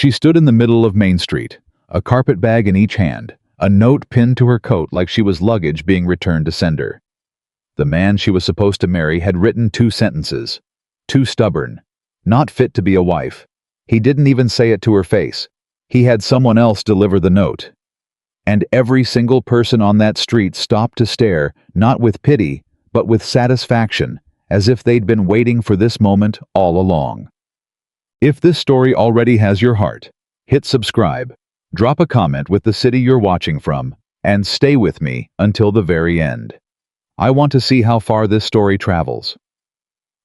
She stood in the middle of Main Street, a carpet bag in each hand, a note pinned to her coat like she was luggage being returned to sender. The man she was supposed to marry had written 2 sentences. Too stubborn. Not fit to be a wife. He didn't even say it to her face. He had someone else deliver the note. And every single person on that street stopped to stare, not with pity, but with satisfaction, as if they'd been waiting for this moment all along. If this story already has your heart, hit subscribe, drop a comment with the city you're watching from, and stay with me until the very end. I want to see how far this story travels.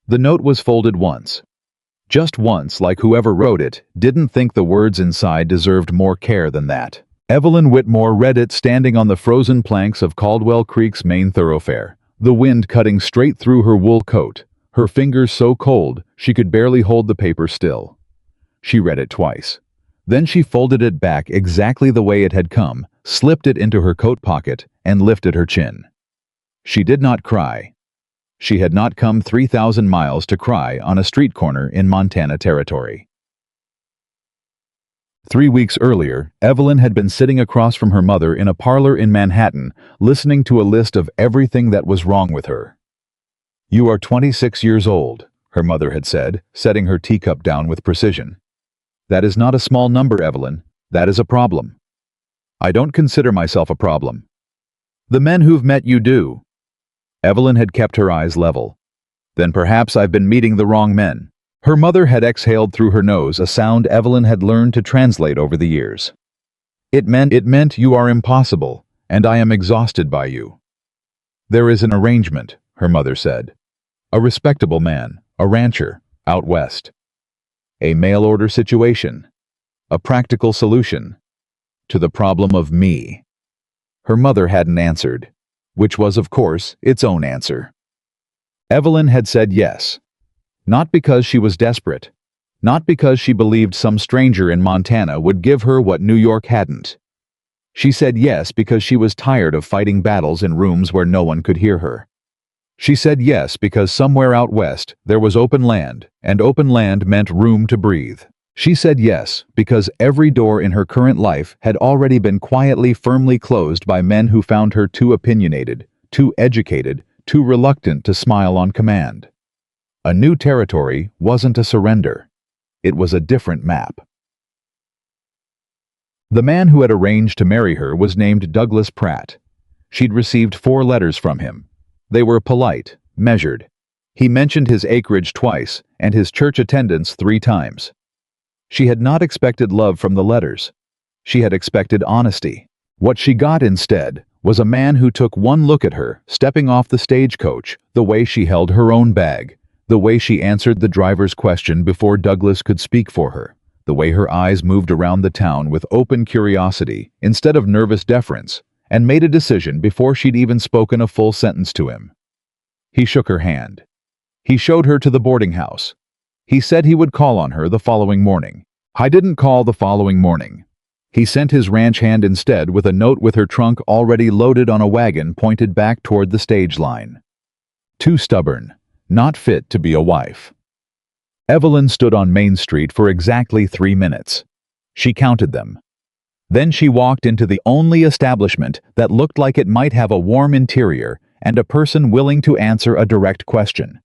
The note was folded once. Just once, like whoever wrote it didn't think the words inside deserved more care than that. Evelyn Whitmore read it standing on the frozen planks of Caldwell Creek's main thoroughfare, the wind cutting straight through her wool coat, her fingers so cold she could barely hold the paper still. She read it twice. Then she folded it back exactly the way it had come, slipped it into her coat pocket, and lifted her chin. She did not cry. She had not come 3,000 miles to cry on a street corner in Montana territory. 3 weeks earlier, Evelyn had been sitting across from her mother in a parlor in Manhattan, listening to a list of everything that was wrong with her. "You are 26 years old," her mother had said, setting her teacup down with precision. "That is not a small number, Evelyn. That is a problem." "I don't consider myself a problem." "The men who've met you do." Evelyn had kept her eyes level. "Then perhaps I've been meeting the wrong men." Her mother had exhaled through her nose a sound Evelyn had learned to translate over the years. It meant you are impossible, and I am exhausted by you." "There is an arrangement," her mother said. "A respectable man, a rancher, out west. A mail-order situation. A practical solution. To the problem of me." Her mother hadn't answered, which was, of course, its own answer. Evelyn had said yes. Not because she was desperate. Not because she believed some stranger in Montana would give her what New York hadn't. She said yes because she was tired of fighting battles in rooms where no one could hear her. She said yes because somewhere out west there was open land, and open land meant room to breathe. She said yes because every door in her current life had already been quietly, firmly closed by men who found her too opinionated, too educated, too reluctant to smile on command. A new territory wasn't a surrender. It was a different map. The man who had arranged to marry her was named Douglas Pratt. She'd received 4 letters from him. They were polite, measured. He mentioned his acreage twice and his church attendance 3 times. She had not expected love from the letters. She had expected honesty. What she got instead was a man who took one look at her, stepping off the stagecoach, the way she held her own bag, the way she answered the driver's question before Douglas could speak for her, the way her eyes moved around the town with open curiosity instead of nervous deference, and made a decision before she'd even spoken a full sentence to him. He shook her hand. He showed her to the boarding house. He said he would call on her the following morning. I didn't call the following morning. He sent his ranch hand instead with a note with her trunk already loaded on a wagon pointed back toward the stage line. Too stubborn. Not fit to be a wife. Evelyn stood on Main Street for exactly 3 minutes. She counted them. Then she walked into the only establishment that looked like it might have a warm interior and a person willing to answer a direct question.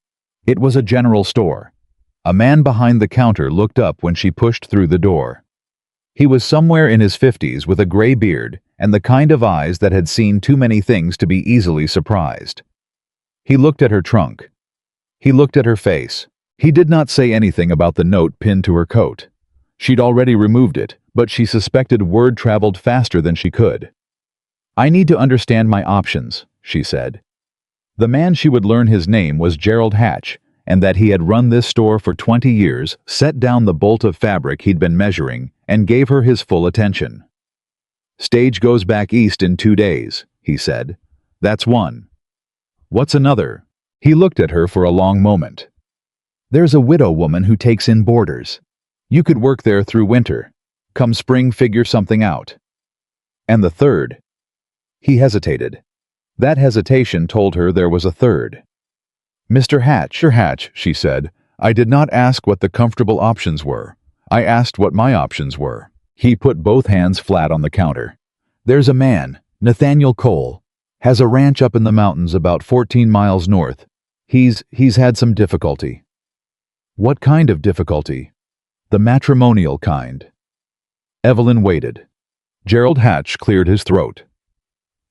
It was a general store. A man behind the counter looked up when she pushed through the door. He was somewhere in his 50s with a gray beard and the kind of eyes that had seen too many things to be easily surprised. He looked at her trunk. He looked at her face. He did not say anything about the note pinned to her coat. She'd already removed it, but she suspected word traveled faster than she could. "I need to understand my options," she said. The man she would learn his name was Gerald Hatch, and that he had run this store for 20 years, set down the bolt of fabric he'd been measuring, and gave her his full attention. "Stage goes back east in 2 days," he said. "That's one." "What's another?" He looked at her for a long moment. "There's a widow woman who takes in boarders. You could work there through winter. Come spring, figure something out." "And the third?" He hesitated. That hesitation told her there was a third. "Mr. Hatch," she said, "I did not ask what the comfortable options were. I asked what my options were. He put both hands flat on the counter. There's a man, Nathaniel Cole, has a ranch up in the mountains about 14 miles north. He's had some difficulty. What kind of difficulty? The matrimonial kind. Evelyn waited. Gerald Hatch cleared his throat.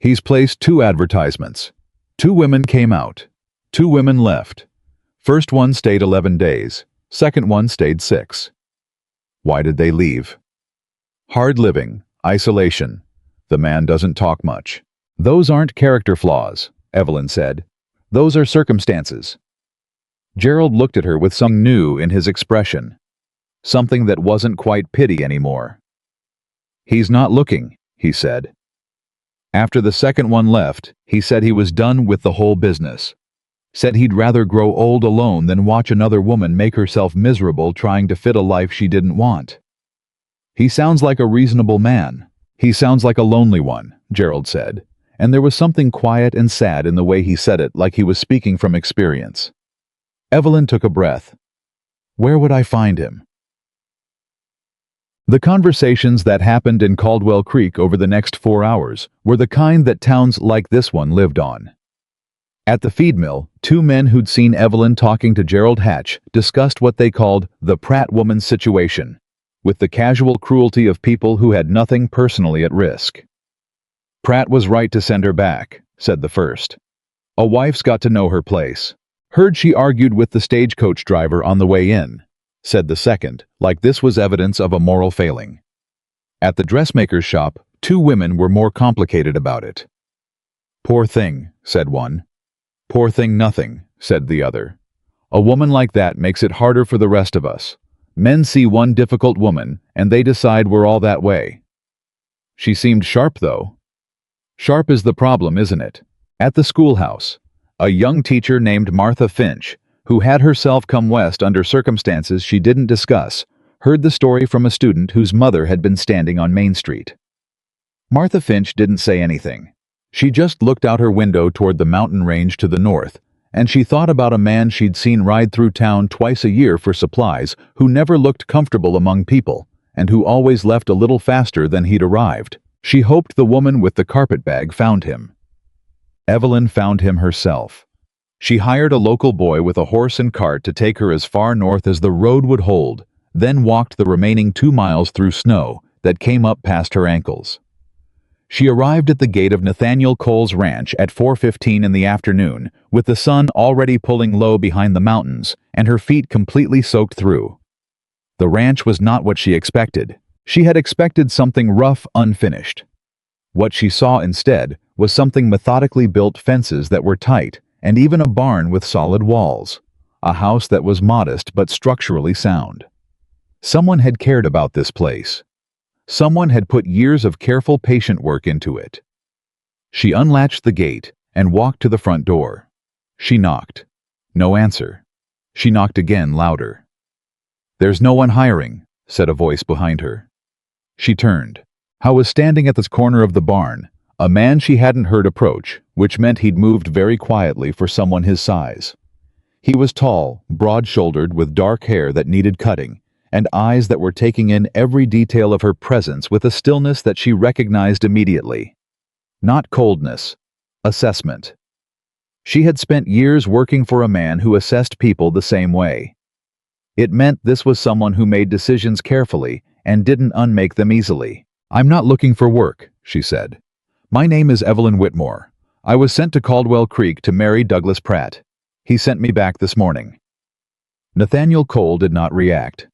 He's placed 2 advertisements. 2 women came out. 2 women left. First one stayed 11 days. Second one stayed 6. Why did they leave? Hard living, isolation. The man doesn't talk much. Those aren't character flaws, Evelyn said. Those are circumstances. Gerald looked at her with something new in his expression. Something that wasn't quite pity anymore. He's not looking, he said. After the second one left, he said he was done with the whole business. Said he'd rather grow old alone than watch another woman make herself miserable trying to fit a life she didn't want. He sounds like a reasonable man. He sounds like a lonely one, Gerald said, and there was something quiet and sad in the way he said it, like he was speaking from experience. Evelyn took a breath. Where would I find him? The conversations that happened in Caldwell Creek over the next 4 hours were the kind that towns like this one lived on. At the feed mill, 2 men who'd seen Evelyn talking to Gerald Hatch discussed what they called the Pratt woman's situation, with the casual cruelty of people who had nothing personally at risk. Pratt was right to send her back, said the first. A wife's got to know her place. Heard she argued with the stagecoach driver on the way in, said the second, like this was evidence of a moral failing. At the dressmaker's shop, 2 women were more complicated about it. Poor thing, said one. Poor thing nothing, said the other. A woman like that makes it harder for the rest of us. Men see one difficult woman, and they decide we're all that way. She seemed sharp, though. Sharp is the problem, isn't it? At the schoolhouse, a young teacher named Martha Finch, who had herself come west under circumstances she didn't discuss, heard the story from a student whose mother had been standing on Main Street. Martha Finch didn't say anything. She just looked out her window toward the mountain range to the north, and she thought about a man she'd seen ride through town twice a year for supplies, who never looked comfortable among people, and who always left a little faster than he'd arrived. She hoped the woman with the carpetbag found him. Evelyn found him herself. She hired a local boy with a horse and cart to take her as far north as the road would hold, then walked the remaining 2 miles through snow that came up past her ankles. She arrived at the gate of Nathaniel Cole's ranch at 4:15 in the afternoon, with the sun already pulling low behind the mountains and her feet completely soaked through. The ranch was not what she expected. She had expected something rough, unfinished. What she saw instead was something methodically built, fences that were tight, and even a barn with solid walls. A house that was modest but structurally sound. Someone had cared about this place. Someone had put years of careful, patient work into it. She unlatched the gate and walked to the front door. She knocked. No answer. She knocked again, louder. "There's no one hiring," said a voice behind her. She turned. Howe was standing at the corner of the barn, a man she hadn't heard approach, which meant he'd moved very quietly for someone his size. He was tall, broad-shouldered, with dark hair that needed cutting, and eyes that were taking in every detail of her presence with a stillness that she recognized immediately. Not coldness, assessment. She had spent years working for a man who assessed people the same way. It meant this was someone who made decisions carefully and didn't unmake them easily. "I'm not looking for work," she said. "My name is Evelyn Whitmore. I was sent to Caldwell Creek to marry Douglas Pratt. He sent me back this morning." Nathaniel Cole did not react.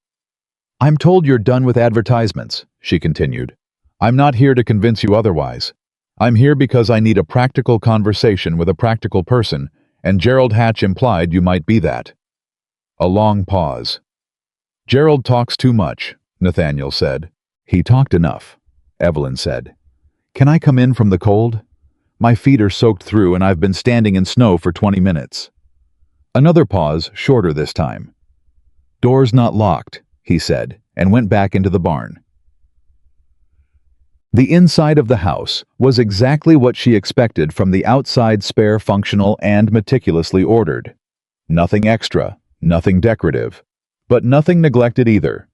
"I'm told you're done with advertisements," she continued. "I'm not here to convince you otherwise. I'm here because I need a practical conversation with a practical person, and Gerald Hatch implied you might be that." A long pause. "Gerald talks too much," Nathaniel said. "He talked enough," Evelyn said. "Can I come in from the cold? My feet are soaked through and I've been standing in snow for 20 minutes. Another pause, shorter this time. "Door's not locked," he said, and went back into the barn. The inside of the house was exactly what she expected from the outside, spare, functional, and meticulously ordered. Nothing extra, nothing decorative, but nothing neglected either.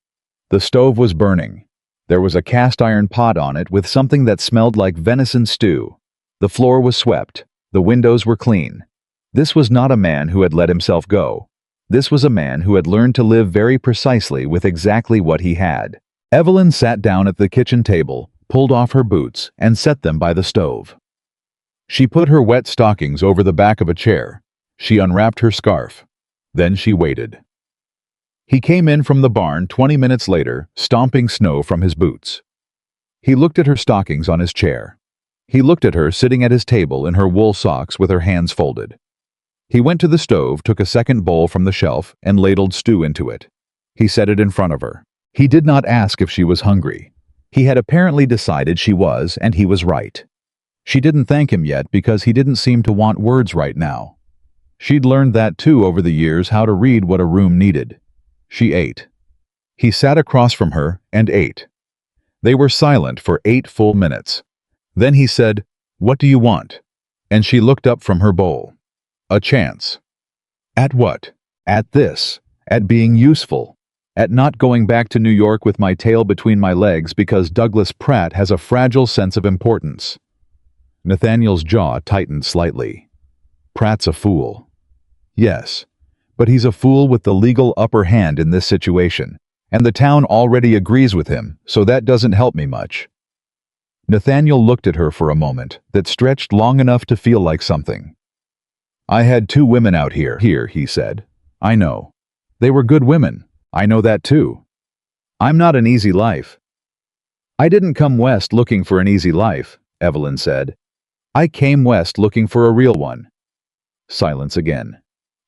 The stove was burning. There was a cast iron pot on it with something that smelled like venison stew. The floor was swept. The windows were clean. This was not a man who had let himself go. This was a man who had learned to live very precisely with exactly what he had. Evelyn sat down at the kitchen table, pulled off her boots, and set them by the stove. She put her wet stockings over the back of a chair. She unwrapped her scarf. Then she waited. He came in from the barn 20 minutes later, stomping snow from his boots. He looked at her stockings on his chair. He looked at her sitting at his table in her wool socks with her hands folded. He went to the stove, took a second bowl from the shelf, and ladled stew into it. He set it in front of her. He did not ask if she was hungry. He had apparently decided she was, and he was right. She didn't thank him yet because he didn't seem to want words right now. She'd learned that too over the years, how to read what a room needed. She ate. He sat across from her and ate. They were silent for 8 full minutes. Then he said, "What do you want?" And she looked up from her bowl. A chance. At what? At this. At being useful. At not going back to New York with my tail between my legs because Douglas Pratt has a fragile sense of importance. Nathaniel's jaw tightened slightly. Pratt's a fool. Yes. But he's a fool with the legal upper hand in this situation, and the town already agrees with him, so that doesn't help me much. Nathaniel looked at her for a moment that stretched long enough to feel like something. I had 2 women out here, he said. I know. They were good women. I know that too. I'm not an easy life. I didn't come west looking for an easy life, Evelyn said. I came west looking for a real one. Silence again.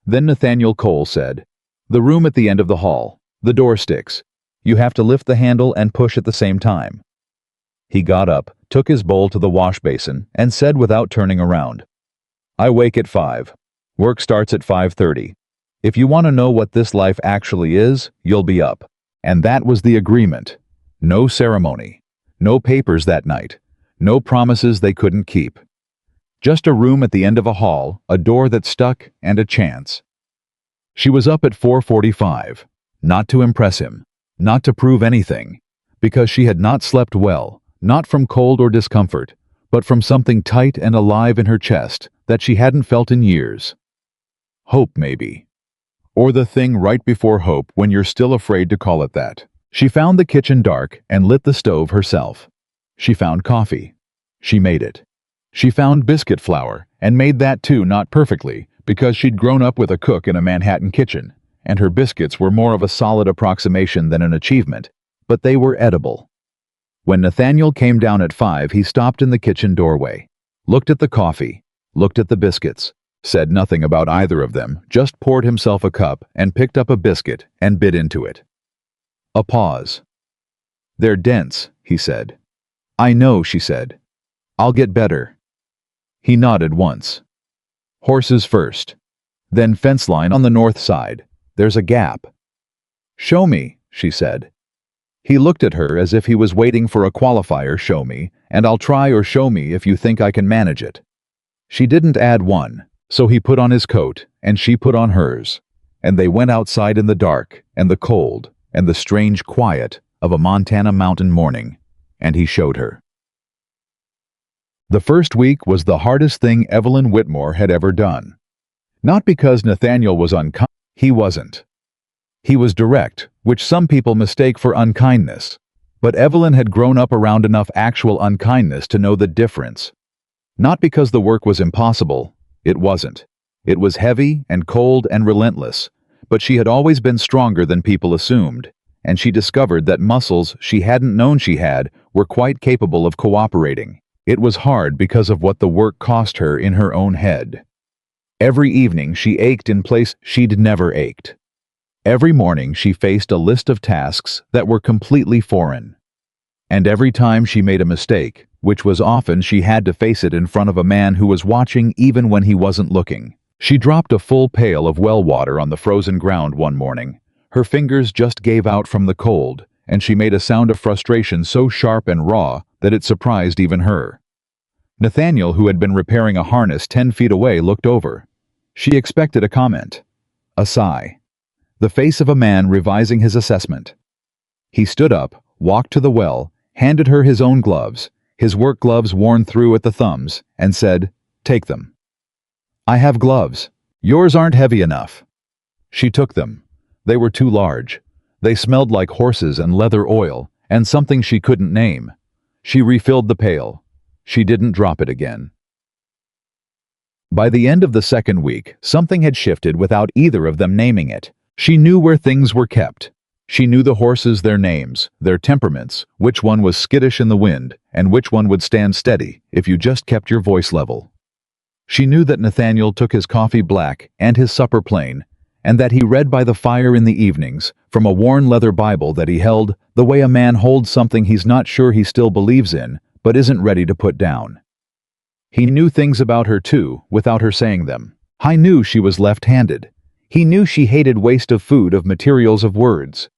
Then Nathaniel Cole said, "The room at the end of the hall. The door sticks. You have to lift the handle and push at the same time." He got up, took his bowl to the wash basin, and said without turning around, "I wake at 5. Work starts at 5:30. If you want to know what this life actually is, you'll be up." And that was the agreement. No ceremony. No papers that night. No promises they couldn't keep. Just a room at the end of a hall, a door that stuck, and a chance. She was up at 4:45, not to impress him, not to prove anything, because she had not slept well, not from cold or discomfort, but from something tight and alive in her chest that she hadn't felt in years. Hope, maybe. Or the thing right before hope when you're still afraid to call it that. She found the kitchen dark and lit the stove herself. She found coffee. She made it. She found biscuit flour, and made that too, not perfectly, because she'd grown up with a cook in a Manhattan kitchen, and her biscuits were more of a solid approximation than an achievement, but they were edible. When Nathaniel came down at 5, he stopped in the kitchen doorway, looked at the coffee, looked at the biscuits, said nothing about either of them, just poured himself a cup and picked up a biscuit and bit into it. A pause. "They're dense," he said. "I know," she said. "I'll get better." He nodded once. "Horses first. Then fence line on the north side. There's a gap." "Show me," she said. He looked at her as if he was waiting for a qualifier, "Show me, and I'll try, or show me if you think I can manage it." She didn't add one, so he put on his coat, and she put on hers, and they went outside in the dark, and the cold, and the strange quiet of a Montana mountain morning, and he showed her. The first week was the hardest thing Evelyn Whitmore had ever done. Not because Nathaniel was unkind. He wasn't. He was direct, which some people mistake for unkindness. But Evelyn had grown up around enough actual unkindness to know the difference. Not because the work was impossible. It wasn't. It was heavy and cold and relentless, but she had always been stronger than people assumed, and she discovered that muscles she hadn't known she had were quite capable of cooperating. It was hard because of what the work cost her in her own head. Every evening she ached in places she'd never ached. Every morning she faced a list of tasks that were completely foreign. And every time she made a mistake, which was often, she had to face it in front of a man who was watching even when he wasn't looking. She dropped a full pail of well water on the frozen ground one morning. Her fingers just gave out from the cold, and she made a sound of frustration so sharp and raw that it surprised even her. Nathaniel, who had been repairing a harness 10 feet away, looked over. She expected a comment. A sigh. The face of a man revising his assessment. He stood up, walked to the well, handed her his own gloves, his work gloves worn through at the thumbs, and said, "Take them." "I have gloves. Yours aren't heavy enough." She took them. They were too large. They smelled like horses and leather oil, and something she couldn't name. She refilled the pail. She didn't drop it again. By the end of the second week, something had shifted without either of them naming it. She knew where things were kept. She knew the horses, their names, their temperaments, which one was skittish in the wind, and which one would stand steady if you just kept your voice level. She knew that Nathaniel took his coffee black and his supper plain, and that he read by the fire in the evenings, from a worn leather Bible that he held the way a man holds something he's not sure he still believes in, but isn't ready to put down. He knew things about her too, without her saying them. He knew she was left-handed. He knew she hated waste of food, of materials, of words.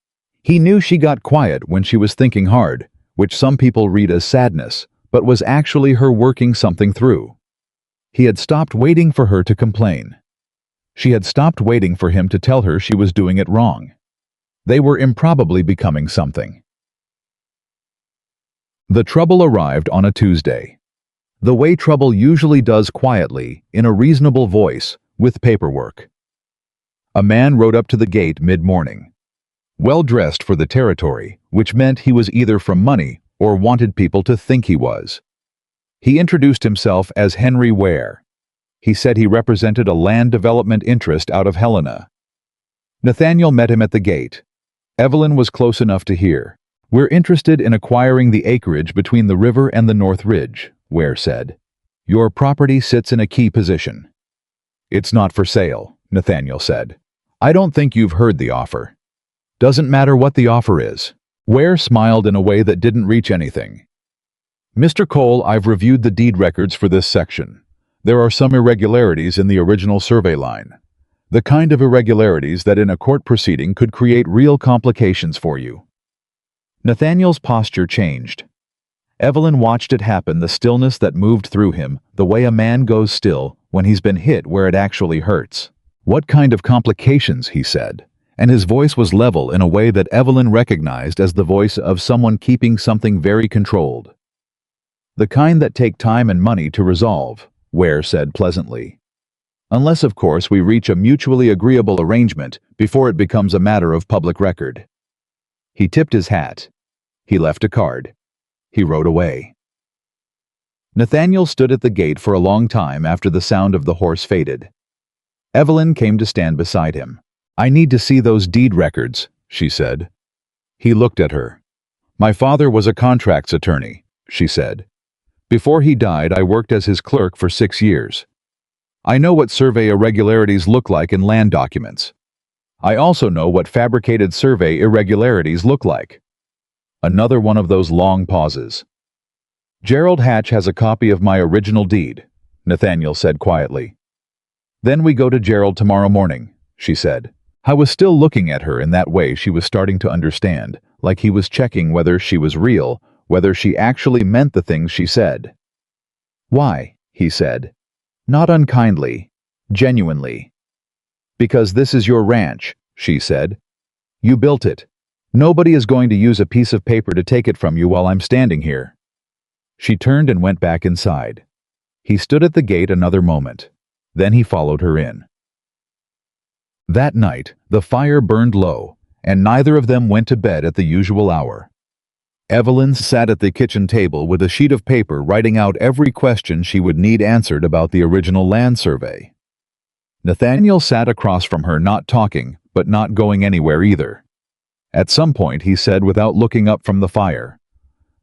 He knew she got quiet when she was thinking hard, which some people read as sadness, but was actually her working something through. He had stopped waiting for her to complain. She had stopped waiting for him to tell her she was doing it wrong. They were improbably becoming something. The trouble arrived on a Tuesday. The way trouble usually does, quietly, in a reasonable voice, with paperwork. A man rode up to the gate mid-morning. Well-dressed for the territory, which meant he was either from money or wanted people to think he was. He introduced himself as Henry Ware. He said he represented a land development interest out of Helena. Nathaniel met him at the gate. Evelyn was close enough to hear. "We're interested in acquiring the acreage between the river and the North Ridge," Ware said. "Your property sits in a key position." "It's not for sale," Nathaniel said. "I don't think you've heard the offer." "Doesn't matter what the offer is." Ware smiled in a way that didn't reach anything. "Mr. Cole, I've reviewed the deed records for this section. There are some irregularities in the original survey line. The kind of irregularities that in a court proceeding could create real complications for you." Nathaniel's posture changed. Evelyn watched it happen, the stillness that moved through him, the way a man goes still when he's been hit where it actually hurts. "What kind of complications?" he said, and his voice was level in a way that Evelyn recognized as the voice of someone keeping something very controlled. "The kind that take time and money to resolve," Ware said pleasantly. "Unless, of course, we reach a mutually agreeable arrangement before it becomes a matter of public record." He tipped his hat. He left a card. He rode away. Nathaniel stood at the gate for a long time after the sound of the horse faded. Evelyn came to stand beside him. "I need to see those deed records," she said. He looked at her. "My father was a contracts attorney," she said. "Before he died, I worked as his clerk for 6 years. I know what survey irregularities look like in land documents. I also know what fabricated survey irregularities look like." Another one of those long pauses. "Gerald Hatch has a copy of my original deed," Nathaniel said quietly. "Then we go to Gerald tomorrow morning," she said. I was still looking at her in that way. She was starting to understand, like he was checking whether she was real, whether she actually meant the things she said. "Why?" he said. Not unkindly, genuinely. "Because this is your ranch," she said. "You built it. Nobody is going to use a piece of paper to take it from you while I'm standing here." She turned and went back inside. He stood at the gate another moment. Then he followed her in. That night, the fire burned low, and neither of them went to bed at the usual hour. Evelyn sat at the kitchen table with a sheet of paper writing out every question she would need answered about the original land survey. Nathaniel sat across from her, not talking, but not going anywhere either. At some point he said without looking up from the fire,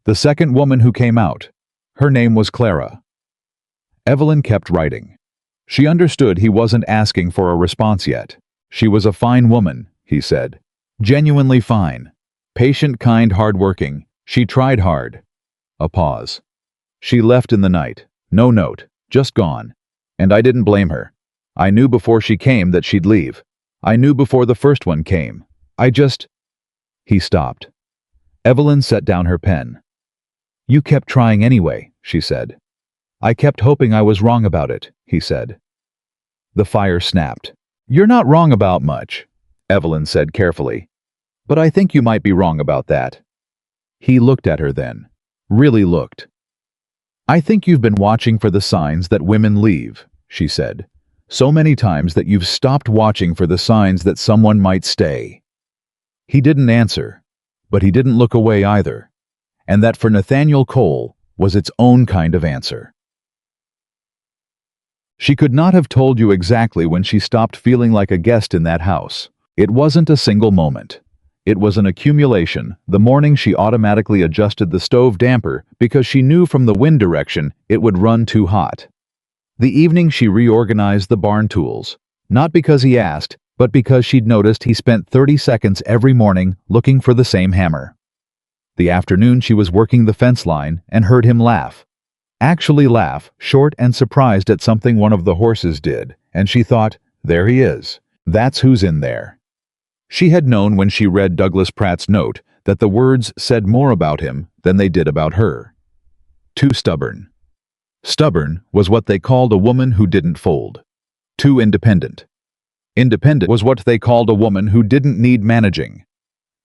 "The second woman who came out. Her name was Clara." Evelyn kept writing. She understood he wasn't asking for a response yet. "She was a fine woman," he said. "Genuinely fine. Patient, kind, hardworking. She tried hard." A pause. "She left in the night. No note. Just gone. And I didn't blame her. I knew before she came that she'd leave. I knew before the first one came. I just—" He stopped. Evelyn set down her pen. "You kept trying anyway," she said. "I kept hoping I was wrong about it," he said. The fire snapped. "You're not wrong about much," Evelyn said carefully. But I think you might be wrong about that. He looked at her then. Really looked. I think you've been watching for the signs that women leave, she said. So many times that you've stopped watching for the signs that someone might stay. He didn't answer, but he didn't look away either. And that for Nathaniel Cole was its own kind of answer. She could not have told you exactly when she stopped feeling like a guest in that house. It wasn't a single moment. It was an accumulation. The morning she automatically adjusted the stove damper because she knew from the wind direction it would run too hot. The evening she reorganized the barn tools, not because he asked, but because she'd noticed he spent 30 seconds every morning looking for the same hammer. The afternoon she was working the fence line and heard him laugh. Actually laugh, short and surprised at something one of the horses did, and she thought, there he is. That's who's in there. She had known when she read Douglas Pratt's note that the words said more about him than they did about her. Too stubborn. Stubborn was what they called a woman who didn't fold. Too independent. Independent was what they called a woman who didn't need managing.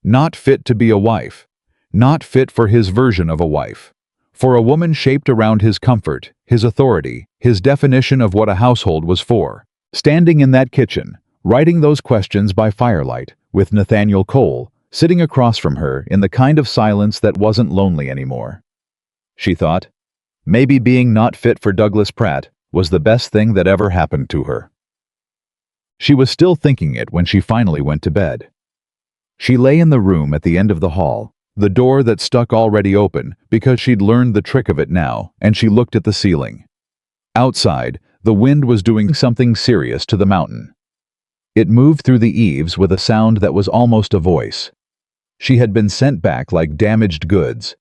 Not fit to be a wife. Not fit for his version of a wife. For a woman shaped around his comfort, his authority, his definition of what a household was for. Standing in that kitchen, writing those questions by firelight, with Nathaniel Cole sitting across from her in the kind of silence that wasn't lonely anymore. She thought, maybe being not fit for Douglas Pratt was the best thing that ever happened to her. She was still thinking it when she finally went to bed. She lay in the room at the end of the hall, the door that stuck already open because she'd learned the trick of it now, and she looked at the ceiling. Outside, the wind was doing something serious to the mountain. It moved through the eaves with a sound that was almost a voice. She had been sent back like damaged goods.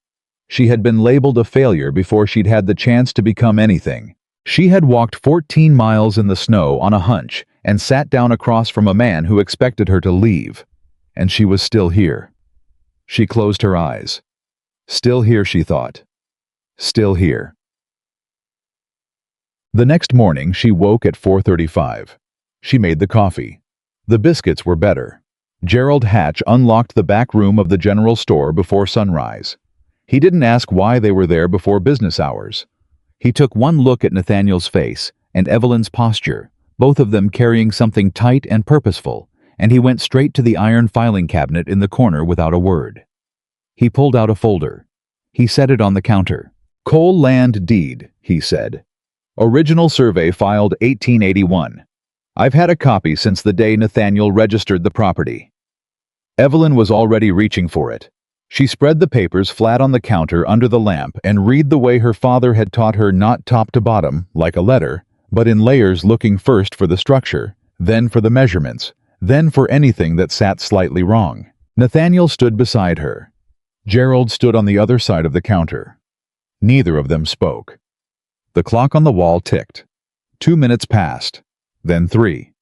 She had been labeled a failure before she'd had the chance to become anything. She had walked 14 miles in the snow on a hunch and sat down across from a man who expected her to leave. And she was still here. She closed her eyes. Still here, she thought. Still here. The next morning she woke at 4:35. She made the coffee. The biscuits were better. Gerald Hatch unlocked the back room of the general store before sunrise. He didn't ask why they were there before business hours. He took one look at Nathaniel's face and Evelyn's posture, both of them carrying something tight and purposeful, and he went straight to the iron filing cabinet in the corner without a word. He pulled out a folder. He set it on the counter. Cole Land Deed, he said. Original survey filed 1881. I've had a copy since the day Nathaniel registered the property. Evelyn was already reaching for it. She spread the papers flat on the counter under the lamp and read the way her father had taught her, not top to bottom, like a letter, but in layers, looking first for the structure, then for the measurements, then for anything that sat slightly wrong. Nathaniel stood beside her. Gerald stood on the other side of the counter. Neither of them spoke. The clock on the wall ticked. 2 minutes passed. Then 3.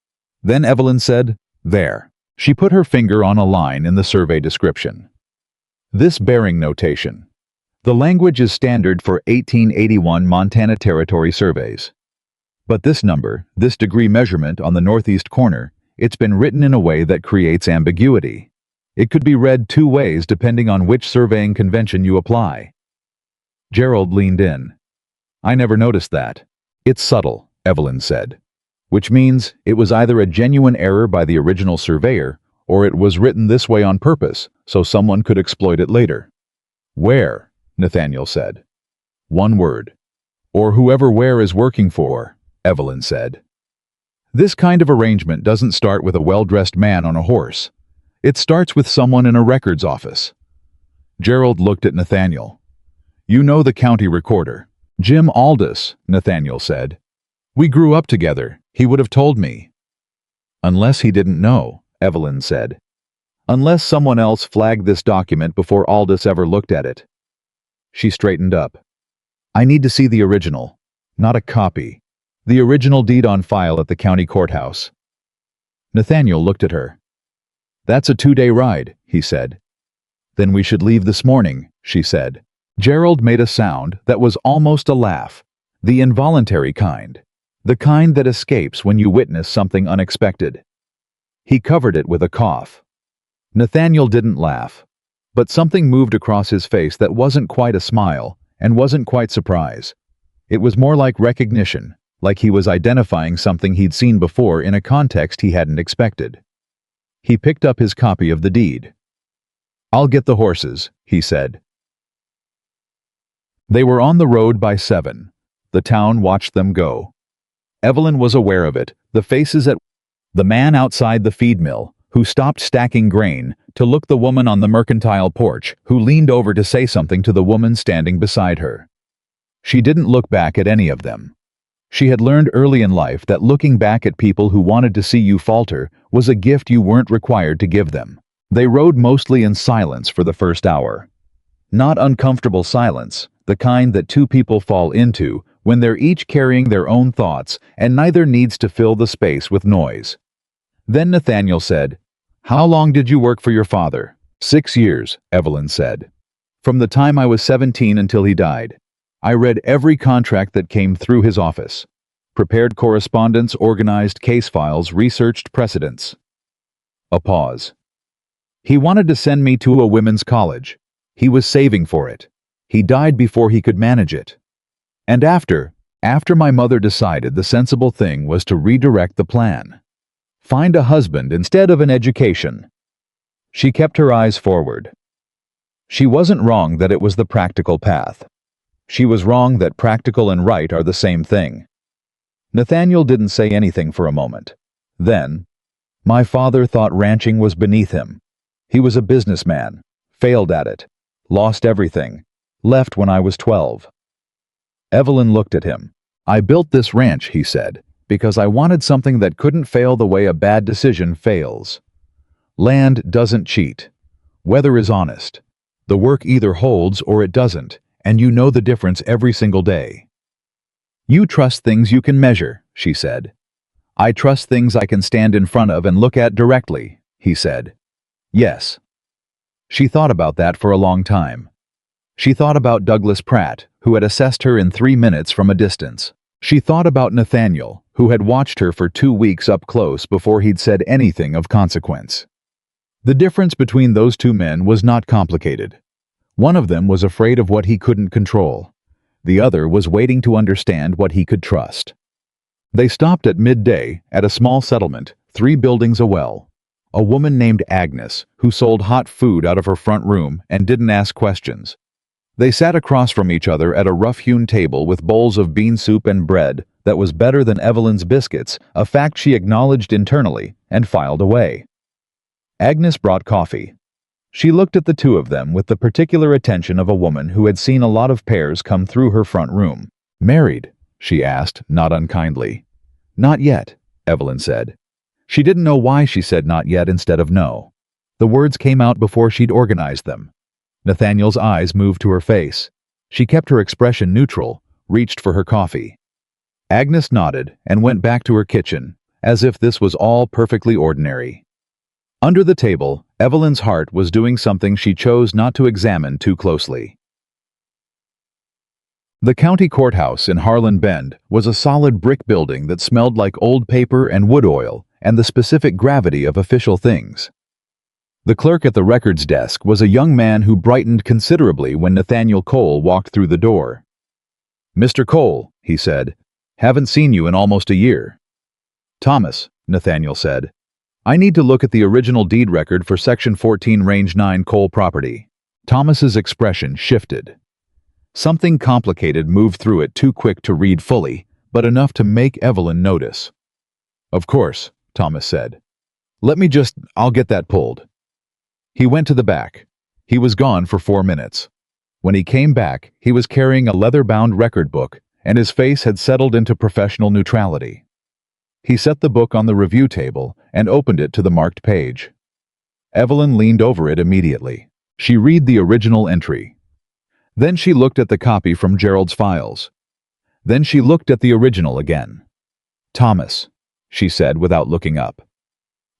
Then Evelyn said, "There." She put her finger on a line in the survey description. This bearing notation. The language is standard for 1881 Montana Territory surveys. But this number, this degree measurement on the northeast corner, it's been written in a way that creates ambiguity. It could be read 2 ways depending on which surveying convention you apply. Gerald leaned in. I never noticed that. It's subtle, Evelyn said. Which means it was either a genuine error by the original surveyor, or it was written this way on purpose, so someone could exploit it later. Where, Nathaniel said. 1 word. Or whoever Where is working for, Evelyn said. This kind of arrangement doesn't start with a well-dressed man on a horse. It starts with someone in a records office. Gerald looked at Nathaniel. You know the county recorder. Jim Aldous, Nathaniel said. We grew up together. He would have told me. Unless he didn't know, Evelyn said. Unless someone else flagged this document before Aldous ever looked at it. She straightened up. I need to see the original, not a copy. The original deed on file at the county courthouse. Nathaniel looked at her. That's a 2-day ride, he said. Then we should leave this morning, she said. Gerald made a sound that was almost a laugh, the involuntary kind, the kind that escapes when you witness something unexpected. He covered it with a cough. Nathaniel didn't laugh, but something moved across his face that wasn't quite a smile and wasn't quite surprise. It was more like recognition, like he was identifying something he'd seen before in a context he hadn't expected. He picked up his copy of the deed. "I'll get the horses," he said. They were on the road by 7. The town watched them go. Evelyn was aware of it, the faces at the man outside the feed mill, who stopped stacking grain, to look the woman on the mercantile porch, who leaned over to say something to the woman standing beside her. She didn't look back at any of them. She had learned early in life that looking back at people who wanted to see you falter was a gift you weren't required to give them. They rode mostly in silence for the first hour. Not uncomfortable silence, the kind that two people fall into when they're each carrying their own thoughts and neither needs to fill the space with noise. Then Nathaniel said, "How long did you work for your father?" 6 years, Evelyn said. "From the time I was 17 until he died. I read every contract that came through his office. Prepared correspondence, organized case files, researched precedents." A pause. "He wanted to send me to a women's college. He was saving for it. He died before he could manage it. And after my mother decided the sensible thing was to redirect the plan. Find a husband instead of an education." She kept her eyes forward. She wasn't wrong that it was the practical path. She was wrong that practical and right are the same thing. Nathaniel didn't say anything for a moment. Then, "My father thought ranching was beneath him. He was a businessman, failed at it, lost everything, left when I was 12. Evelyn looked at him. "I built this ranch," he said, "because I wanted something that couldn't fail the way a bad decision fails. Land doesn't cheat. Weather is honest. The work either holds or it doesn't, and you know the difference every single day. You trust things you can measure," she said. "I trust things I can stand in front of and look at directly," he said. "Yes." She thought about that for a long time. She thought about Douglas Pratt, who had assessed her in 3 minutes from a distance. She thought about Nathaniel, who had watched her for 2 weeks up close before he'd said anything of consequence. The difference between those two men was not complicated. One of them was afraid of what he couldn't control. The other was waiting to understand what he could trust. They stopped at midday at a small settlement, 3 buildings a well. A woman named Agnes, who sold hot food out of her front room and didn't ask questions. They sat across from each other at a rough-hewn table with bowls of bean soup and bread that was better than Evelyn's biscuits, a fact she acknowledged internally and filed away. Agnes brought coffee. She looked at the two of them with the particular attention of a woman who had seen a lot of pairs come through her front room. "Married?" she asked, not unkindly. "Not yet," Evelyn said. She didn't know why she said not yet instead of no. The words came out before she'd organized them. Nathaniel's eyes moved to her face. She kept her expression neutral, reached for her coffee. Agnes nodded and went back to her kitchen, as if this was all perfectly ordinary. Under the table, Evelyn's heart was doing something she chose not to examine too closely. The county courthouse in Harlan Bend was a solid brick building that smelled like old paper and wood oil and the specific gravity of official things. The clerk at the records desk was a young man who brightened considerably when Nathaniel Cole walked through the door. "Mr. Cole," he said, "haven't seen you in almost a year." "Thomas," Nathaniel said, "I need to look at the original deed record for Section 14 Range 9 Cole property." Thomas's expression shifted. Something complicated moved through it, too quick to read fully, but enough to make Evelyn notice. "Of course," Thomas said. I'll get that pulled." He went to the back. He was gone for 4 minutes. When he came back, he was carrying a leather-bound record book, and his face had settled into professional neutrality. He set the book on the review table and opened it to the marked page. Evelyn leaned over it immediately. She read the original entry. Then she looked at the copy from Gerald's files. Then she looked at the original again. "Thomas," she said without looking up.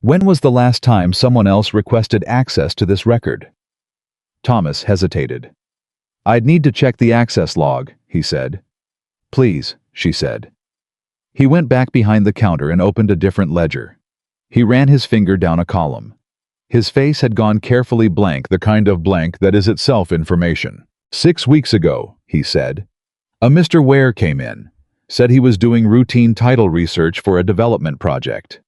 "When was the last time someone else requested access to this record?" Thomas hesitated. "I'd need to check the access log," he said. "Please," she said. He went back behind the counter and opened a different ledger. He ran his finger down a column. His face had gone carefully blank, the kind of blank that is itself information. 6 weeks ago, he said, a Mr. Ware came in, said he was doing routine title research for a development project.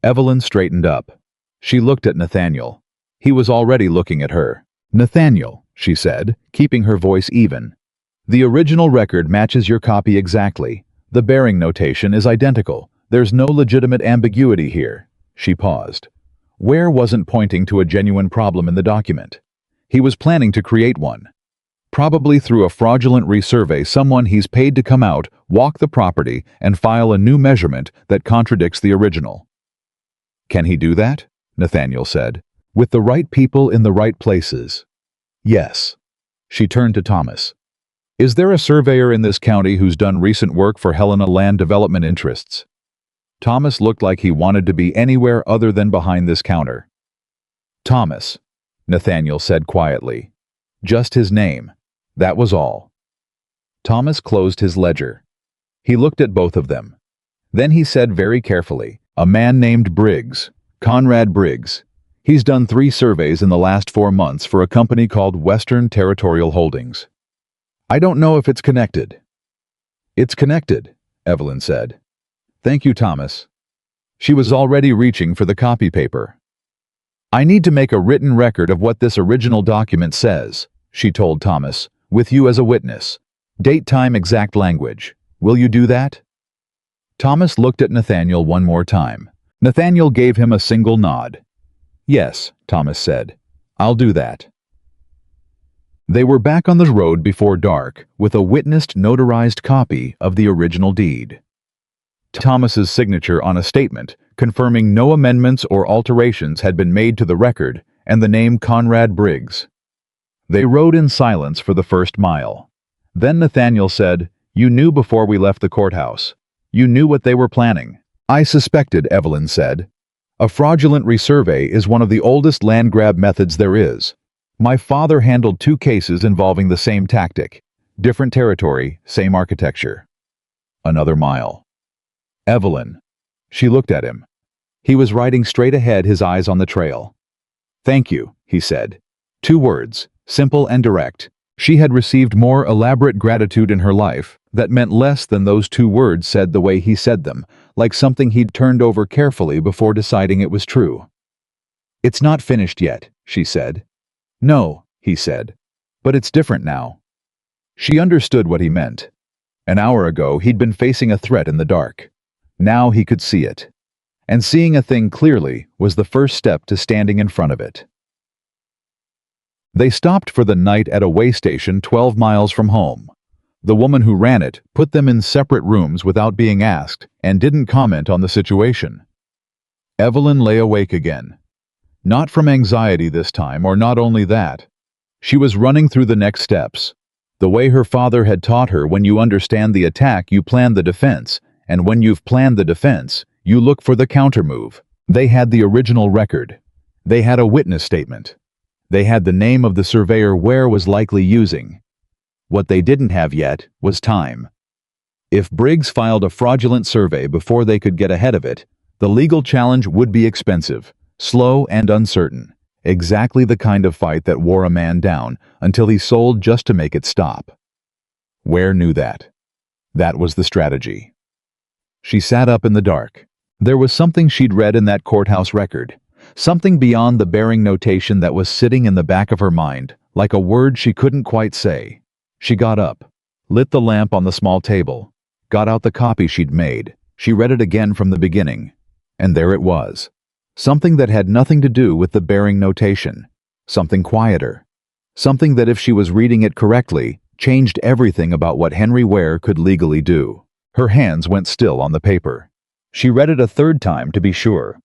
Evelyn straightened up. She looked at Nathaniel. He was already looking at her. Nathaniel, she said, keeping her voice even. The original record matches your copy exactly. The bearing notation is identical. There's no legitimate ambiguity here. She paused. Ware wasn't pointing to a genuine problem in the document. He was planning to create one. Probably through a fraudulent resurvey, someone he's paid to come out, walk the property, and file a new measurement that contradicts the original. Can he do that? Nathaniel said. With the right people in the right places. Yes. She turned to Thomas. Is there a surveyor in this county who's done recent work for Helena land development interests? Thomas looked like he wanted to be anywhere other than behind this counter. Thomas, Nathaniel said quietly. Just his name. That was all. Thomas closed his ledger. He looked at both of them. Then he said very carefully, a man named Briggs, Conrad Briggs. He's done 3 surveys in the last 4 months for a company called Western Territorial Holdings. I don't know if it's connected. It's connected, Evelyn said. Thank you, Thomas. She was already reaching for the copy paper. I need to make a written record of what this original document says, she told Thomas, with you as a witness. Date, time, exact language. Will you do that? Thomas looked at Nathaniel one more time. Nathaniel gave him a single nod. Yes, Thomas said. I'll do that. They were back on the road before dark with a witnessed notarized copy of the original deed. Thomas's signature on a statement confirming no amendments or alterations had been made to the record and the name Conrad Briggs. They rode in silence for the first mile. Then Nathaniel said, You knew before we left the courthouse. You knew what they were planning. I suspected, Evelyn said. A fraudulent resurvey is one of the oldest land grab methods there is. My father handled 2 cases involving the same tactic. Different territory, same architecture. Another mile. Evelyn. She looked at him. He was riding straight ahead, his eyes on the trail. Thank you, he said. 2 words, simple and direct. She had received more elaborate gratitude in her life that meant less than those 2 words said the way he said them, like something he'd turned over carefully before deciding it was true. It's not finished yet, she said. No, he said. But it's different now. She understood what he meant. An hour ago, he'd been facing a threat in the dark. Now he could see it. And seeing a thing clearly was the first step to standing in front of it. They stopped for the night at a way station 12 miles from home. The woman who ran it put them in separate rooms without being asked and didn't comment on the situation. Evelyn lay awake again. Not from anxiety this time, or not only that. She was running through the next steps. The way her father had taught her, when you understand the attack, you plan the defense, and when you've planned the defense, you look for the countermove. They had the original record. They had a witness statement. They had the name of the surveyor Ware was likely using. What they didn't have yet was time. If Briggs filed a fraudulent survey before they could get ahead of it, the legal challenge would be expensive, slow and uncertain, exactly the kind of fight that wore a man down until he sold just to make it stop. Ware knew that. That was the strategy. She sat up in the dark. There was something she'd read in that courthouse record, something beyond the bearing notation that was sitting in the back of her mind, like a word she couldn't quite say. She got up, lit the lamp on the small table, got out the copy she'd made. She read it again from the beginning, and there it was. Something that had nothing to do with the bearing notation. Something quieter. Something that, if she was reading it correctly, changed everything about what Henry Ware could legally do. Her hands went still on the paper. She read it a 3rd time to be sure.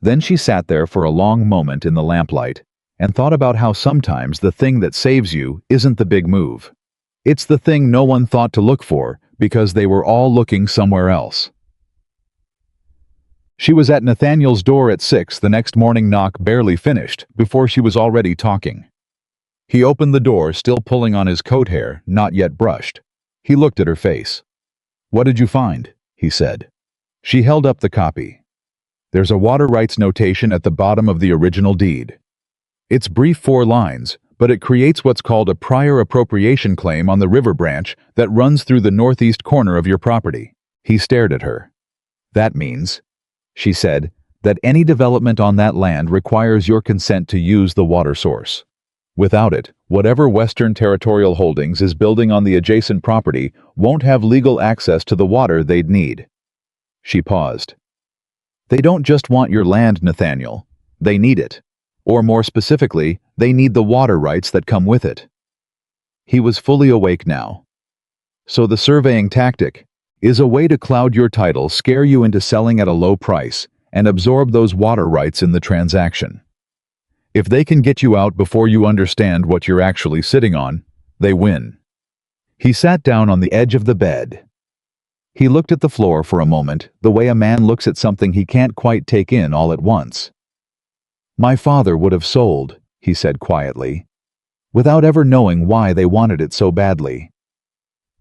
Then she sat there for a long moment in the lamplight and thought about how sometimes the thing that saves you isn't the big move. It's the thing no one thought to look for because they were all looking somewhere else. She was at Nathaniel's door at 6, the next morning knock barely finished, before she was already talking. He opened the door, still pulling on his coat hair, not yet brushed. He looked at her face. What did you find? He said. She held up the copy. There's a water rights notation at the bottom of the original deed. It's brief 4 lines, but it creates what's called a prior appropriation claim on the river branch that runs through the northeast corner of your property. He stared at her. That means, she said, that any development on that land requires your consent to use the water source. Without it, whatever Western Territorial Holdings is building on the adjacent property won't have legal access to the water they'd need. She paused. They don't just want your land, Nathaniel. They need it. Or more specifically, they need the water rights that come with it. He was fully awake now. So the surveying tactic is a way to cloud your title, scare you into selling at a low price, and absorb those water rights in the transaction. If they can get you out before you understand what you're actually sitting on, they win. He sat down on the edge of the bed. He looked at the floor for a moment, the way a man looks at something he can't quite take in all at once. My father would have sold, he said quietly, without ever knowing why they wanted it so badly.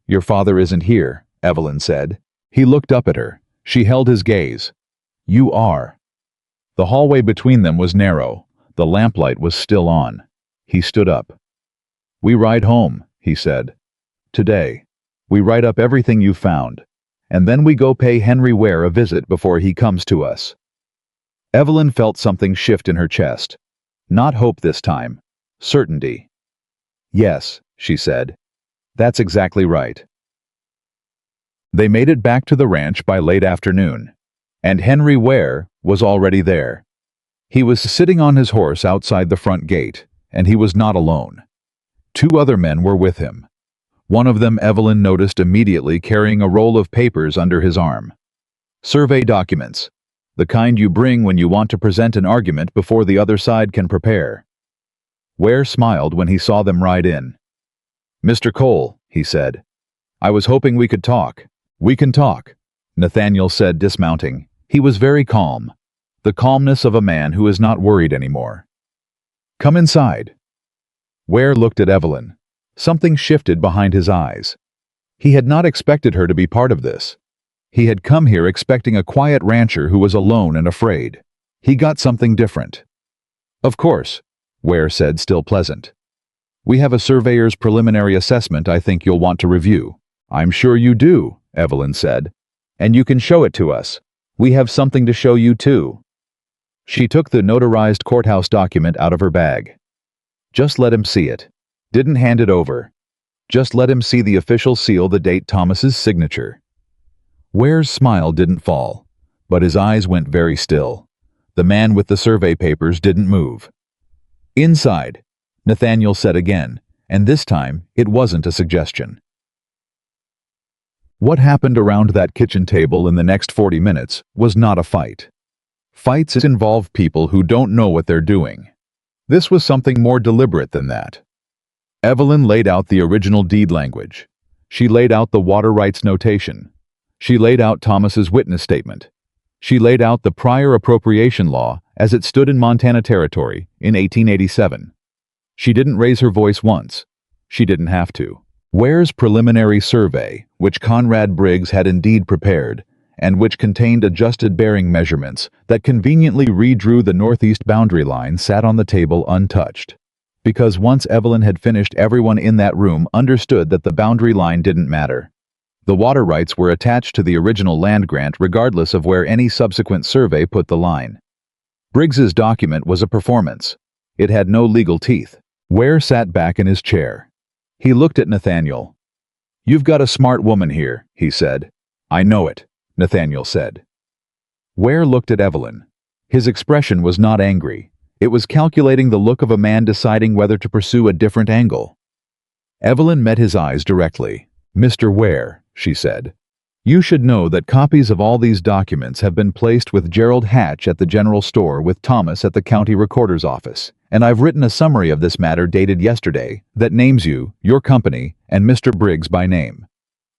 Your father isn't here, Evelyn said. He looked up at her. She held his gaze. You are. The hallway between them was narrow. The lamplight was still on. He stood up. We ride home, he said. Today. We write up everything you found. And then we go pay Henry Ware a visit before he comes to us. Evelyn felt something shift in her chest. Not hope this time. Certainty. Yes, she said. That's exactly right. They made it back to the ranch by late afternoon. And Henry Ware was already there. He was sitting on his horse outside the front gate, and he was not alone. 2 other men were with him. One of them Evelyn noticed immediately carrying a roll of papers under his arm. Survey documents. The kind you bring when you want to present an argument before the other side can prepare. Ware smiled when he saw them ride in. Mr. Cole, he said. I was hoping we could talk. We can talk, Nathaniel said, dismounting. He was very calm. The calmness of a man who is not worried anymore. Come inside. Ware looked at Evelyn. Something shifted behind his eyes. He had not expected her to be part of this. He had come here expecting a quiet rancher who was alone and afraid. He got something different. Of course, Ware said, still pleasant. We have a surveyor's preliminary assessment I think you'll want to review. I'm sure you do, Evelyn said. And you can show it to us. We have something to show you too. She took the notarized courthouse document out of her bag. Just let him see it. Didn't hand it over. Just let him see the official seal, the date, Thomas's signature. Ware's smile didn't fall, but his eyes went very still. The man with the survey papers didn't move. Inside, Nathaniel said again, and this time it wasn't a suggestion. What happened around that kitchen table in the next 40 minutes was not a fight. Fights involve people who don't know what they're doing. This was something more deliberate than that. Evelyn laid out the original deed language. She laid out the water rights notation. She laid out Thomas's witness statement. She laid out the prior appropriation law as it stood in Montana Territory in 1887. She didn't raise her voice once. She didn't have to. Ware's preliminary survey, which Conrad Briggs had indeed prepared, and which contained adjusted bearing measurements that conveniently redrew the northeast boundary line, sat on the table untouched. Because once Evelyn had finished, everyone in that room understood that the boundary line didn't matter. The water rights were attached to the original land grant regardless of where any subsequent survey put the line. Briggs's document was a performance. It had no legal teeth. Ware sat back in his chair. He looked at Nathaniel. You've got a smart woman here, he said. I know it, Nathaniel said. Ware looked at Evelyn. His expression was not angry. It was calculating, the look of a man deciding whether to pursue a different angle. Evelyn met his eyes directly. Mr. Ware, she said, you should know that copies of all these documents have been placed with Gerald Hatch at the general store with Thomas at the county recorder's office, and I've written a summary of this matter dated yesterday that names you, your company, and Mr. Briggs by name.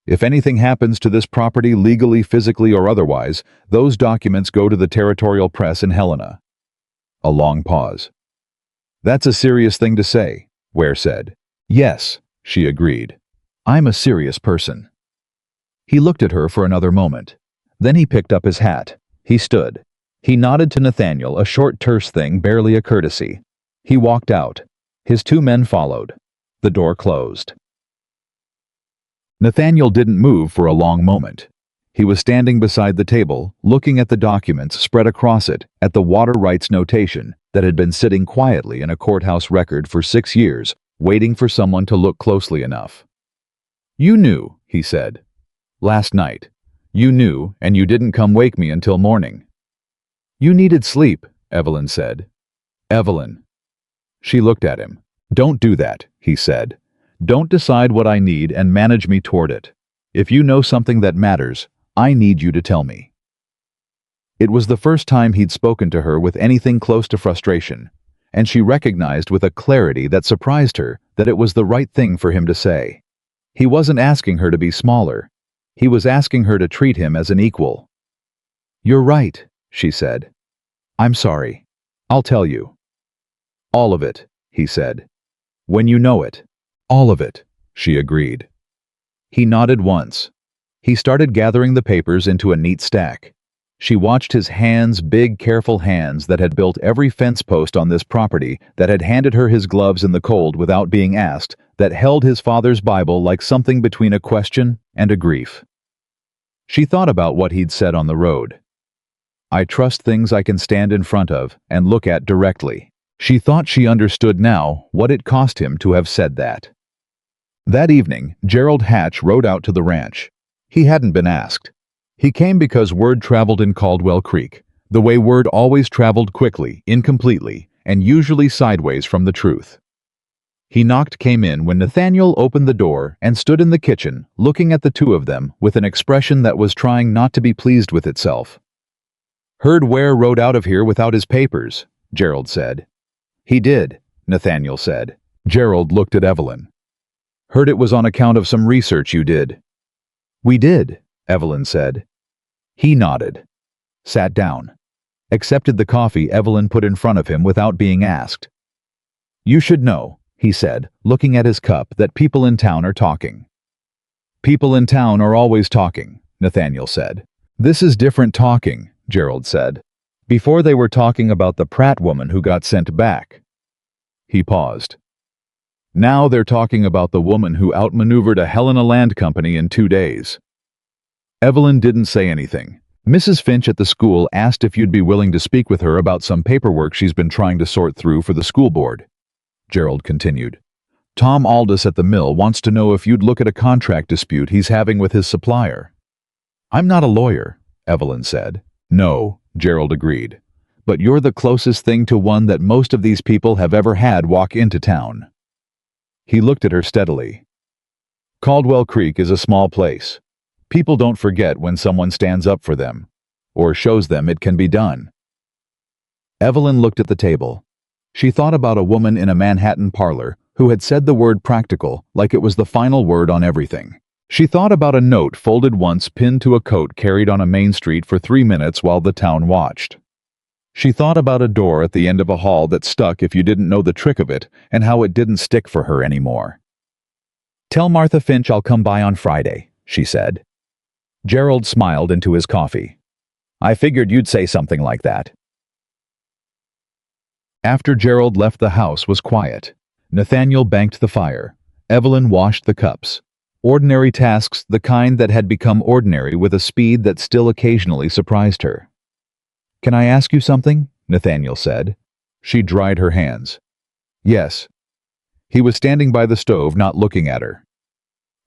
If anything happens to this property legally, physically, or otherwise, those documents go to the territorial press in Helena. A long pause. That's a serious thing to say, Ware said. Yes, she agreed. I'm a serious person. He looked at her for another moment. Then he picked up his hat. He stood. He nodded to Nathaniel, a short terse thing, barely a courtesy. He walked out. His two men followed. The door closed. Nathaniel didn't move for a long moment. He was standing beside the table, looking at the documents spread across it, at the water rights notation that had been sitting quietly in a courthouse record for 6 years, waiting for someone to look closely enough. "You knew," he said. "Last night. You knew, and you didn't come wake me until morning." "You needed sleep," Evelyn said. "Evelyn." She looked at him. "Don't do that," he said. "Don't decide what I need and manage me toward it. If you know something that matters, I need you to tell me." It was the first time he'd spoken to her with anything close to frustration, and she recognized with a clarity that surprised her that it was the right thing for him to say. He wasn't asking her to be smaller. He was asking her to treat him as an equal. "You're right," she said. "I'm sorry. I'll tell you." "All of it," he said. "When you know it." "All of it," she agreed. He nodded once. He started gathering the papers into a neat stack. She watched his hands, big, careful hands that had built every fence post on this property, that had handed her his gloves in the cold without being asked, that held his father's Bible like something between a question and a grief. She thought about what he'd said on the road. "I trust things I can stand in front of and look at directly." She thought she understood now what it cost him to have said that. That evening, Gerald Hatch rode out to the ranch. He hadn't been asked. He came because word traveled in Caldwell Creek, the way word always traveled, quickly, incompletely, and usually sideways from the truth. He came in when Nathaniel opened the door and stood in the kitchen, looking at the two of them with an expression that was trying not to be pleased with itself. "Heard Ware rode out of here without his papers," Gerald said. "He did," Nathaniel said. Gerald looked at Evelyn. "Heard it was on account of some research you did." "We did," Evelyn said. He nodded. Sat down. Accepted the coffee Evelyn put in front of him without being asked. "You should know," he said, looking at his cup, "that people in town are talking." "People in town are always talking," Nathaniel said. "This is different talking," Gerald said. "Before they were talking about the Pratt woman who got sent back." He paused. "Now they're talking about the woman who outmaneuvered a Helena Land Company in 2 days." Evelyn didn't say anything. "Mrs. Finch at the school asked if you'd be willing to speak with her about some paperwork she's been trying to sort through for the school board," Gerald continued. "Tom Aldous at the mill wants to know if you'd look at a contract dispute he's having with his supplier." "I'm not a lawyer," Evelyn said. "No," Gerald agreed. "But you're the closest thing to one that most of these people have ever had walk into town." He looked at her steadily. "Caldwell Creek is a small place. People don't forget when someone stands up for them, or shows them it can be done." Evelyn looked at the table. She thought about a woman in a Manhattan parlor who had said the word practical like it was the final word on everything. She thought about a note folded once pinned to a coat carried on a main street for 3 minutes while the town watched. She thought about a door at the end of a hall that stuck if you didn't know the trick of it, and how it didn't stick for her anymore. "Tell Martha Finch I'll come by on Friday," she said. Gerald smiled into his coffee. "I figured you'd say something like that." After Gerald left, the house was quiet. Nathaniel banked the fire. Evelyn washed the cups. Ordinary tasks, the kind that had become ordinary with a speed that still occasionally surprised her. "Can I ask you something?" Nathaniel said. She dried her hands. "Yes." He was standing by the stove, not looking at her.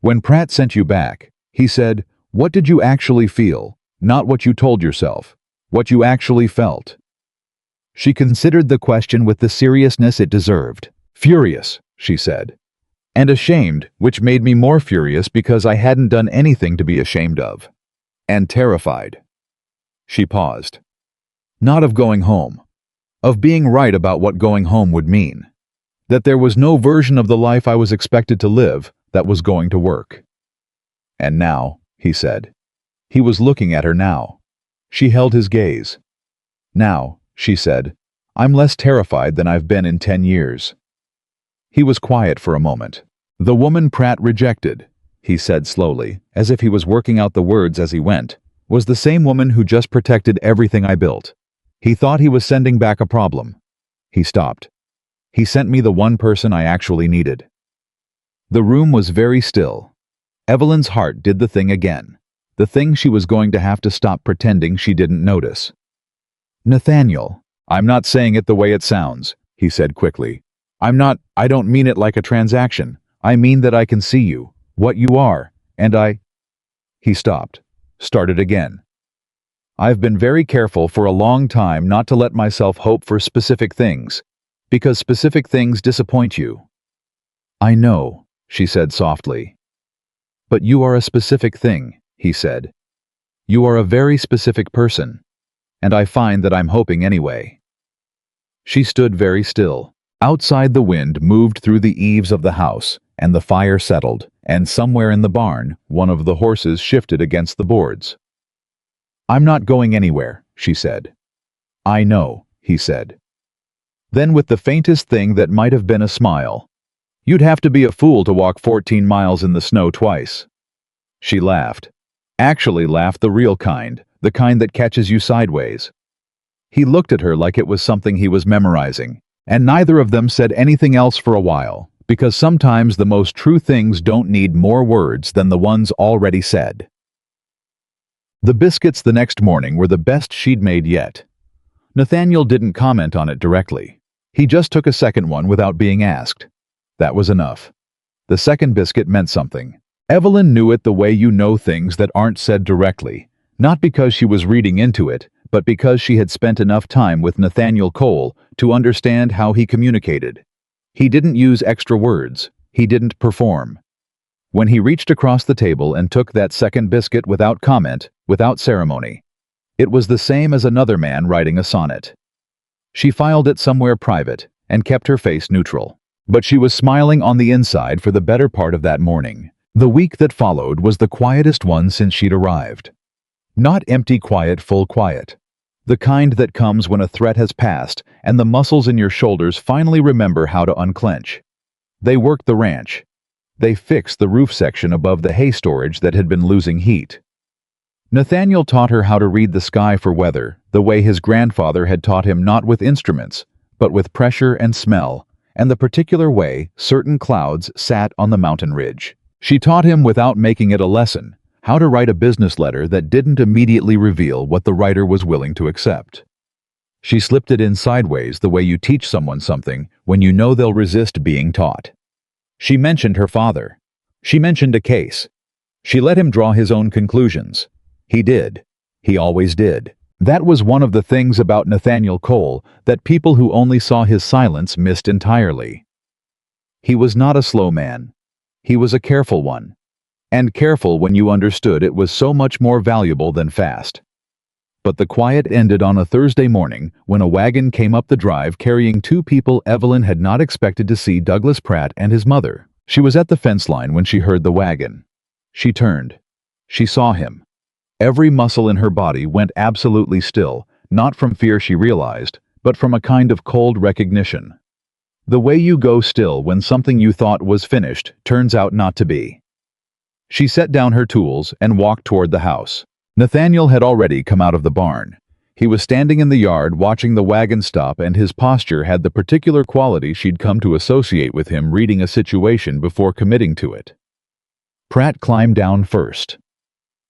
"When Pratt sent you back," he said, "what did you actually feel? Not what you told yourself. What you actually felt." She considered the question with the seriousness it deserved. "Furious," she said. "And ashamed, which made me more furious because I hadn't done anything to be ashamed of. And terrified." She paused. "Not of going home. Of being right about what going home would mean. That there was no version of the life I was expected to live that was going to work." "And now," he said. He was looking at her now. She held his gaze. "Now," she said, "I'm less terrified than I've been in 10 years. He was quiet for a moment. "The woman Pratt rejected," he said slowly, as if he was working out the words as he went, "was the same woman who just protected everything I built. He thought he was sending back a problem. He stopped. He sent me the one person I actually needed. The room was very still. Evelyn's heart did the thing again. The thing she was going to have to stop pretending she didn't notice. Nathaniel, I'm not saying it the way it sounds, he said quickly. I don't mean it like a transaction. I mean that I can see you, what you are, and He stopped, started again. I've been very careful for a long time not to let myself hope for specific things, because specific things disappoint you. I know, she said softly. But you are a specific thing, he said. You are a very specific person, and I find that I'm hoping anyway. She stood very still. Outside, the wind moved through the eaves of the house, and the fire settled, and somewhere in the barn, one of the horses shifted against the boards. I'm not going anywhere, she said. I know, he said. Then, with the faintest thing that might have been a smile, you'd have to be a fool to walk 14 miles in the snow twice. She laughed. Actually laughed the real kind, the kind that catches you sideways. He looked at her like it was something he was memorizing, and neither of them said anything else for a while, because sometimes the most true things don't need more words than the ones already said. The biscuits the next morning were the best she'd made yet. Nathaniel didn't comment on it directly. He just took a second one without being asked. That was enough. The second biscuit meant something. Evelyn knew it the way you know things that aren't said directly, not because she was reading into it, but because she had spent enough time with Nathaniel Cole to understand how he communicated. He didn't use extra words. He didn't perform. When he reached across the table and took that second biscuit without comment, without ceremony, it was the same as another man writing a sonnet. She filed it somewhere private and kept her face neutral. But she was smiling on the inside for the better part of that morning. The week that followed was the quietest one since she'd arrived. Not empty quiet, full quiet. The kind that comes when a threat has passed and the muscles in your shoulders finally remember how to unclench. They worked the ranch. They fixed the roof section above the hay storage that had been losing heat. Nathaniel taught her how to read the sky for weather, the way his grandfather had taught him, not with instruments, but with pressure and smell, and the particular way certain clouds sat on the mountain ridge. She taught him, without making it a lesson, how to write a business letter that didn't immediately reveal what the writer was willing to accept. She slipped it in sideways, the way you teach someone something when you know they'll resist being taught. She mentioned her father. She mentioned a case. She let him draw his own conclusions. He did. He always did. That was one of the things about Nathaniel Cole that people who only saw his silence missed entirely. He was not a slow man. He was a careful one. And careful when you understood it was so much more valuable than fast. But the quiet ended on a Thursday morning when a wagon came up the drive carrying two people Evelyn had not expected to see: Douglas Pratt and his mother. She was at the fence line when she heard the wagon. She turned. She saw him. Every muscle in her body went absolutely still, not from fear, she realized, but from a kind of cold recognition. The way you go still when something you thought was finished turns out not to be. She set down her tools and walked toward the house. Nathaniel had already come out of the barn. He was standing in the yard watching the wagon stop, and his posture had the particular quality she'd come to associate with him reading a situation before committing to it. Pratt climbed down first.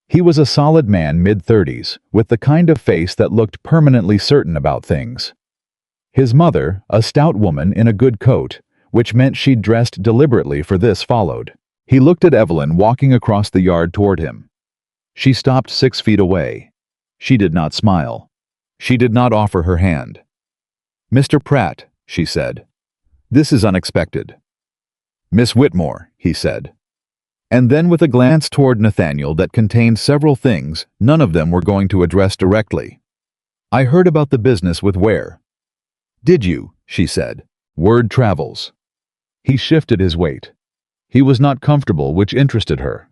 He was a solid man, mid-30s, with the kind of face that looked permanently certain about things. His mother, a stout woman in a good coat, which meant she'd dressed deliberately for this, followed. He looked at Evelyn walking across the yard toward him. She stopped 6 feet away. She did not smile. She did not offer her hand. "Mr. Pratt," she said. "This is unexpected." "Miss Whitmore," he said. And then, with a glance toward Nathaniel that contained several things none of them were going to address directly, "I heard about the business with Ware." "Did you?" she said. "Word travels." He shifted his weight. He was not comfortable, which interested her.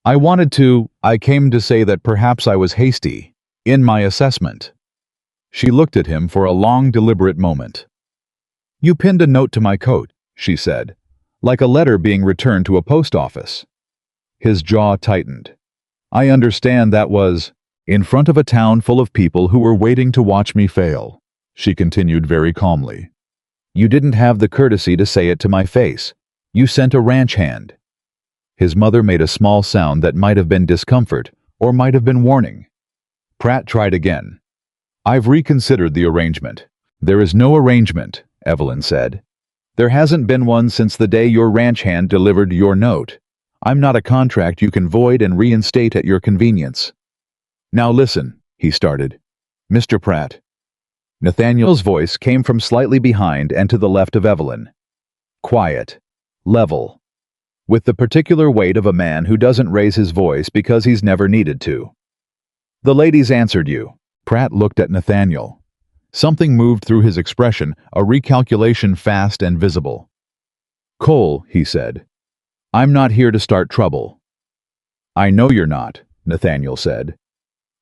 I came to say that perhaps I was hasty in my assessment." She looked at him for a long, deliberate moment. "You pinned a note to my coat," she said, "like a letter being returned to a post office." His jaw tightened. "I understand that was..." In front of a town full of people who were waiting to watch me fail, she continued very calmly. You didn't have the courtesy to say it to my face. You sent a ranch hand. His mother made a small sound that might have been discomfort, or might have been warning. Pratt tried again. I've reconsidered the arrangement. There is no arrangement, Evelyn said. There hasn't been one since the day your ranch hand delivered your note. I'm not a contract you can void and reinstate at your convenience. Now listen, he started. Mr. Pratt. Nathaniel's voice came from slightly behind and to the left of Evelyn. Quiet. Level. With the particular weight of a man who doesn't raise his voice because he's never needed to. The ladies answered you. Pratt looked at Nathaniel. Something moved through his expression, a recalculation fast and visible. Cole, he said. I'm not here to start trouble. I know you're not, Nathaniel said.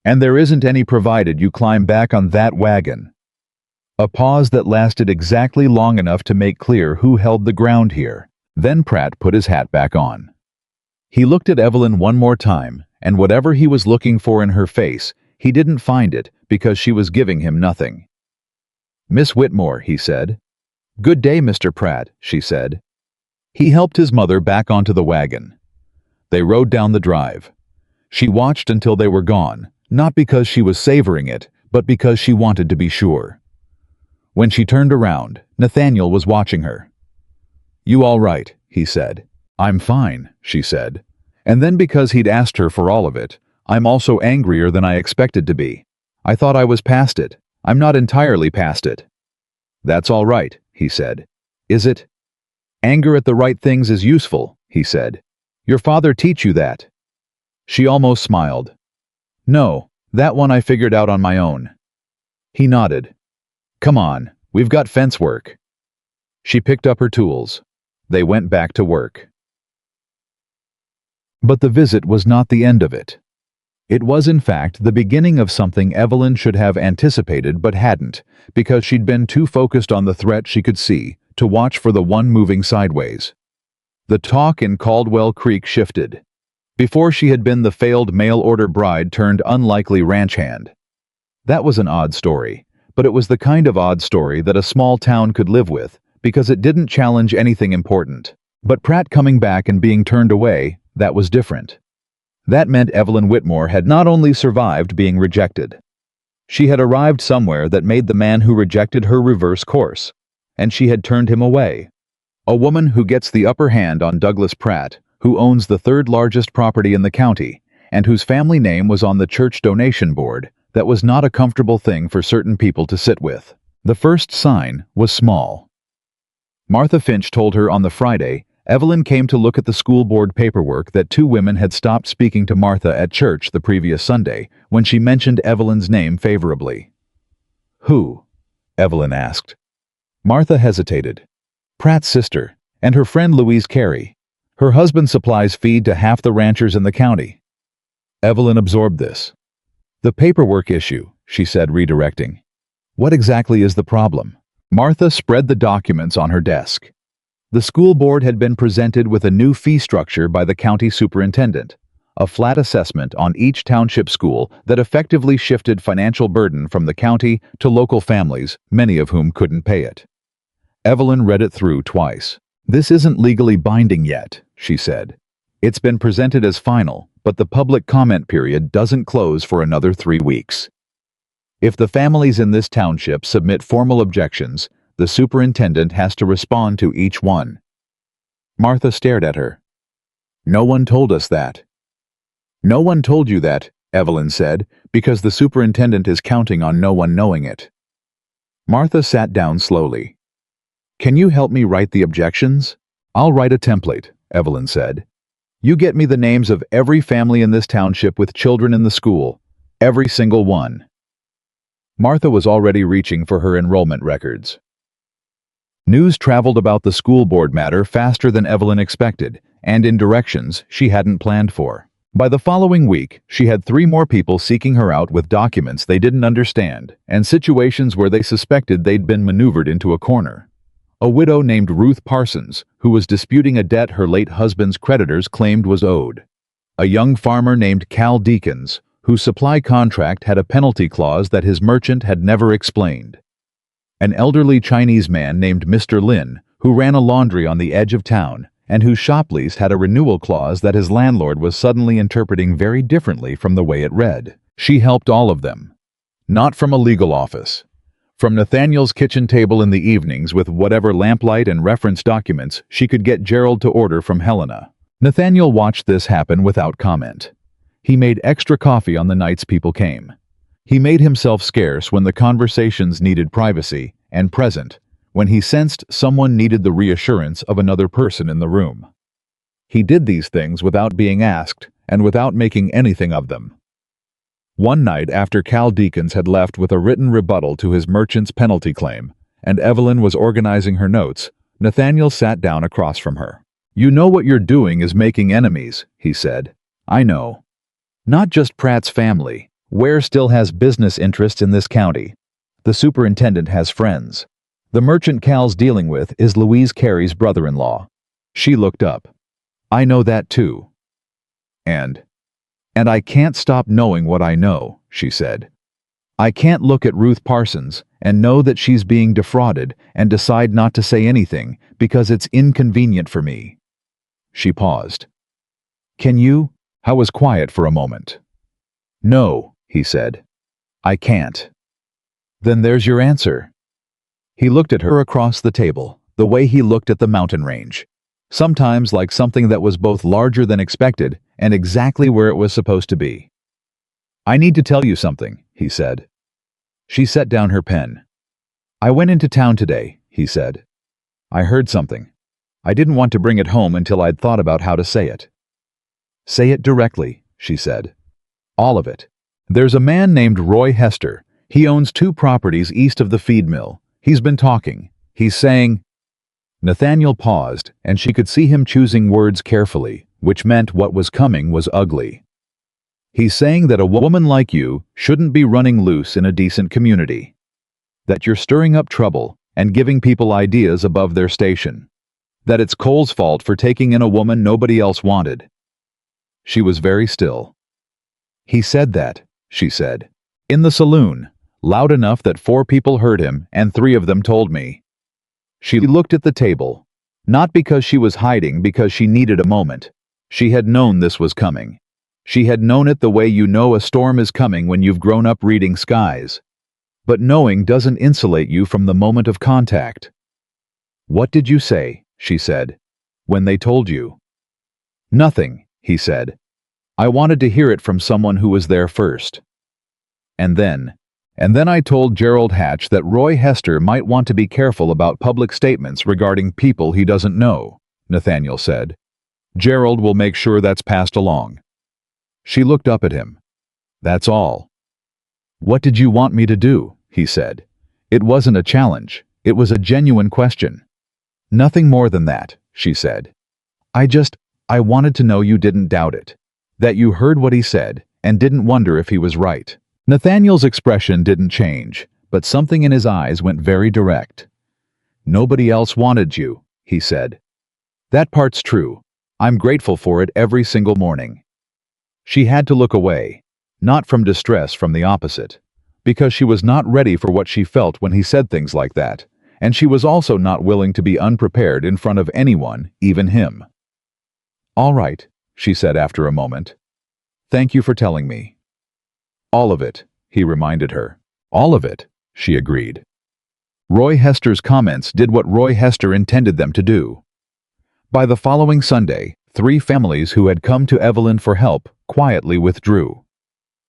And there isn't any provided you climb back on that wagon. A pause that lasted exactly long enough to make clear who held the ground here. Then Pratt put his hat back on. He looked at Evelyn one more time, and whatever he was looking for in her face, he didn't find it because she was giving him nothing. Miss Whitmore, he said. Good day, Mr. Pratt, she said. He helped his mother back onto the wagon. They rode down the drive. She watched until they were gone, not because she was savoring it, but because she wanted to be sure. When she turned around, Nathaniel was watching her. You all right, he said. I'm fine, she said. And then because he'd asked her for all of it, I'm also angrier than I expected to be. I thought I was past it. I'm not entirely past it. That's all right, he said. Is it? Anger at the right things is useful, he said. Your father teach you that? She almost smiled. No, that one I figured out on my own. He nodded. Come on, we've got fence work. She picked up her tools. They went back to work. But the visit was not the end of it. It was in fact the beginning of something Evelyn should have anticipated but hadn't, because she'd been too focused on the threat she could see to watch for the one moving sideways. The talk in Caldwell Creek shifted. Before she had been the failed mail-order bride turned unlikely ranch hand. That was an odd story, but it was the kind of odd story that a small town could live with, because it didn't challenge anything important. But Pratt coming back and being turned away, that was different. That meant Evelyn Whitmore had not only survived being rejected. She had arrived somewhere that made the man who rejected her reverse course, and she had turned him away. A woman who gets the upper hand on Douglas Pratt, who owns the third largest property in the county, and whose family name was on the church donation board, that was not a comfortable thing for certain people to sit with. The first sign was small. Martha Finch told her on the Friday Evelyn came to look at the school board paperwork that two women had stopped speaking to Martha at church the previous Sunday when she mentioned Evelyn's name favorably. Who? Evelyn asked. Martha hesitated. Pratt's sister, and her friend Louise Carey. Her husband supplies feed to half the ranchers in the county. Evelyn absorbed this. The paperwork issue, she said, redirecting. What exactly is the problem? Martha spread the documents on her desk. The school board had been presented with a new fee structure by the county superintendent, a flat assessment on each township school that effectively shifted financial burden from the county to local families, many of whom couldn't pay it. Evelyn read it through twice. This isn't legally binding yet, she said. It's been presented as final, but the public comment period doesn't close for another 3 weeks. If the families in this township submit formal objections, the superintendent has to respond to each one. Martha stared at her. No one told us that. No one told you that, Evelyn said, because the superintendent is counting on no one knowing it. Martha sat down slowly. Can you help me write the objections? I'll write a template, Evelyn said. You get me the names of every family in this township with children in the school, every single one. Martha was already reaching for her enrollment records. News traveled about the school board matter faster than Evelyn expected, and in directions she hadn't planned for. By the following week, she had 3 more people seeking her out with documents they didn't understand, and situations where they suspected they'd been maneuvered into a corner. A widow named Ruth Parsons, who was disputing a debt her late husband's creditors claimed was owed. A young farmer named Cal Deakins, whose supply contract had a penalty clause that his merchant had never explained. An elderly Chinese man named Mr. Lin, who ran a laundry on the edge of town, and whose shop lease had a renewal clause that his landlord was suddenly interpreting very differently from the way it read. She helped all of them. Not from a legal office. From Nathaniel's kitchen table in the evenings with whatever lamplight and reference documents she could get Gerald to order from Helena. Nathaniel watched this happen without comment. He made extra coffee on the nights people came. He made himself scarce when the conversations needed privacy, and present when he sensed someone needed the reassurance of another person in the room. He did these things without being asked and without making anything of them. One night after Cal Deakins had left with a written rebuttal to his merchant's penalty claim, and Evelyn was organizing her notes, Nathaniel sat down across from her. "You know what you're doing is making enemies," he said. "I know. Not just Pratt's family. Ware still has business interests in this county. The superintendent has friends. The merchant Cal's dealing with is Louise Carey's brother-in-law." She looked up. "I know that too. And I can't stop knowing what I know," she said. "I can't look at Ruth Parsons and know that she's being defrauded and decide not to say anything because it's inconvenient for me." She paused. "Can you?" Howe was quiet for a moment. "No," he said. "I can't." "Then there's your answer." He looked at her across the table, the way he looked at the mountain range. Sometimes like something that was both larger than expected and exactly where it was supposed to be. "I need to tell you something," he said. She set down her pen. "I went into town today," he said. "I heard something. I didn't want to bring it home until I'd thought about how to say it." "Say it directly," she said. "All of it. There's a man named Roy Hester. He owns 2 properties east of the feed mill. He's been talking. He's saying—" Nathaniel paused, and she could see him choosing words carefully, which meant what was coming was ugly. "He's saying that a woman like you shouldn't be running loose in a decent community. That you're stirring up trouble and giving people ideas above their station. That it's Cole's fault for taking in a woman nobody else wanted." She was very still. "He said that," she said. "In the saloon, loud enough that 4 people heard him and 3 of them told me." She looked at the table, not because she was hiding, because she needed a moment. She had known this was coming. She had known it the way you know a storm is coming when you've grown up reading skies. But knowing doesn't insulate you from the moment of contact. "What did you say?" she said. "When they told you?" "Nothing," he said. "I wanted to hear it from someone who was there first. And then I told Gerald Hatch that Roy Hester might want to be careful about public statements regarding people he doesn't know," Nathaniel said. "Gerald will make sure that's passed along." She looked up at him. "That's all." "What did you want me to do?" he said. It wasn't a challenge. It was a genuine question. "Nothing more than that," she said. I wanted to know you didn't doubt it. That you heard what he said and didn't wonder if he was right." Nathaniel's expression didn't change, but something in his eyes went very direct. "Nobody else wanted you," he said. "That part's true. I'm grateful for it every single morning." She had to look away, not from distress, from the opposite, because she was not ready for what she felt when he said things like that, and she was also not willing to be unprepared in front of anyone, even him. "All right," she said after a moment. "Thank you for telling me." "All of it," he reminded her. "All of it," she agreed. Roy Hester's comments did what Roy Hester intended them to do. By the following Sunday, 3 families who had come to Evelyn for help quietly withdrew.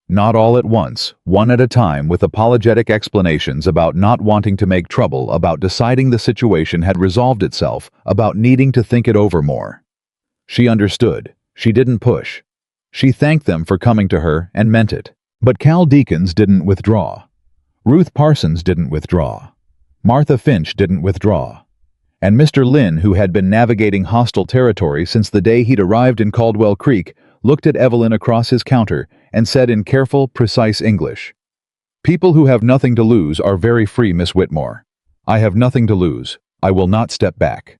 Not all at once, one at a time, with apologetic explanations about not wanting to make trouble, about deciding the situation had resolved itself, about needing to think it over more. She understood. She didn't push. She thanked them for coming to her and meant it. But Cal Deakins didn't withdraw. Ruth Parsons didn't withdraw. Martha Finch didn't withdraw. And Mr. Lin, who had been navigating hostile territory since the day he'd arrived in Caldwell Creek, looked at Evelyn across his counter and said in careful, precise English, "People who have nothing to lose are very free, Miss Whitmore. I have nothing to lose. I will not step back."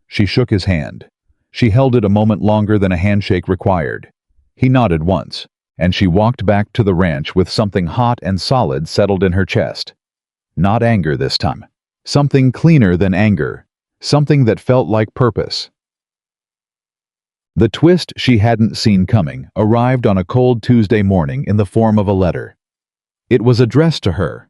She shook his hand. She held it a moment longer than a handshake required. He nodded once, and she walked back to the ranch with something hot and solid settled in her chest. Not anger this time. Something cleaner than anger. Something that felt like purpose. The twist she hadn't seen coming arrived on a cold Tuesday morning in the form of a letter. It was addressed to her,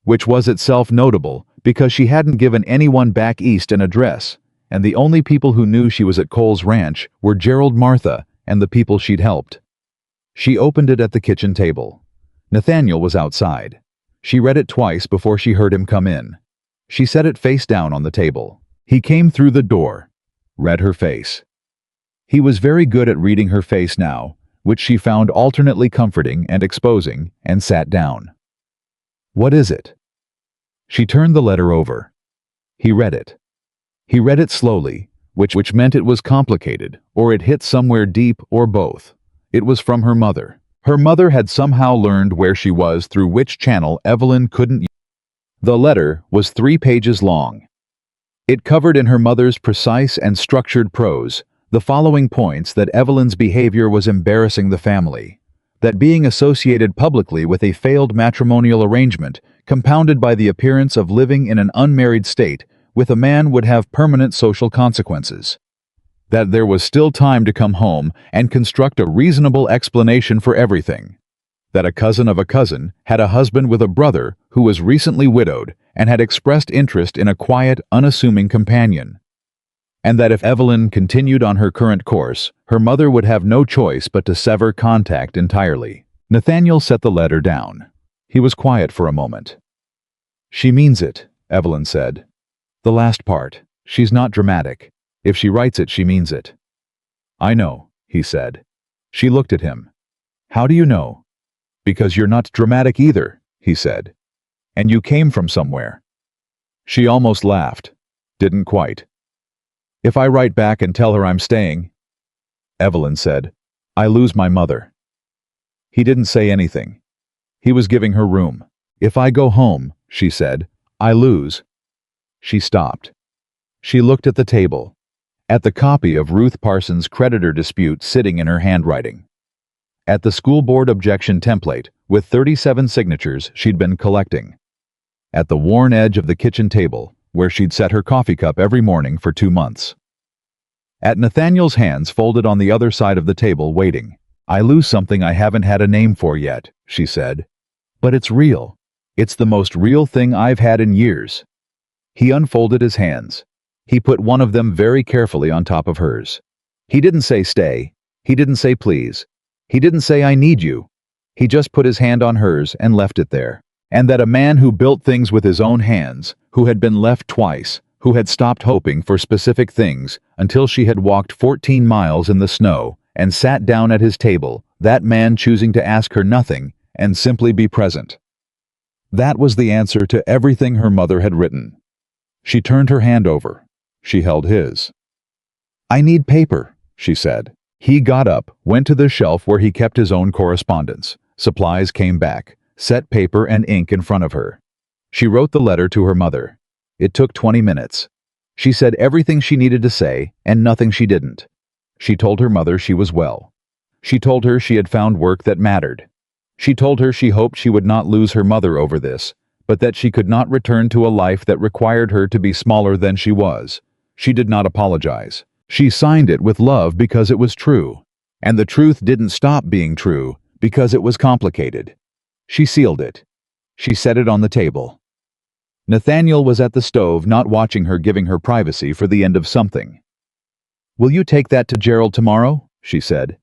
which was itself notable because she hadn't given anyone back east an address, and the only people who knew she was at Cole's ranch were Gerald, Martha, and the people she'd helped. She opened it at the kitchen table. Nathaniel was outside. She read it twice before she heard him come in. She set it face down on the table. He came through the door, read her face. He was very good at reading her face now, which she found alternately comforting and exposing, and sat down. "What is it?" She turned the letter over. He read it. He read it slowly, which meant it was complicated, or it hit somewhere deep, or both. It was from her mother. Her mother had somehow learned where she was through which channel Evelyn couldn't use. The letter was 3 pages long. It covered in her mother's precise and structured prose the following points: that Evelyn's behavior was embarrassing the family, that being associated publicly with a failed matrimonial arrangement, compounded by the appearance of living in an unmarried state with a man, would have permanent social consequences, that there was still time to come home and construct a reasonable explanation for everything, that a cousin of a cousin had a husband with a brother who was recently widowed and had expressed interest in a quiet, unassuming companion, and that if Evelyn continued on her current course, her mother would have no choice but to sever contact entirely. Nathaniel set the letter down. He was quiet for a moment. "She means it," Evelyn said. "The last part. She's not dramatic. If she writes it, she means it." "I know," he said. She looked at him. "How do you know?" "Because you're not dramatic either," he said. "And you came from somewhere." She almost laughed. Didn't quite. "If I write back and tell her I'm staying," Evelyn said, "I lose my mother." He didn't say anything. He was giving her room. "If I go home," she said, "I lose." She stopped. She looked at the table, at the copy of Ruth Parsons' creditor dispute sitting in her handwriting, at the school board objection template with 37 signatures she'd been collecting, at the worn edge of the kitchen table where she'd set her coffee cup every morning for 2 months. At Nathaniel's hands folded on the other side of the table waiting. "I lose something I haven't had a name for yet," she said. "But it's real. It's the most real thing I've had in years." He unfolded his hands. He put one of them very carefully on top of hers. He didn't say stay. He didn't say please. He didn't say I need you. He just put his hand on hers and left it there. And that a man who built things with his own hands, who had been left twice, who had stopped hoping for specific things until she had walked 14 miles in the snow and sat down at his table, that man choosing to ask her nothing and simply be present. That was the answer to everything her mother had written. She turned her hand over. She held his. "I need paper," she said. He got up, went to the shelf where he kept his own correspondence. Supplies came back, set paper and ink in front of her. She wrote the letter to her mother. It took 20 minutes. She said everything she needed to say and nothing she didn't. She told her mother she was well. She told her she had found work that mattered. She told her she hoped she would not lose her mother over this, but that she could not return to a life that required her to be smaller than she was. She did not apologize. She signed it with love because it was true, and the truth didn't stop being true because it was complicated. She sealed it. She set it on the table. Nathaniel was at the stove, not watching her, giving her privacy for the end of something. "Will you take that to Gerald tomorrow?" she said.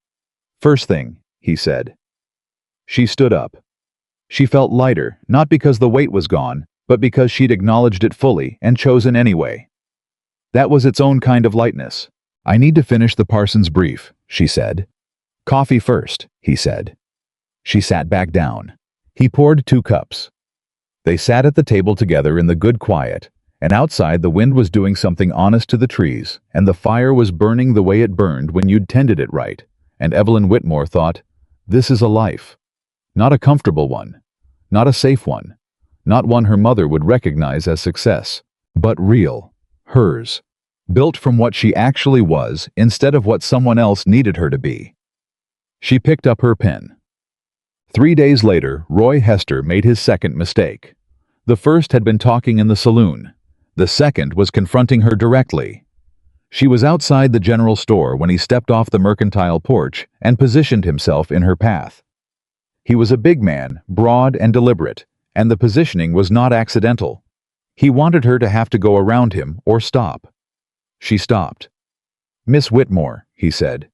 "First thing," he said. She stood up. She felt lighter, not because the weight was gone, but because she'd acknowledged it fully and chosen anyway. That was its own kind of lightness. "I need to finish the Parsons brief," she said. "Coffee first," he said. She sat back down. He poured 2 cups. They sat at the table together in the good quiet, and outside the wind was doing something honest to the trees, and the fire was burning the way it burned when you'd tended it right, and Evelyn Whitmore thought, this is a life. Not a comfortable one, not a safe one, not one her mother would recognize as success, but real, hers, built from what she actually was instead of what someone else needed her to be. She picked up her pen. 3 days later, Roy Hester made his second mistake. The first had been talking in the saloon. The second was confronting her directly. She was outside the general store when he stepped off the mercantile porch and positioned himself in her path. He was a big man, broad and deliberate, and the positioning was not accidental. He wanted her to have to go around him or stop. She stopped. "Miss Whitmore," he said.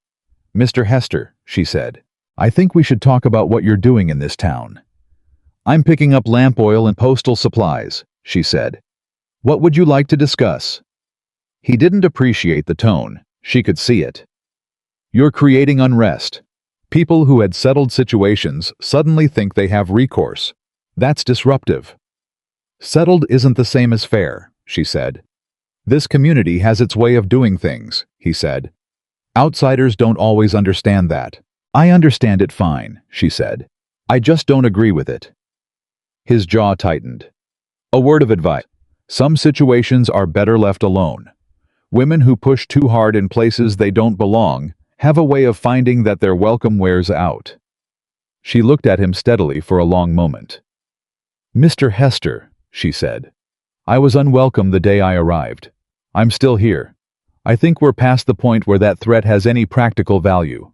"Mr. Hester," she said. "I think we should talk about what you're doing in this town." "I'm picking up lamp oil and postal supplies," she said. "What would you like to discuss?" He didn't appreciate the tone. She could see it. "You're creating unrest. People who had settled situations suddenly think they have recourse. That's disruptive." "Settled isn't the same as fair," she said. "This community has its way of doing things," he said. "Outsiders don't always understand that." "I understand it fine," she said. "I just don't agree with it." His jaw tightened. "A word of advice. Some situations are better left alone. Women who push too hard in places they don't belong have a way of finding that their welcome wears out." She looked at him steadily for a long moment. "Mr. Hester," she said, "I was unwelcome the day I arrived. I'm still here. I think we're past the point where that threat has any practical value."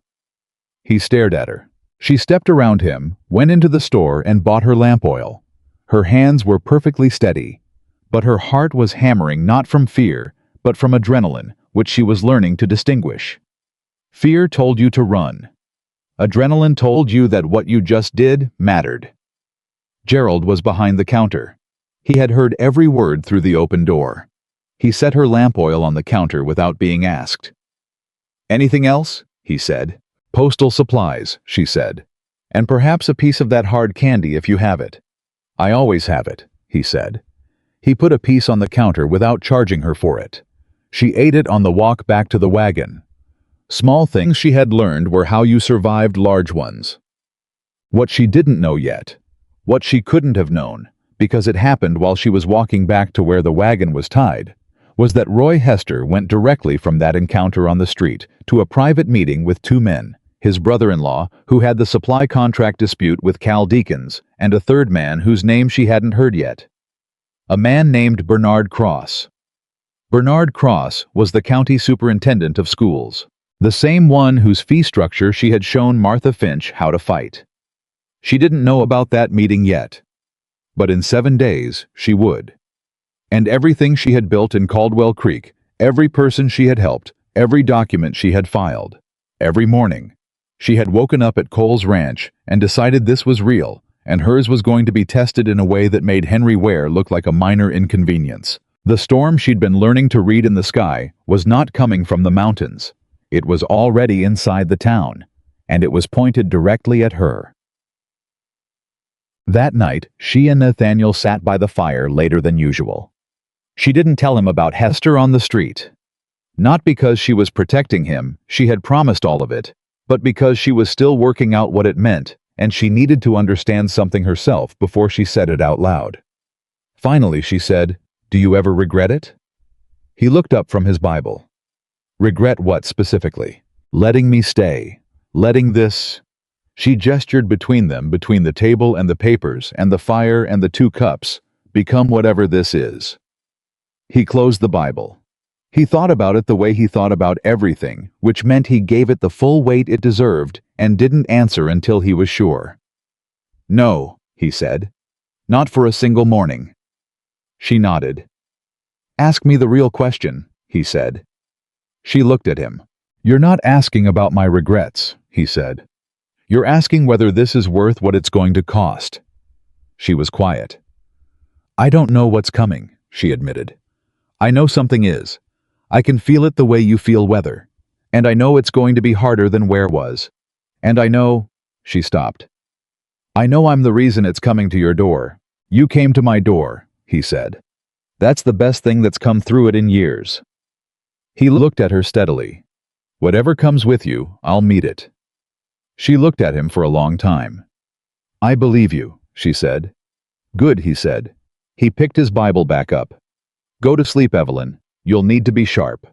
He stared at her. She stepped around him, went into the store and bought her lamp oil. Her hands were perfectly steady, but her heart was hammering not from fear, but from adrenaline, which she was learning to distinguish. Fear told you to run. Adrenaline told you that what you just did mattered. Gerald was behind the counter. He had heard every word through the open door. He set her lamp oil on the counter without being asked. "Anything else?" he said. "Postal supplies," she said. "And perhaps a piece of that hard candy if you have it." "I always have it," he said. He put a piece on the counter without charging her for it. She ate it on the walk back to the wagon. Small things she had learned were how you survived large ones. What she didn't know yet, what she couldn't have known, because it happened while she was walking back to where the wagon was tied, was that Roy Hester went directly from that encounter on the street to a private meeting with two men, his brother-in-law, who had the supply contract dispute with Cal Deacons, and a third man whose name she hadn't heard yet. A man named Bernard Cross. Bernard Cross was the county superintendent of schools, the same one whose fee structure she had shown Martha Finch how to fight. She didn't know about that meeting yet, but in 7 days she would. And everything she had built in Caldwell Creek, every person she had helped, every document she had filed, every morning, she had woken up at Cole's ranch and decided this was real, and hers was going to be tested in a way that made Henry Ware look like a minor inconvenience. The storm she'd been learning to read in the sky was not coming from the mountains. It was already inside the town, and it was pointed directly at her. That night, she and Nathaniel sat by the fire later than usual. She didn't tell him about Hester on the street. Not because she was protecting him, she had promised all of it, but because she was still working out what it meant, and she needed to understand something herself before she said it out loud. Finally, she said, "Do you ever regret it?" He looked up from his Bible. "Regret what specifically?" "Letting me stay. Letting this—" She gestured between them, between the table and the papers and the fire and the 2 cups, "become whatever this is." He closed the Bible. He thought about it the way he thought about everything, which meant he gave it the full weight it deserved and didn't answer until he was sure. "No," he said. "Not for a single morning." She nodded. "Ask me the real question," he said. She looked at him. "You're not asking about my regrets," he said. "You're asking whether this is worth what it's going to cost." She was quiet. "I don't know what's coming," she admitted. "I know something is. I can feel it the way you feel weather. And I know it's going to be harder than Ware was. And I know—" She stopped. "I know I'm the reason it's coming to your door. You came to my door," he said. "That's the best thing that's come through it in years." He looked at her steadily. "Whatever comes with you, I'll meet it." She looked at him for a long time. "I believe you," she said. "Good," he said. He picked his Bible back up. "Go to sleep, Evelyn. You'll need to be sharp."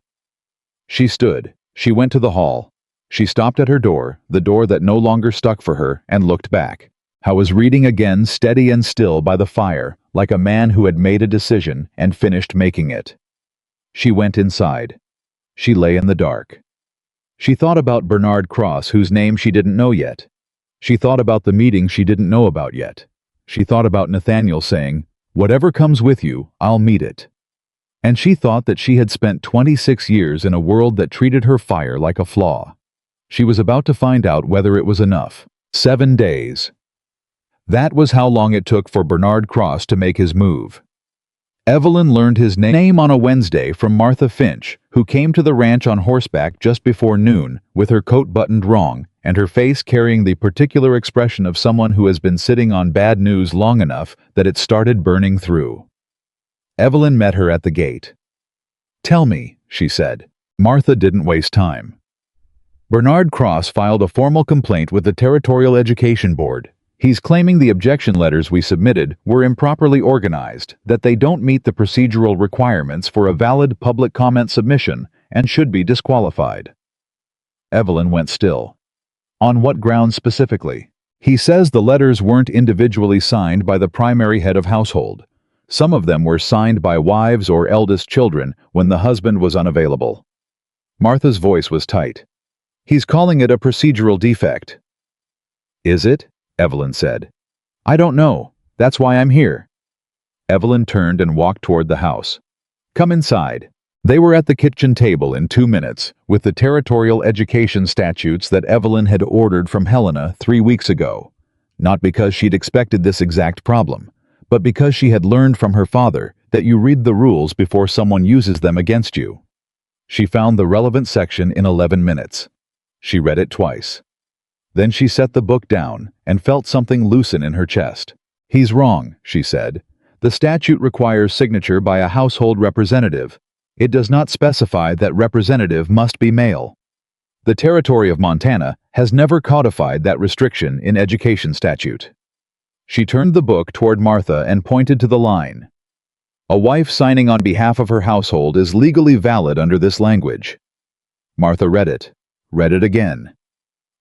She stood. She went to the hall. She stopped at her door, the door that no longer stuck for her, and looked back. I was reading again, steady and still by the fire, like a man who had made a decision and finished making it. She went inside. She lay in the dark. She thought about Bernard Cross, whose name she didn't know yet. She thought about the meeting she didn't know about yet. She thought about Nathaniel saying, "Whatever comes with you, I'll meet it." And she thought that she had spent 26 years in a world that treated her fire like a flaw. She was about to find out whether it was enough. 7 days. That was how long it took for Bernard Cross to make his move. Evelyn learned his name on a Wednesday from Martha Finch, who came to the ranch on horseback just before noon, with her coat buttoned wrong, and her face carrying the particular expression of someone who has been sitting on bad news long enough that it started burning through. Evelyn met her at the gate. "Tell me," she said. Martha didn't waste time. "Bernard Cross filed a formal complaint with the Territorial Education Board. He's claiming the objection letters we submitted were improperly organized, that they don't meet the procedural requirements for a valid public comment submission, and should be disqualified." Evelyn went still. "On what grounds specifically?" "He says the letters weren't individually signed by the primary head of household. Some of them were signed by wives or eldest children when the husband was unavailable." Martha's voice was tight. "He's calling it a procedural defect." "Is it?" Evelyn said. "I don't know. That's why I'm here." Evelyn turned and walked toward the house. "Come inside." They were at the kitchen table in 2 minutes, with the territorial education statutes that Evelyn had ordered from Helena 3 weeks ago. Not because she'd expected this exact problem, but because she had learned from her father that you read the rules before someone uses them against you. She found the relevant section in 11 minutes. She read it twice. Then she set the book down and felt something loosen in her chest. "He's wrong," she said. "The statute requires signature by a household representative. It does not specify that representative must be male. The territory of Montana has never codified that restriction in education statute." She turned the book toward Martha and pointed to the line. "A wife signing on behalf of her household is legally valid under this language." Martha read it again.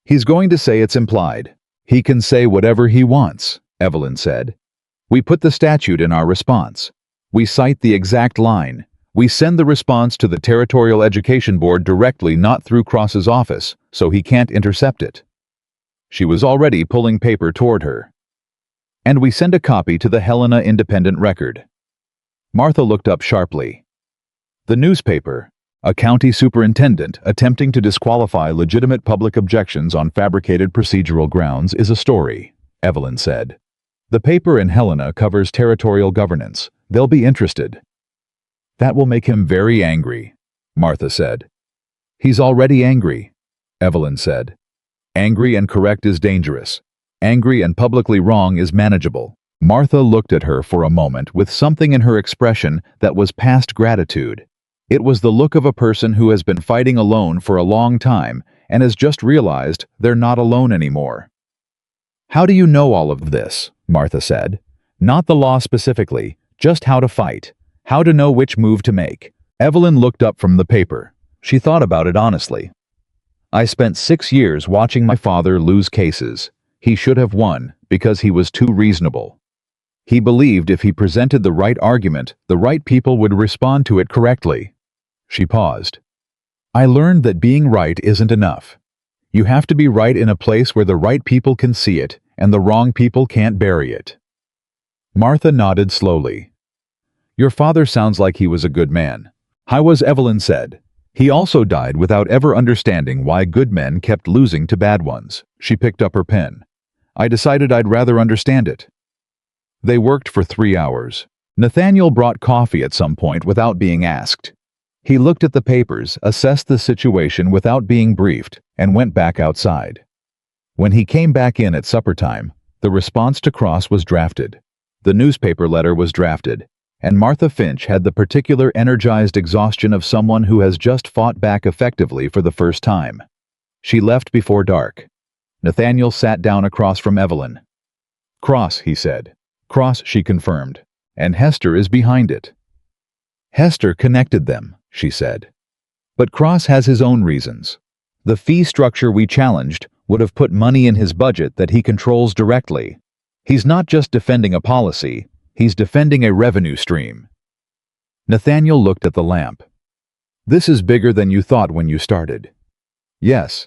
"He's going to say it's implied." "He can say whatever he wants," Evelyn said. "We put the statute in our response. We cite the exact line. We send the response to the Territorial Education Board directly, not through Cross's office, so he can't intercept it." She was already pulling paper toward her. "And we send a copy to the Helena Independent Record." Martha looked up sharply. "The newspaper. A county superintendent attempting to disqualify legitimate public objections on fabricated procedural grounds is a story," Evelyn said. "The paper in Helena covers territorial governance. They'll be interested." "That will make him very angry," Martha said. "He's already angry," Evelyn said. "Angry and correct is dangerous. Angry and publicly wrong is manageable." Martha looked at her for a moment with something in her expression that was past gratitude. It was the look of a person who has been fighting alone for a long time and has just realized they're not alone anymore. "How do you know all of this?" Martha said. "Not the law specifically, just how to fight, how to know which move to make." Evelyn looked up from the paper. She thought about it honestly. "I spent 6 years watching my father lose cases. He should have won because he was too reasonable. He believed if he presented the right argument, the right people would respond to it correctly." She paused. "I learned that being right isn't enough. You have to be right in a place where the right people can see it and the wrong people can't bury it." Martha nodded slowly. "Your father sounds like he was a good man." Evelyn said. "He also died without ever understanding why good men kept losing to bad ones." She picked up her pen. "I decided I'd rather understand it." They worked for 3 hours. Nathaniel brought coffee at some point without being asked. He looked at the papers, assessed the situation without being briefed, and went back outside. When he came back in at supper time, the response to Cross was drafted. The newspaper letter was drafted, and Martha Finch had the particular energized exhaustion of someone who has just fought back effectively for the first time. She left before dark. Nathaniel sat down across from Evelyn. "Cross," he said. "Cross," she confirmed. "And Hester is behind it." "Hester connected them," she said. "But Cross has his own reasons. The fee structure we challenged would have put money in his budget that he controls directly. He's not just defending a policy, he's defending a revenue stream. Nathaniel looked at the lamp. This is bigger than you thought when you started. Yes.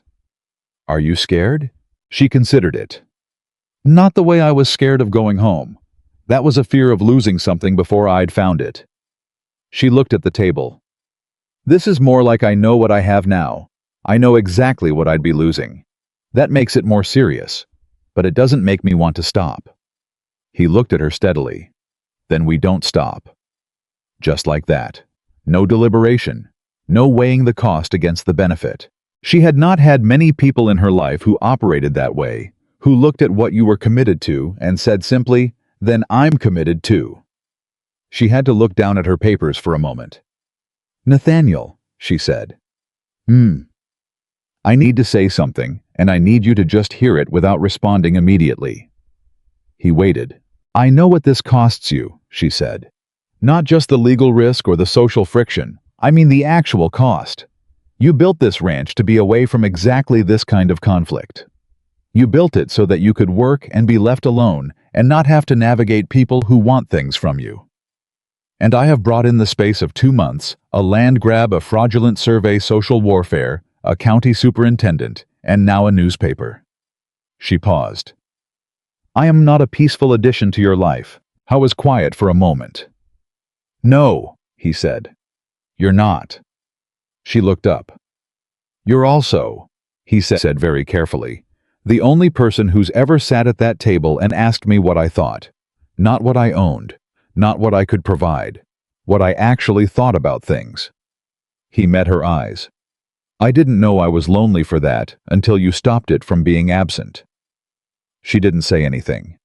Are you scared? She considered it. Not the way I was scared of going home. That was a fear of losing something before I'd found it. She looked at the table. This is more like I know what I have now. I know exactly what I'd be losing. That makes it more serious, but it doesn't make me want to stop. He looked at her steadily. Then we don't stop. Just like that. No deliberation. No weighing the cost against the benefit. She had not had many people in her life who operated that way, who looked at what you were committed to and said simply, then I'm committed too. She had to look down at her papers for a moment. Nathaniel, she said. I need to say something, and I need you to just hear it without responding immediately. He waited. I know what this costs you, she said. Not just the legal risk or the social friction. I mean the actual cost. You built this ranch to be away from exactly this kind of conflict. You built it so that you could work and be left alone and not have to navigate people who want things from you. And I have brought in the space of 2 months, a land grab, a fraudulent survey, social warfare, a county superintendent, and now a newspaper. She paused. I am not a peaceful addition to your life. I was quiet for a moment. No, he said. You're not. She looked up. You're also, he said very carefully, the only person who's ever sat at that table and asked me what I thought. Not what I owned, not what I could provide, what I actually thought about things. He met her eyes. I didn't know I was lonely for that until you stopped it from being absent. She didn't say anything.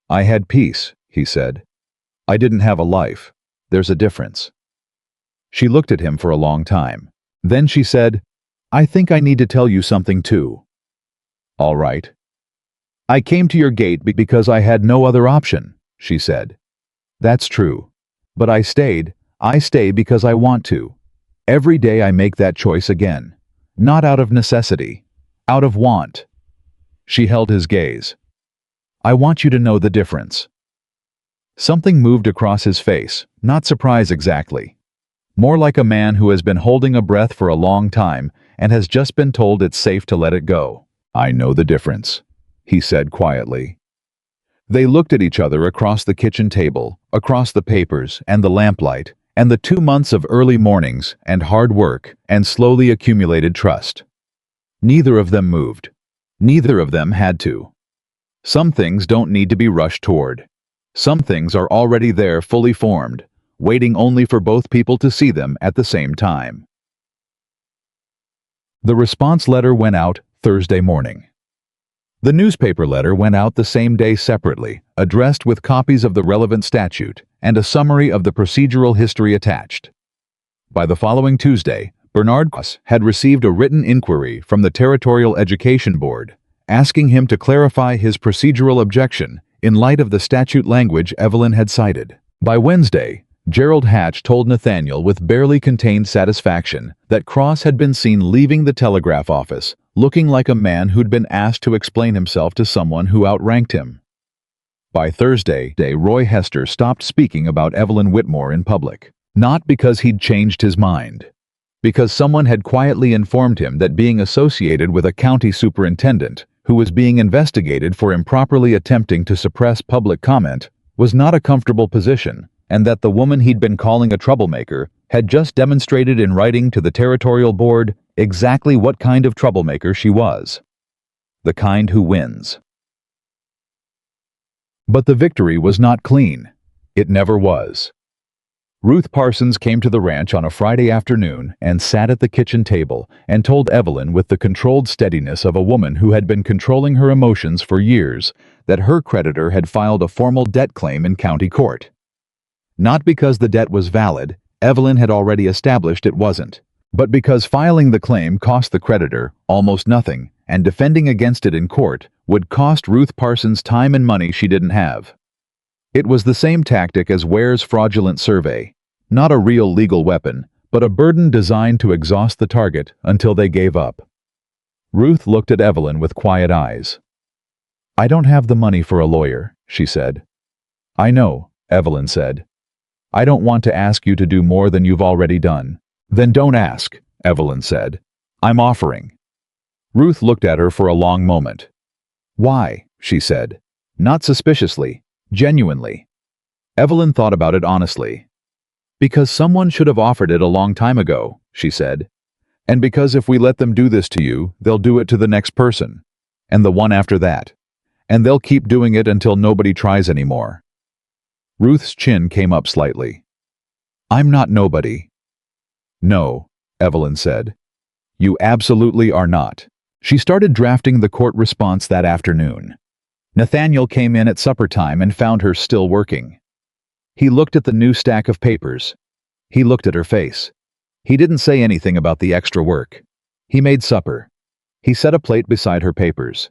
I had peace, he said. I didn't have a life. There's a difference. She looked at him for a long time. Then she said, I think I need to tell you something too. All right. I came to your gate because I had no other option, she said. That's true. But I stayed. I stay because I want to. Every day I make that choice again. Not out of necessity. Out of want. She held his gaze. I want you to know the difference. Something moved across his face, not surprise exactly. More like a man who has been holding a breath for a long time and has just been told it's safe to let it go. I know the difference, he said quietly. They looked at each other across the kitchen table, across the papers and the lamplight, and the 2 months of early mornings and hard work and slowly accumulated trust. Neither of them moved. Neither of them had to. Some things don't need to be rushed toward. Some things are already there, fully formed, waiting only for both people to see them at the same time. The response letter went out Thursday morning. The newspaper letter went out the same day separately, addressed with copies of the relevant statute and a summary of the procedural history attached. By the following Tuesday, Bernard Cross had received a written inquiry from the Territorial Education Board, asking him to clarify his procedural objection in light of the statute language Evelyn had cited. By Wednesday, Gerald Hatch told Nathaniel with barely contained satisfaction that Cross had been seen leaving the telegraph office, looking like a man who'd been asked to explain himself to someone who outranked him. By Thursday, Roy Hester stopped speaking about Evelyn Whitmore in public, not because he'd changed his mind, because someone had quietly informed him that being associated with a county superintendent who was being investigated for improperly attempting to suppress public comment was not a comfortable position, and that the woman he'd been calling a troublemaker had just demonstrated in writing to the Territorial Board exactly what kind of troublemaker she was. The kind who wins. But the victory was not clean. It never was. Ruth Parsons came to the ranch on a Friday afternoon and sat at the kitchen table and told Evelyn with the controlled steadiness of a woman who had been controlling her emotions for years that her creditor had filed a formal debt claim in county court. Not because the debt was valid, Evelyn had already established it wasn't, but because filing the claim cost the creditor almost nothing, and defending against it in court would cost Ruth Parsons time and money she didn't have. It was the same tactic as Ware's fraudulent survey, not a real legal weapon, but a burden designed to exhaust the target until they gave up. Ruth looked at Evelyn with quiet eyes. I don't have the money for a lawyer, she said. I know, Evelyn said. I don't want to ask you to do more than you've already done. Then don't ask, Evelyn said. I'm offering. Ruth looked at her for a long moment. Why? She said. Not suspiciously, genuinely. Evelyn thought about it honestly. Because someone should have offered it a long time ago, she said. And because if we let them do this to you, they'll do it to the next person. And the one after that. And they'll keep doing it until nobody tries anymore. Ruth's chin came up slightly. I'm not nobody. No, Evelyn said. You absolutely are not. She started drafting the court response that afternoon. Nathaniel came in at supper time and found her still working. He looked at the new stack of papers. He looked at her face. He didn't say anything about the extra work. He made supper. He set a plate beside her papers.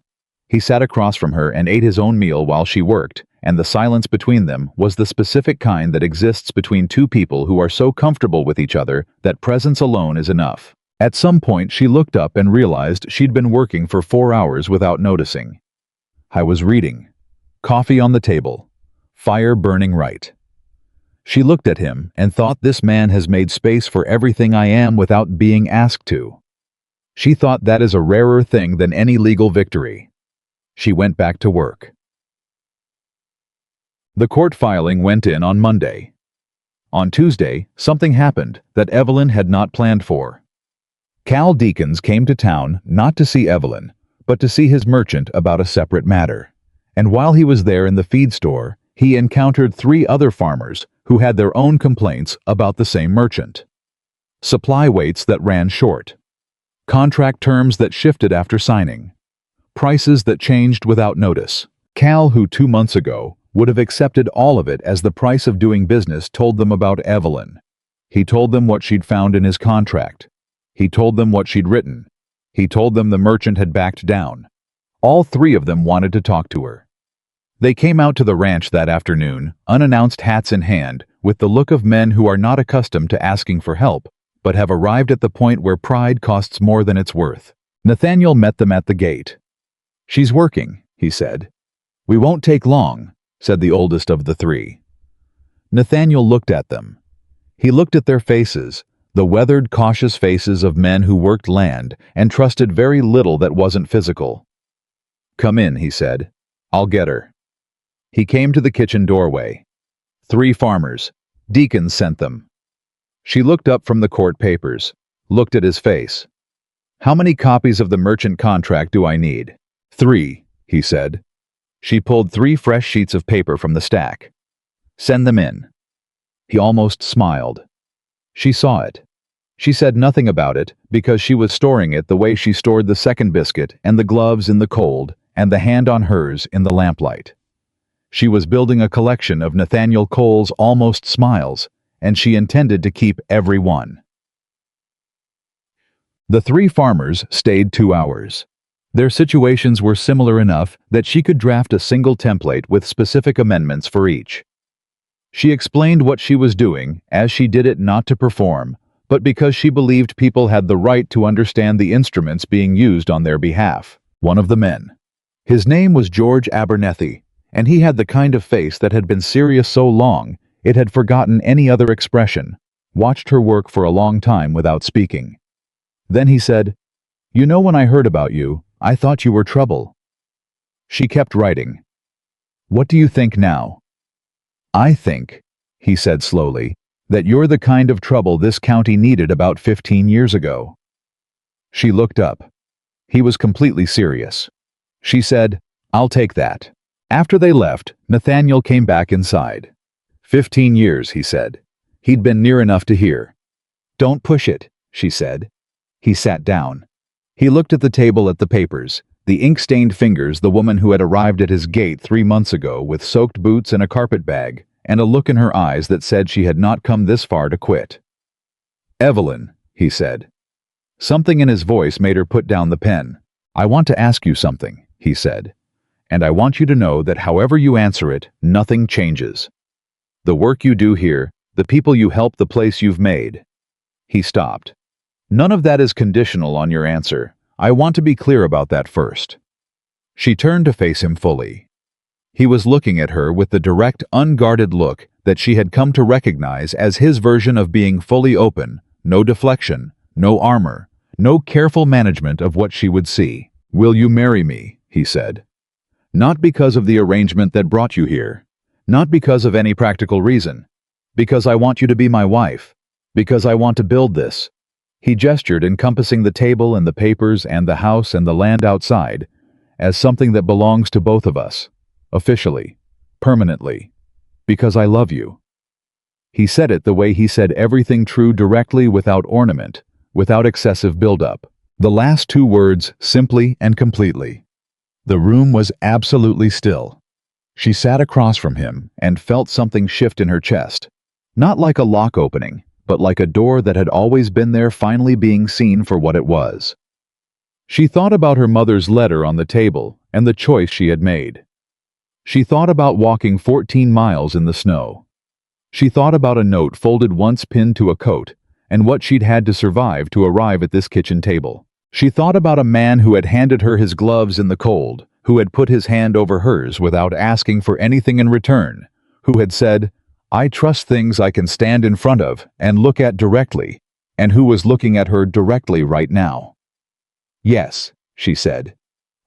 He sat across from her and ate his own meal while she worked, and the silence between them was the specific kind that exists between two people who are so comfortable with each other that presence alone is enough. At some point, she looked up and realized she'd been working for 4 hours without noticing. I was reading. Coffee on the table. Fire burning right. She looked at him and thought, this man has made space for everything I am without being asked to. She thought that is a rarer thing than any legal victory. She went back to work. The court filing went in on Monday. On Tuesday, something happened that Evelyn had not planned for. Cal Deakins came to town not to see Evelyn, but to see his merchant about a separate matter. And while he was there in the feed store, he encountered 3 other farmers who had their own complaints about the same merchant. Supply weights that ran short. Contract terms that shifted after signing. Prices that changed without notice. Cal, who 2 months ago would have accepted all of it as the price of doing business, told them about Evelyn. He told them what she'd found in his contract. He told them what she'd written. He told them the merchant had backed down. All 3 of them wanted to talk to her. They came out to the ranch that afternoon, unannounced, hats in hand, with the look of men who are not accustomed to asking for help, but have arrived at the point where pride costs more than it's worth. Nathaniel met them at the gate. She's working, he said. We won't take long, said the oldest of the 3. Nathaniel looked at them. He looked at their faces, the weathered, cautious faces of men who worked land and trusted very little that wasn't physical. Come in, he said. I'll get her. He came to the kitchen doorway. 3 farmers. Deakins sent them. She looked up from the court papers, looked at his face. How many copies of the merchant contract do I need? 3, he said. She pulled 3 fresh sheets of paper from the stack. Send them in. He almost smiled. She saw it. She said nothing about it because she was storing it the way she stored the second biscuit and the gloves in the cold and the hand on hers in the lamplight. She was building a collection of Nathaniel Cole's almost smiles, and she intended to keep every one. The 3 farmers stayed 2 hours. Their situations were similar enough that she could draft a single template with specific amendments for each. She explained what she was doing, as she did it not to perform, but because she believed people had the right to understand the instruments being used on their behalf. One of the men. His name was George Abernethy, and he had the kind of face that had been serious so long it had forgotten any other expression, watched her work for a long time without speaking. Then he said, You know, when I heard about you, I thought you were trouble. She kept writing. What do you think now? I think, he said slowly, that you're the kind of trouble this county needed about 15 years ago. She looked up. He was completely serious. She said, I'll take that. After they left, Nathaniel came back inside. 15 years, he said. He'd been near enough to hear. Don't push it, she said. He sat down. He looked at the table, at the papers, the ink-stained fingers, the woman who had arrived at his gate 3 months ago with soaked boots and a carpet bag, and a look in her eyes that said she had not come this far to quit. Evelyn, he said. Something in his voice made her put down the pen. I want to ask you something, he said. And I want you to know that however you answer it, nothing changes. The work you do here, the people you help, the place you've made. He stopped. None of that is conditional on your answer. I want to be clear about that first. She turned to face him fully. He was looking at her with the direct, unguarded look that she had come to recognize as his version of being fully open, no deflection, no armor, no careful management of what she would see. "Will you marry me?" he said. "Not because of the arrangement that brought you here. Not because of any practical reason. Because I want you to be my wife. Because I want to build this." He gestured, encompassing the table and the papers and the house and the land outside, as something that belongs to both of us. Officially. Permanently. Because I love you. He said it the way he said everything true, directly, without ornament, without excessive build-up. The last two words, simply and completely. The room was absolutely still. She sat across from him and felt something shift in her chest. Not like a lock opening, but like a door that had always been there finally being seen for what it was. She thought about her mother's letter on the table and the choice she had made. She thought about walking 14 miles in the snow. She thought about a note folded once pinned to a coat and what she'd had to survive to arrive at this kitchen table. She thought about a man who had handed her his gloves in the cold, who had put his hand over hers without asking for anything in return, who had said, "I trust things I can stand in front of and look at directly," and who was looking at her directly right now. "Yes," she said.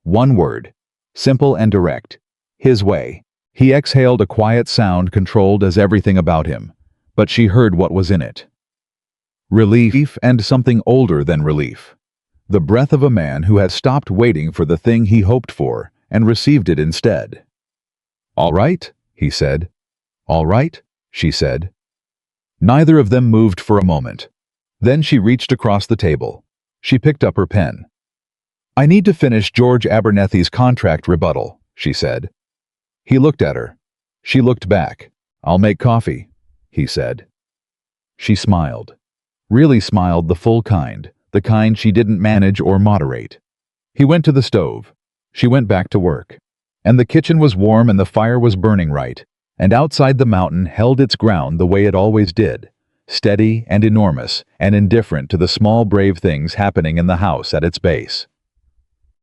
One word. Simple and direct. His way. He exhaled a quiet sound controlled as everything about him, but she heard what was in it. Relief, and something older than relief. The breath of a man who had stopped waiting for the thing he hoped for and received it instead. "All right," he said. "All right," she said. Neither of them moved for a moment. Then she reached across the table. She picked up her pen. "I need to finish George Abernethy's contract rebuttal," she said. He looked at her. She looked back. "I'll make coffee," he said. She smiled. Really smiled, the full kind, the kind she didn't manage or moderate. He went to the stove. She went back to work. And the kitchen was warm and the fire was burning right, and outside the mountain held its ground the way it always did, steady and enormous and indifferent to the small brave things happening in the house at its base.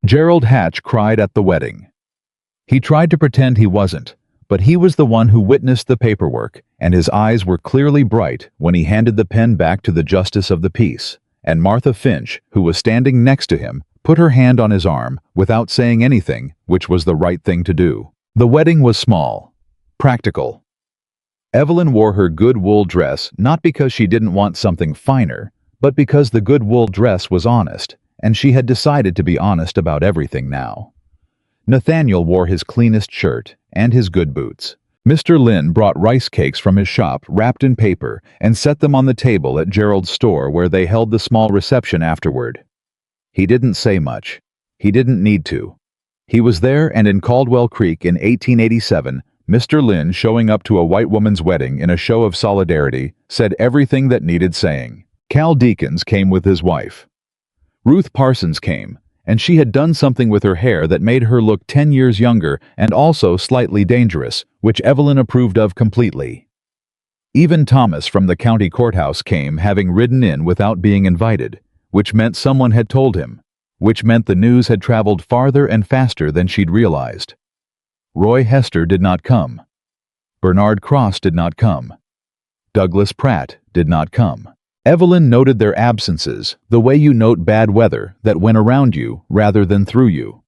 Gerald Hatch cried at the wedding. He tried to pretend he wasn't, but he was the one who witnessed the paperwork, and his eyes were clearly bright when he handed the pen back to the justice of the peace, and Martha Finch, who was standing next to him, put her hand on his arm without saying anything, which was the right thing to do. The wedding was small, practical. Evelyn wore her good wool dress not because she didn't want something finer, but because the good wool dress was honest, and she had decided to be honest about everything now. Nathaniel wore his cleanest shirt and his good boots. Mr. Lynn brought rice cakes from his shop wrapped in paper and set them on the table at Gerald's store where they held the small reception afterward. He didn't say much. He didn't need to. He was there, and in Caldwell Creek in 1887, Mr. Lynn, showing up to a white woman's wedding in a show of solidarity, said everything that needed saying. Cal Deakins came with his wife. Ruth Parsons came, and she had done something with her hair that made her look 10 years younger and also slightly dangerous, which Evelyn approved of completely. Even Thomas from the county courthouse came, having ridden in without being invited, which meant someone had told him, which meant the news had traveled farther and faster than she'd realized. Roy Hester did not come. Bernard Cross did not come. Douglas Pratt did not come. Evelyn noted their absences, the way you note bad weather that went around you rather than through you.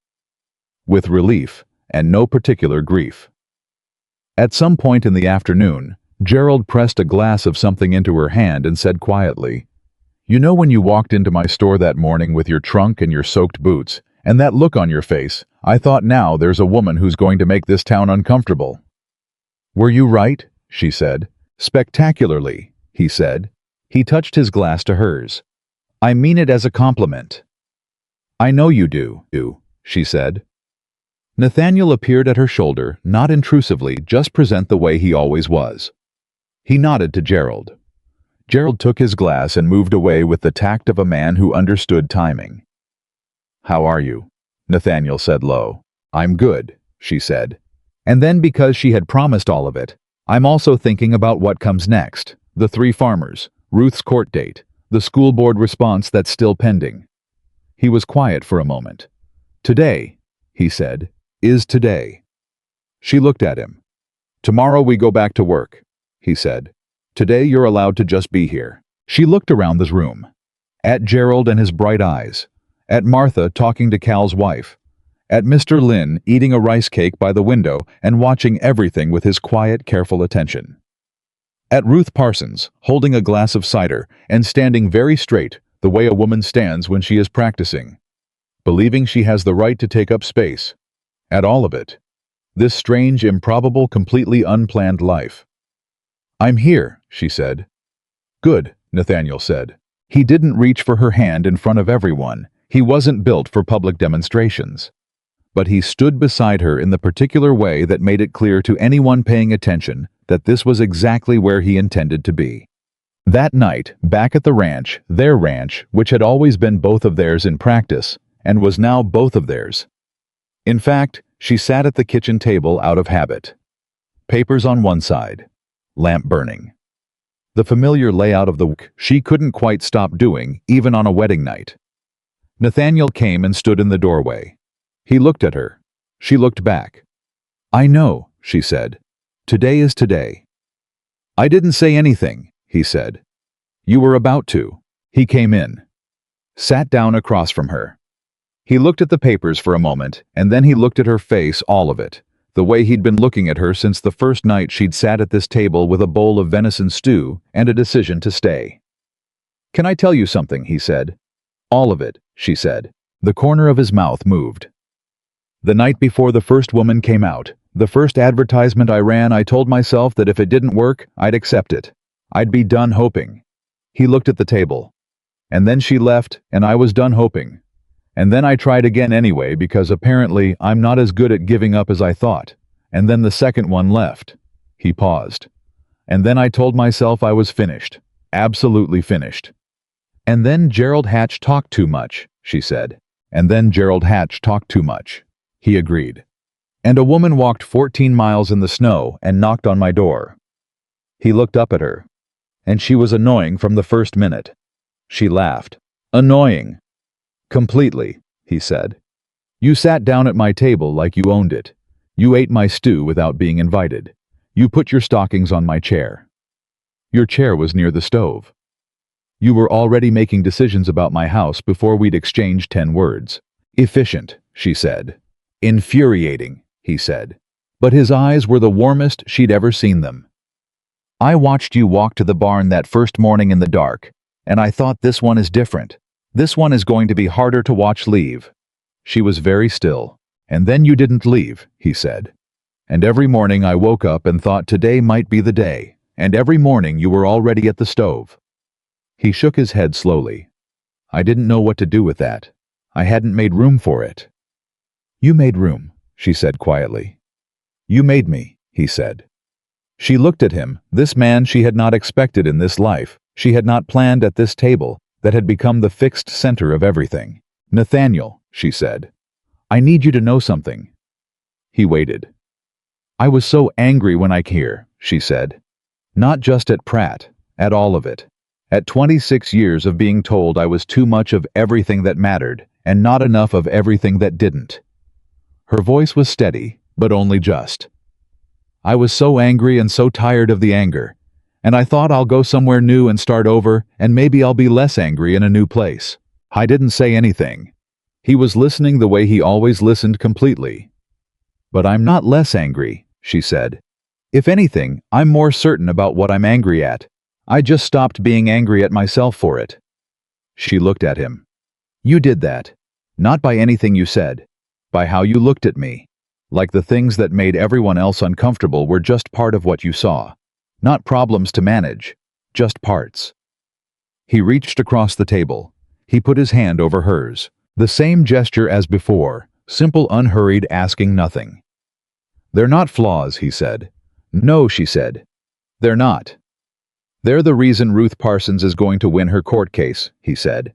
With relief and no particular grief. At some point in the afternoon, Gerald pressed a glass of something into her hand and said quietly, "You know, when you walked into my store that morning with your trunk and your soaked boots, and that look on your face, I thought, now there's a woman who's going to make this town uncomfortable." "Were you right?" she said. "Spectacularly," he said. He touched his glass to hers. "I mean it as a compliment." "I know you do," she said. Nathaniel appeared at her shoulder, not intrusively, just present the way he always was. He nodded to Gerald. Gerald took his glass and moved away with the tact of a man who understood timing. "How are you?" Nathaniel said low. "I'm good," she said. And then, because she had promised all of it, "I'm also thinking about what comes next. The 3 farmers, Ruth's court date, the school board response that's still pending." He was quiet for a moment. "Today," he said, is today. She looked at him. Tomorrow we go back to work, he said. Today you're allowed to just be here. She looked around this room. At Gerald and his bright eyes. At Martha talking to Cal's wife. At Mr. Lin eating a rice cake by the window and watching everything with his quiet, careful attention. At Ruth Parsons, holding a glass of cider and standing very straight, the way a woman stands when she is practicing. Believing she has the right to take up space. At all of it. This strange, improbable, completely unplanned life. I'm here, she said. Good, Nathaniel said. He didn't reach for her hand in front of everyone. He wasn't built for public demonstrations. But he stood beside her in the particular way that made it clear to anyone paying attention that this was exactly where he intended to be. That night, back at the ranch, their ranch, which had always been both of theirs in practice, and was now both of theirs. In fact, she sat at the kitchen table out of habit. Papers on one side. Lamp burning. The familiar layout of the work she couldn't quite stop doing, even on a wedding night. Nathaniel came and stood in the doorway. He looked at her. She looked back. I know, she said. Today is today. I didn't say anything, he said. You were about to. He came in. Sat down across from her. He looked at the papers for a moment, and then he looked at her face, all of it, the way he'd been looking at her since the first night she'd sat at this table with a bowl of venison stew and a decision to stay. Can I tell you something, he said. All of it, she said. The corner of his mouth moved. The night before the first woman came out, the first advertisement I ran, I told myself that if it didn't work, I'd accept it. I'd be done hoping. He looked at the table. And then she left, and I was done hoping. And then I tried again anyway because apparently I'm not as good at giving up as I thought. And then the second one left. He paused. And then I told myself I was finished. Absolutely finished. And then Gerald Hatch talked too much, she said. And then Gerald Hatch talked too much. He agreed. And a woman walked 14 miles in the snow and knocked on my door. He looked up at her. And she was annoying from the first minute. She laughed. Annoying. Completely, he said. You sat down at my table like you owned it. You ate my stew without being invited. You put your stockings on my chair. Your chair was near the stove. You were already making decisions about my house before we'd exchanged 10 words. Efficient, she said. Infuriating, he said. But his eyes were the warmest she'd ever seen them. I watched you walk to the barn that first morning in the dark, and I thought this one is different. This one is going to be harder to watch leave. She was very still. And then you didn't leave, he said. And every morning I woke up and thought today might be the day, and every morning you were already at the stove. He shook his head slowly. I didn't know what to do with that. I hadn't made room for it. You made room, she said quietly. You made me, he said. She looked at him, this man she had not expected in this life, she had not planned at this table, that had become the fixed center of everything. Nathaniel, she said. I need you to know something. He waited. I was so angry when I came here, she said. Not just at Pratt, at all of it. At 26 years of being told I was too much of everything that mattered, and not enough of everything that didn't. Her voice was steady, but only just. I was so angry and so tired of the anger, and I thought I'll go somewhere new and start over, and maybe I'll be less angry in a new place. I didn't say anything. He was listening the way he always listened completely. But I'm not less angry, she said. If anything, I'm more certain about what I'm angry at. I just stopped being angry at myself for it. She looked at him. You did that. Not by anything you said. By how you looked at me. Like the things that made everyone else uncomfortable were just part of what you saw. Not problems to manage. Just parts. He reached across the table. He put his hand over hers. The same gesture as before. Simple, unhurried, asking nothing. They're not flaws, he said. No, she said. They're not. They're the reason Ruth Parsons is going to win her court case, he said.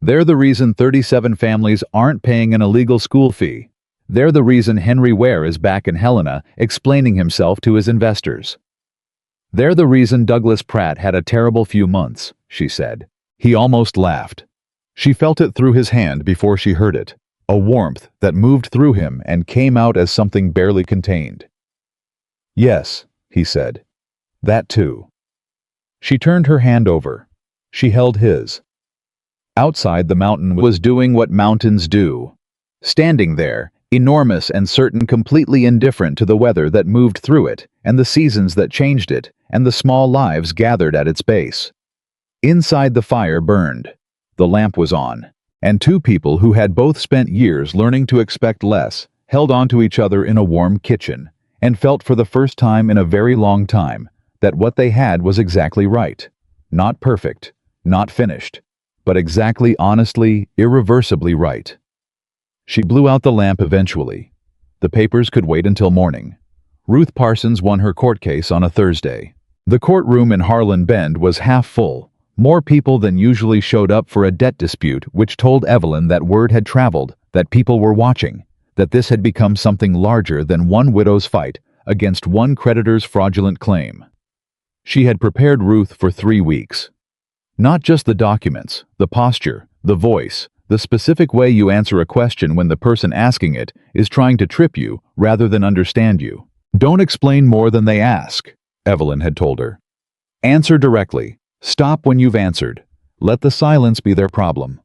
They're the reason 37 families aren't paying an illegal school fee. They're the reason Henry Ware is back in Helena explaining himself to his investors. They're the reason Douglas Pratt had a terrible few months, she said. He almost laughed. She felt it through his hand before she heard it. a warmth that moved through him and came out as something barely contained. "Yes," he said. "That too." She turned her hand over. She held his. Outside, the mountain was doing what mountains do. Standing there, enormous and certain, completely indifferent to the weather that moved through it, and the seasons that changed it, and the small lives gathered at its base. Inside, the fire burned. The lamp was on. And two people who had both spent years learning to expect less held on to each other in a warm kitchen, and felt for the first time in a very long time that what they had was exactly right. Not perfect, not finished, but exactly, honestly, irreversibly right. She blew out the lamp eventually. The papers could wait until morning. Ruth Parsons won her court case on a Thursday. The courtroom in Harlan Bend was half full. More people than usually showed up for a debt dispute, which told Evelyn that word had traveled, that people were watching, that this had become something larger than one widow's fight against one creditor's fraudulent claim. She had prepared Ruth for 3 weeks. Not just the documents, the posture, the voice, the specific way you answer a question when the person asking it is trying to trip you rather than understand you. "Don't explain more than they ask," Evelyn had told her. "Answer directly. Stop when you've answered. Let the silence be their problem."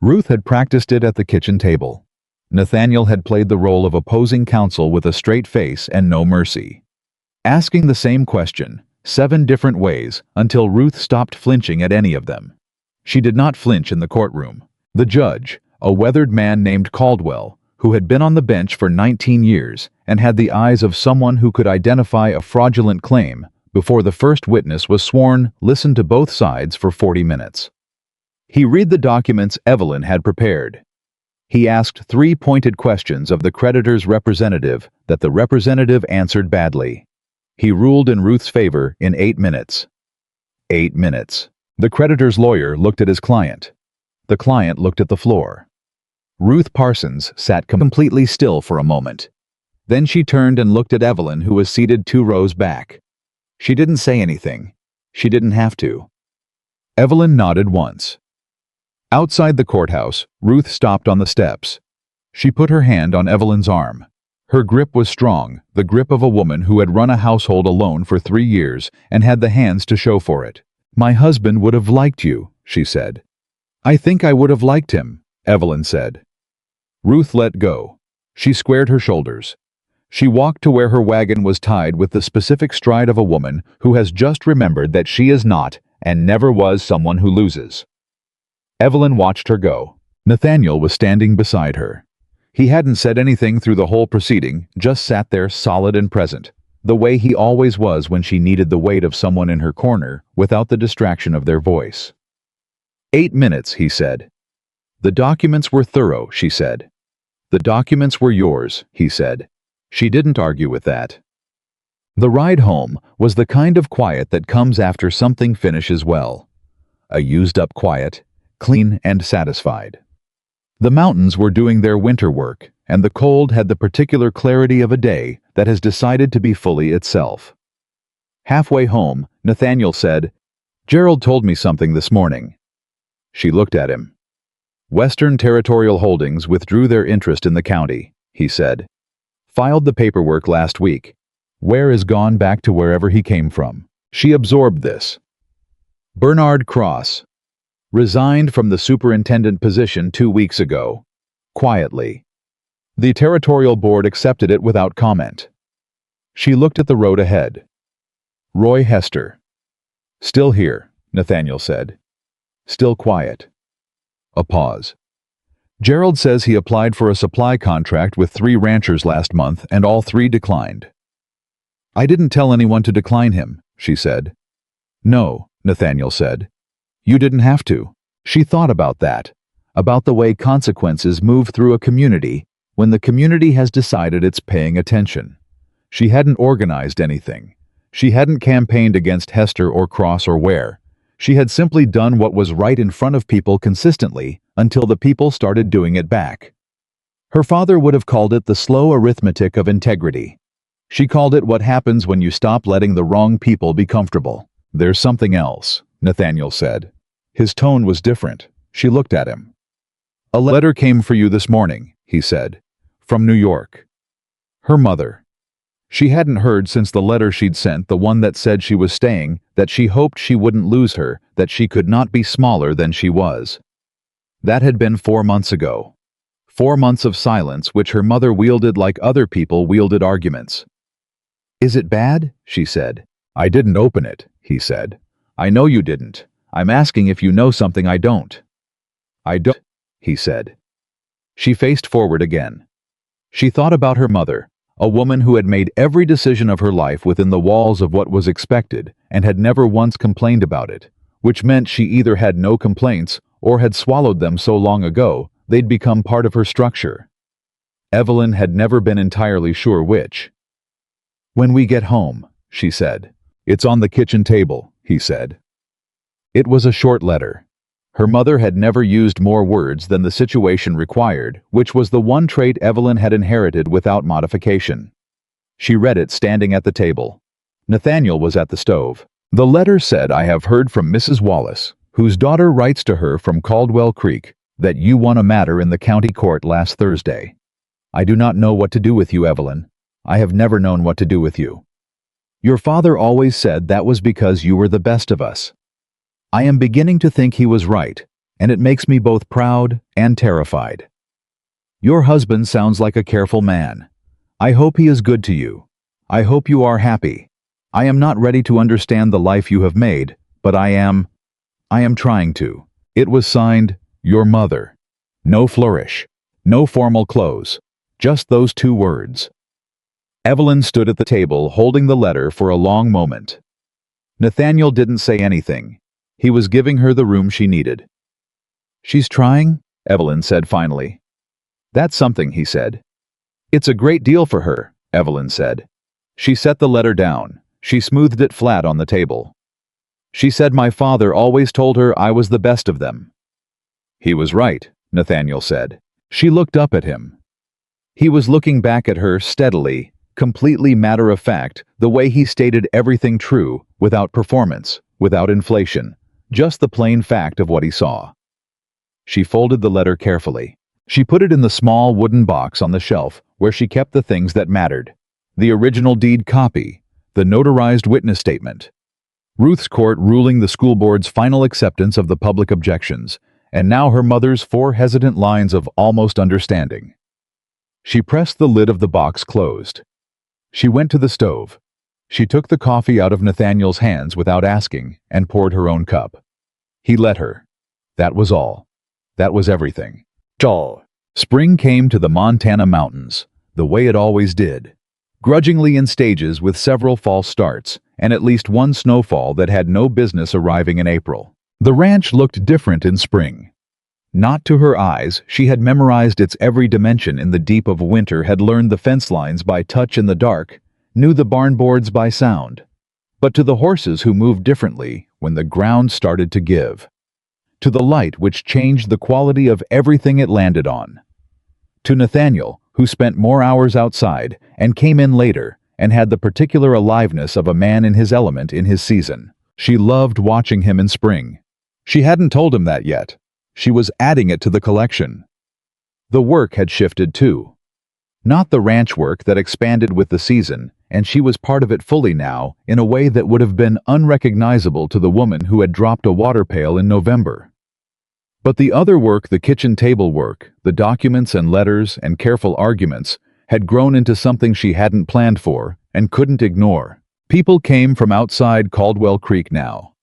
Ruth had practiced it at the kitchen table. Nathaniel had played the role of opposing counsel with a straight face and no mercy. Asking the same question, 7 different ways, until Ruth stopped flinching at any of them. She did not flinch in the courtroom. The judge, a weathered man named Caldwell, who had been on the bench for 19 years and had the eyes of someone who could identify a fraudulent claim before the first witness was sworn, listened to both sides for 40 minutes. He read the documents Evelyn had prepared. He asked 3 pointed questions of the creditor's representative that the representative answered badly. He ruled in Ruth's favor in 8 minutes. 8 minutes. The creditor's lawyer looked at his client. The client looked at the floor. Ruth Parsons sat completely still for a moment. Then she turned and looked at Evelyn, who was seated 2 rows back. She didn't say anything. She didn't have to. Evelyn nodded once. Outside the courthouse, Ruth stopped on the steps. She put her hand on Evelyn's arm. Her grip was strong, the grip of a woman who had run a household alone for 3 years and had the hands to show for it. "My husband would have liked you," she said. "I think I would have liked him," Evelyn said. Ruth let go. She squared her shoulders. She walked to where her wagon was tied with the specific stride of a woman who has just remembered that she is not and never was someone who loses. Evelyn watched her go. Nathaniel was standing beside her. He hadn't said anything through the whole proceeding, just sat there solid and present, the way he always was when she needed the weight of someone in her corner without the distraction of their voice. 8 minutes, he said. "The documents were thorough," she said. "The documents were yours," he said. She didn't argue with that. The ride home was the kind of quiet that comes after something finishes well. A used-up quiet, clean and satisfied. The mountains were doing their winter work, and the cold had the particular clarity of a day that has decided to be fully itself. Halfway home, Nathaniel said, "Gerald told me something this morning." She looked at him. "Western Territorial Holdings withdrew their interest in the county," he said. "Filed the paperwork last week. Ware is gone back to wherever he came from." She absorbed this. Bernard Cross resigned from the superintendent position 2 weeks ago, quietly. The territorial board accepted it without comment. She looked at the road ahead. Roy Hester. "Still here," Nathaniel said. "Still quiet." A pause. "Gerald says he applied for a supply contract with 3 ranchers last month and all 3 declined." "I didn't tell anyone to decline him," she said. "No," Nathaniel said. "You didn't have to." She thought about that, about the way consequences move through a community when the community has decided it's paying attention. She hadn't organized anything. She hadn't campaigned against Hester or Cross or Ware. She had simply done what was right in front of people consistently until the people started doing it back. Her father would have called it the slow arithmetic of integrity. She called it what happens when you stop letting the wrong people be comfortable. "There's something else," Nathaniel said. His tone was different. She looked at him. "A letter came for you this morning," he said. "From New York." Her mother. She hadn't heard since the letter she'd sent, the one that said she was staying, that she hoped she wouldn't lose her, that she could not be smaller than she was. That had been 4 months ago. 4 months of silence which her mother wielded like other people wielded arguments. "Is it bad?" she said. "I didn't open it," he said. "I know you didn't. I'm asking if you know something I don't." "I don't," he said. She faced forward again. She thought about her mother, a woman who had made every decision of her life within the walls of what was expected and had never once complained about it, which meant she either had no complaints or had swallowed them so long ago they'd become part of her structure. Evelyn had never been entirely sure which. "When we get home," she said. "It's on the kitchen table," he said. It was a short letter. Her mother had never used more words than the situation required, which was the one trait Evelyn had inherited without modification. She read it standing at the table. Nathaniel was at the stove. The letter said, "I have heard from Mrs. Wallace, whose daughter writes to her from Caldwell Creek, that you won a matter in the county court last Thursday. I do not know what to do with you, Evelyn. I have never known what to do with you. Your father always said that was because you were the best of us. I am beginning to think he was right, and it makes me both proud and terrified. Your husband sounds like a careful man. I hope he is good to you. I hope you are happy. I am not ready to understand the life you have made, but I am trying to." It was signed, "Your mother." No flourish. No formal close. Just those 2 words. Evelyn stood at the table holding the letter for a long moment. Nathaniel didn't say anything. He was giving her the room she needed. "She's trying," Evelyn said finally. "That's something," he said. "It's a great deal for her," Evelyn said. She set the letter down. She smoothed it flat on the table. "She said my father always told her I was the best of them." "He was right," Nathaniel said. She looked up at him. He was looking back at her steadily, completely matter-of-fact, the way he stated everything true, without performance, without inflation, just the plain fact of what he saw. She folded the letter carefully. She put it in the small wooden box on the shelf where she kept the things that mattered. The original deed copy, the notarized witness statement, Ruth's court ruling the school board's final acceptance of the public objections, and now her mother's 4 hesitant lines of almost understanding. She pressed the lid of the box closed. She went to the stove. She took the coffee out of Nathaniel's hands without asking and poured her own cup. He let her. That was all. That was everything. All. Spring came to the Montana mountains, the way it always did. Grudgingly in stages with several false starts, and at least one snowfall that had no business arriving in April. The ranch looked different in spring. Not to her eyes, she had memorized its every dimension in the deep of winter, had learned the fence lines by touch in the dark, knew the barn boards by sound. But to the horses who moved differently when the ground started to give. To the light which changed the quality of everything it landed on. To Nathaniel, who spent more hours outside and came in later and had the particular aliveness of a man in his element in his season. She loved watching him in spring. She hadn't told him that yet. She was adding it to the collection. The work had shifted too. Not the ranch work that expanded with the season, and she was part of it fully now in a way that would have been unrecognizable to the woman who had dropped a water pail in November. But the other work, the kitchen table work, the documents and letters and careful arguments, had grown into something she hadn't planned for and couldn't ignore. People came from outside Caldwell Creek now.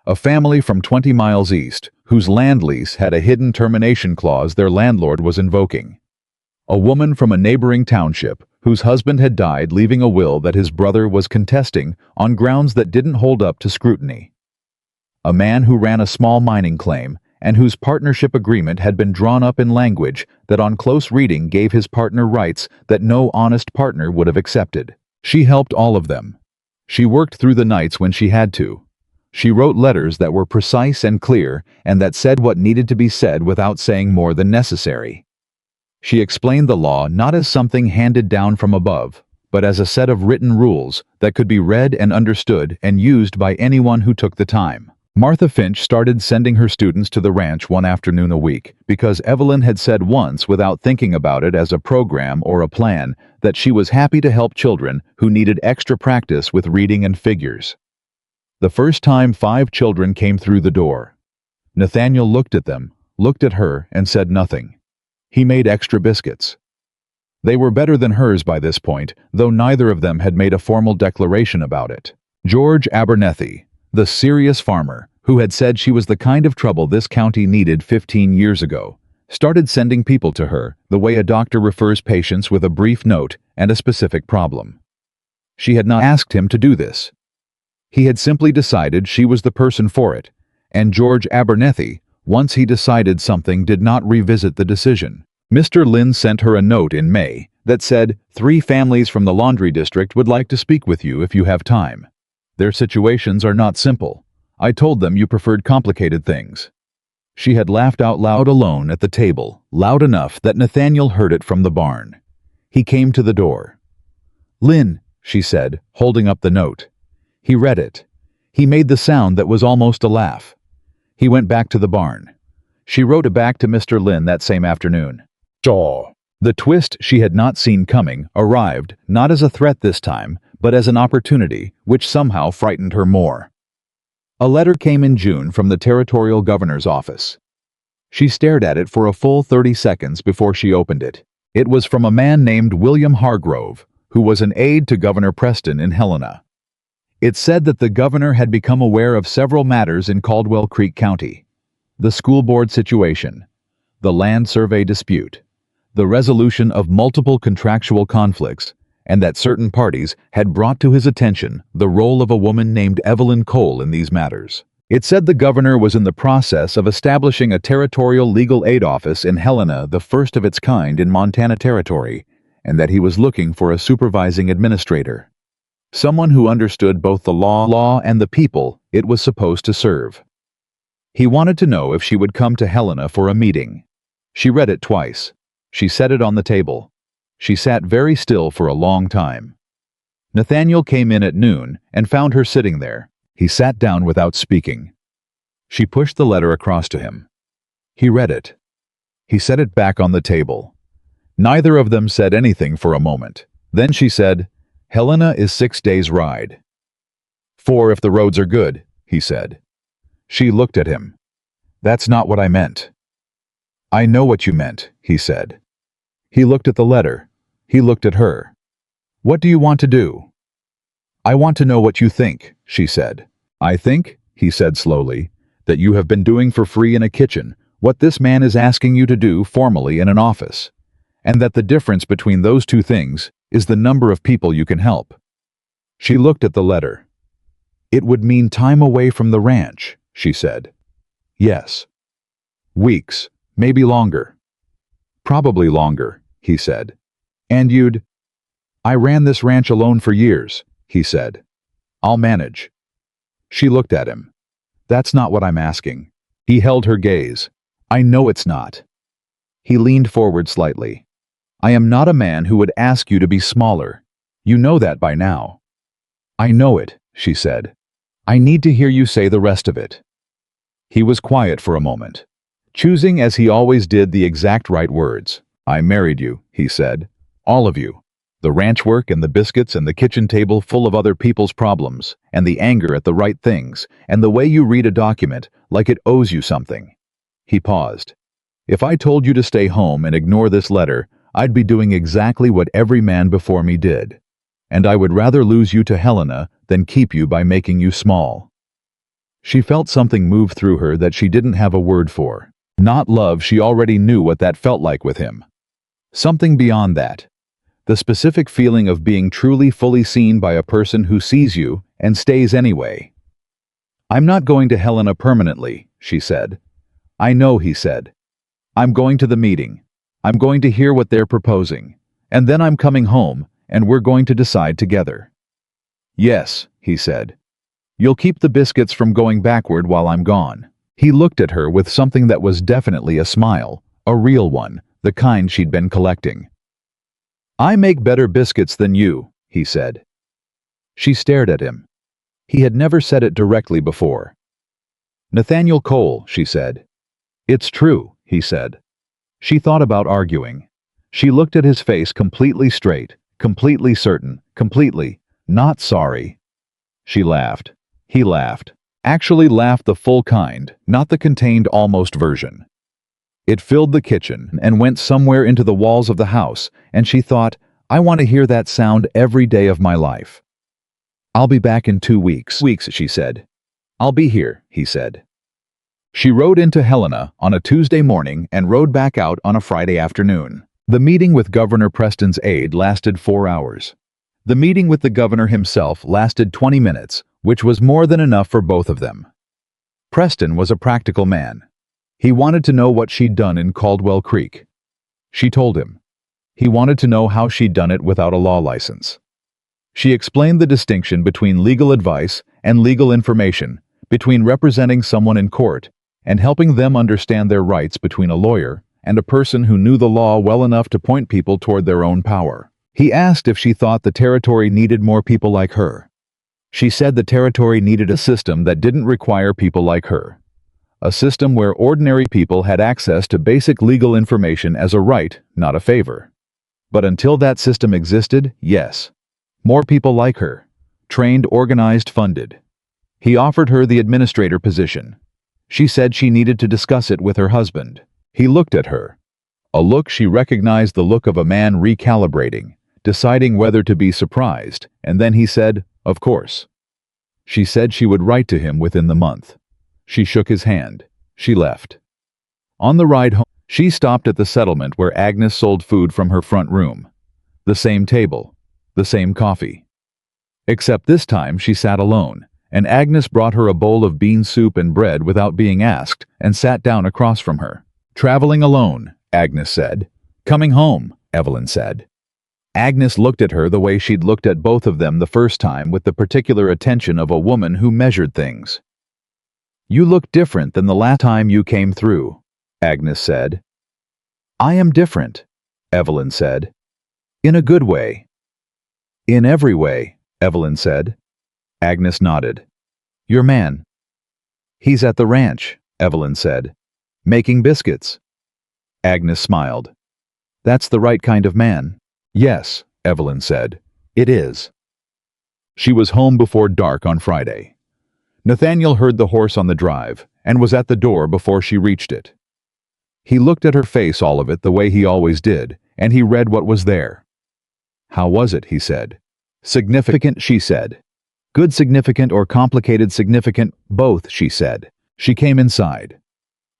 A family from 20 miles east, whose land lease had a hidden termination clause their landlord was invoking. A woman from a neighboring township, whose husband had died leaving a will that his brother was contesting on grounds that didn't hold up to scrutiny. A man who ran a small mining claim and whose partnership agreement had been drawn up in language that on close reading gave his partner rights that no honest partner would have accepted. She helped all of them. She worked through the nights when she had to. She wrote letters that were precise and clear and that said what needed to be said without saying more than necessary. She explained the law not as something handed down from above, but as a set of written rules that could be read and understood and used by anyone who took the time. Martha Finch started sending her students to the ranch one afternoon a week because Evelyn had said once, without thinking about it as a program or a plan, that she was happy to help children who needed extra practice with reading and figures. The first time 5 children came through the door, Nathaniel looked at them, looked at her, and said nothing. He made extra biscuits. They were better than hers by this point, though neither of them had made a formal declaration about it. George Abernethy, the serious farmer, who had said she was the kind of trouble this county needed 15 years ago, started sending people to her the way a doctor refers patients with a brief note and a specific problem. She had not asked him to do this. He had simply decided she was the person for it, and George Abernethy, once he decided something, did not revisit the decision. Mr. Lynn sent her a note in May that said, 3 families from the laundry district would like to speak with you if you have time. Their situations are not simple. I told them you preferred complicated things. She had laughed out loud alone at the table, loud enough that Nathaniel heard it from the barn. He came to the door. "Lynn," she said, holding up the note. He read it. He made the sound that was almost a laugh. He went back to the barn. She wrote it back to Mr. Lynn that same afternoon. Jaw. The twist she had not seen coming arrived, not as a threat this time, but as an opportunity, which somehow frightened her more. A letter came in June from the territorial governor's office. She stared at it for a full 30 seconds before she opened it. It was from a man named William Hargrove, who was an aide to Governor Preston in Helena. It said that the governor had become aware of several matters in Caldwell Creek County: the school board situation, the land survey dispute, the resolution of multiple contractual conflicts, and that certain parties had brought to his attention the role of a woman named Evelyn Cole in these matters. It said the governor was in the process of establishing a territorial legal aid office in Helena, the first of its kind in Montana Territory, and that he was looking for a supervising administrator. Someone who understood both the law and the people it was supposed to serve. He wanted to know if she would come to Helena for a meeting. She read it twice. She set it on the table. She sat very still for a long time. Nathaniel came in at noon and found her sitting there. He sat down without speaking. She pushed the letter across to him. He read it. He set it back on the table. Neither of them said anything for a moment. Then she said, "Helena is 6 days' ride." "4 if the roads are good," he said. She looked at him. "That's not what I meant." "I know what you meant," he said. He looked at the letter. He looked at her. "What do you want to do?" "I want to know what you think," she said. "I think," he said slowly, "that you have been doing for free in a kitchen what this man is asking you to do formally in an office, and that the difference between those 2 things is the number of people you can help." She looked at the letter. "It would mean time away from the ranch," she said. "Yes. Weeks, maybe longer." "Probably longer," he said. "And you'd—" "I ran this ranch alone for years," he said. "I'll manage." She looked at him. "That's not what I'm asking." He held her gaze. "I know it's not." He leaned forward slightly. "I am not a man who would ask you to be smaller. You know that by now." "I know it," she said. "I need to hear you say the rest of it." He was quiet for a moment, choosing as he always did the exact right words. "I married you," he said. "All of you. The ranch work and the biscuits and the kitchen table full of other people's problems, and the anger at the right things, and the way you read a document like it owes you something." He paused. "If I told you to stay home and ignore this letter, I'd be doing exactly what every man before me did. And I would rather lose you to Helena than keep you by making you small." She felt something move through her that she didn't have a word for. Not love, she already knew what that felt like with him. Something beyond that. The specific feeling of being truly fully seen by a person who sees you and stays anyway. "I'm not going to Helena permanently," she said. "I know," he said. "I'm going to the meeting. I'm going to hear what they're proposing. And then I'm coming home, and we're going to decide together." "Yes," he said. "You'll keep the biscuits from going backward while I'm gone." He looked at her with something that was definitely a smile, a real one, the kind she'd been collecting. "I make better biscuits than you," he said. She stared at him. He had never said it directly before. Nathaniel Cole, she said. It's true, he said. She thought about arguing. She looked at his face completely straight, completely certain, completely not sorry. She laughed. He laughed. Actually laughed the full kind, not the contained almost version. It filled the kitchen and went somewhere into the walls of the house, and she thought, I want to hear that sound every day of my life. I'll be back in 2 weeks, she said. I'll be here, he said. She rode into Helena on a Tuesday morning and rode back out on a Friday afternoon. The meeting with Governor Preston's aide lasted 4 hours. The meeting with the governor himself lasted 20 minutes, which was more than enough for both of them. Preston was a practical man. He wanted to know what she'd done in Caldwell Creek. She told him. He wanted to know how she'd done it without a law license. She explained the distinction between legal advice and legal information, between representing someone in court and helping them understand their rights between a lawyer and a person who knew the law well enough to point people toward their own power. He asked if she thought the territory needed more people like her. She said the territory needed a system that didn't require people like her. A system where ordinary people had access to basic legal information as a right, not a favor. But until that system existed, yes. More people like her. Trained, organized, funded. He offered her the administrator position. She said she needed to discuss it with her husband. He looked at her. A look she recognized, the look of a man recalibrating, deciding whether to be surprised, and then he said, of course. She said she would write to him within the month. She shook his hand. She left. On the ride home, she stopped at the settlement where Agnes sold food from her front room. The same table, the same coffee. Except this time she sat alone, and Agnes brought her a bowl of bean soup and bread without being asked and sat down across from her. Traveling alone, Agnes said. Coming home, Evelyn said. Agnes looked at her the way she'd looked at both of them the first time, with the particular attention of a woman who measured things. You look different than the last time you came through, Agnes said. I am different, Evelyn said. In a good way. In every way, Evelyn said. Agnes nodded. Your man. He's at the ranch, Evelyn said. Making biscuits. Agnes smiled. That's the right kind of man. Yes, Evelyn said. It is. She was home before dark on Friday. Nathaniel heard the horse on the drive and was at the door before she reached it. He looked at her face, all of it, the way he always did, and he read what was there. How was it, he said. Significant, she said. Good significant or complicated significant, both, she said. She came inside.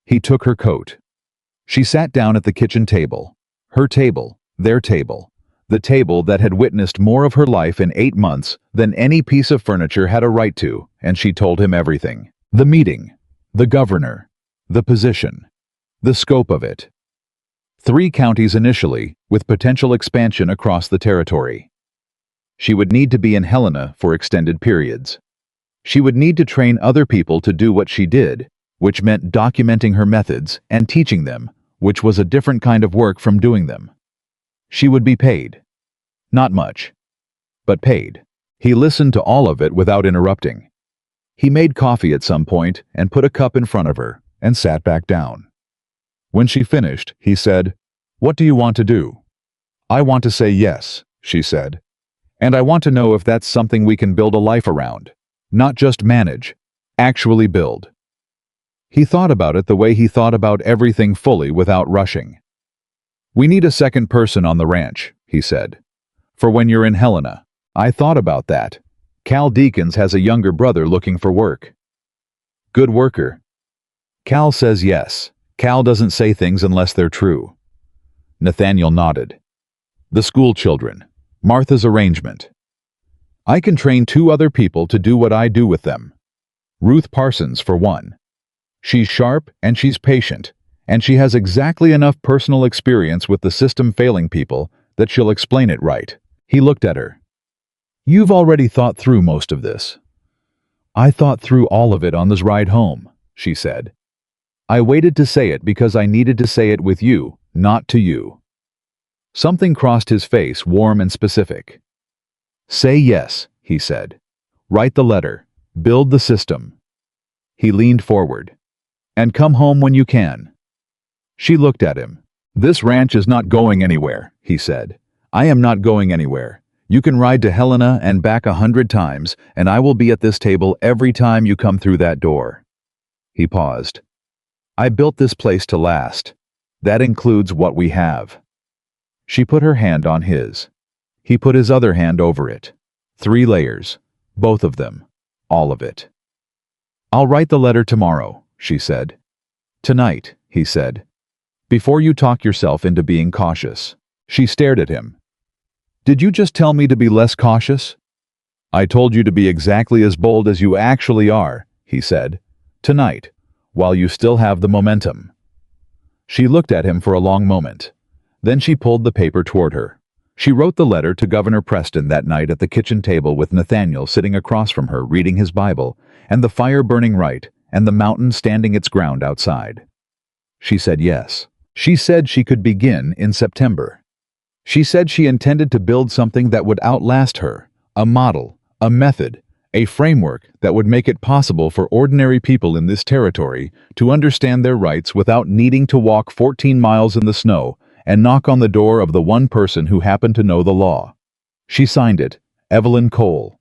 He took her coat. She sat down at the kitchen table. Her table, their table. The table that had witnessed more of her life in 8 months than any piece of furniture had a right to, and she told him everything. The meeting, the governor, the position, the scope of it. 3 counties initially, with potential expansion across the territory. She would need to be in Helena for extended periods. She would need to train other people to do what she did, which meant documenting her methods and teaching them, which was a different kind of work from doing them. She would be paid. Not much, but paid. He listened to all of it without interrupting. He made coffee at some point and put a cup in front of her and sat back down. When she finished, he said, "What do you want to do?" "I want to say yes," she said. "And I want to know if that's something we can build a life around. Not just manage, actually build." He thought about it the way he thought about everything, fully, without rushing. "We need a second person on the ranch," he said. "For when you're in Helena." "I thought about that. Cal Deakins has a younger brother looking for work." "Good worker." "Cal says yes. Cal doesn't say things unless they're true." Nathaniel nodded. "The school children. Martha's arrangement. I can train 2 other people to do what I do with them. Ruth Parsons, for one. She's sharp and she's patient, and she has exactly enough personal experience with the system failing people that she'll explain it right." He looked at her. "You've already thought through most of this." "I thought through all of it on this ride home," she said. "I waited to say it because I needed to say it with you, not to you." Something crossed his face, warm and specific. "Say yes," he said. "Write the letter. Build the system." He leaned forward. "And come home when you can." She looked at him. "This ranch is not going anywhere," he said. "I am not going anywhere. You can ride to Helena and back 100 times, and I will be at this table every time you come through that door." He paused. "I built this place to last. That includes what we have." She put her hand on his. He put his other hand over it. 3 layers. Both of them. All of it. "I'll write the letter tomorrow," she said. "Tonight," he said. "Before you talk yourself into being cautious." She stared at him. "Did you just tell me to be less cautious?" "I told you to be exactly as bold as you actually are," he said. "Tonight, while you still have the momentum." She looked at him for a long moment. Then she pulled the paper toward her. She wrote the letter to Governor Preston that night at the kitchen table with Nathaniel sitting across from her reading his Bible, and the fire burning right, and the mountain standing its ground outside. She said yes. She said she could begin in September. She said she intended to build something that would outlast her, a model, a method, a framework that would make it possible for ordinary people in this territory to understand their rights without needing to walk 14 miles in the snow and knock on the door of the one person who happened to know the law. She signed it, Evelyn Cole.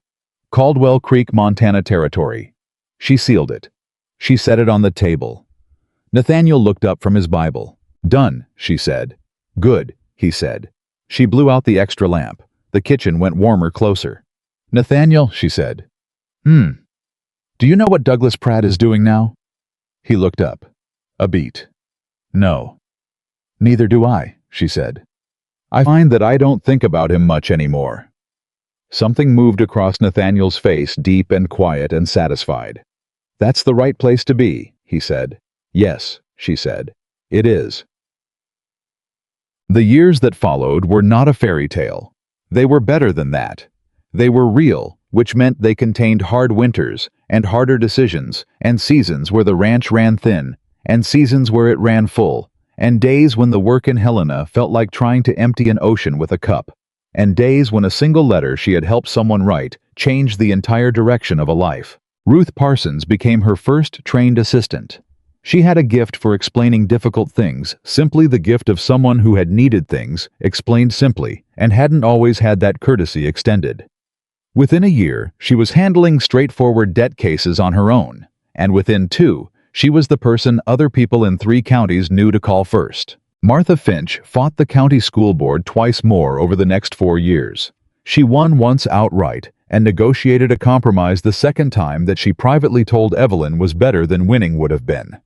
Caldwell Creek, Montana Territory. She sealed it. She set it on the table. Nathaniel looked up from his Bible. "Done," she said. "Good," he said. She blew out the extra lamp. The kitchen went warmer closer. "Nathaniel," she said. Do you know what Douglas Pratt is doing now?" He looked up. A beat. "No." "Neither do I," she said. "I find that I don't think about him much anymore." Something moved across Nathaniel's face, deep and quiet and satisfied. "That's the right place to be," he said. "Yes," she said. "It is." The years that followed were not a fairy tale. They were better than that. They were real, which meant they contained hard winters, and harder decisions, and seasons where the ranch ran thin, and seasons where it ran full, and days when the work in Helena felt like trying to empty an ocean with a cup, and days when a single letter she had helped someone write changed the entire direction of a life. Ruth Parsons became her first trained assistant. She had a gift for explaining difficult things, simply the gift of someone who had needed things explained simply, and hadn't always had that courtesy extended. Within a year, she was handling straightforward debt cases on her own, and within 2, she was the person other people in 3 counties knew to call first. Martha Finch fought the county school board twice more over the next 4 years. She won once outright and negotiated a compromise the second time that she privately told Evelyn was better than winning would have been.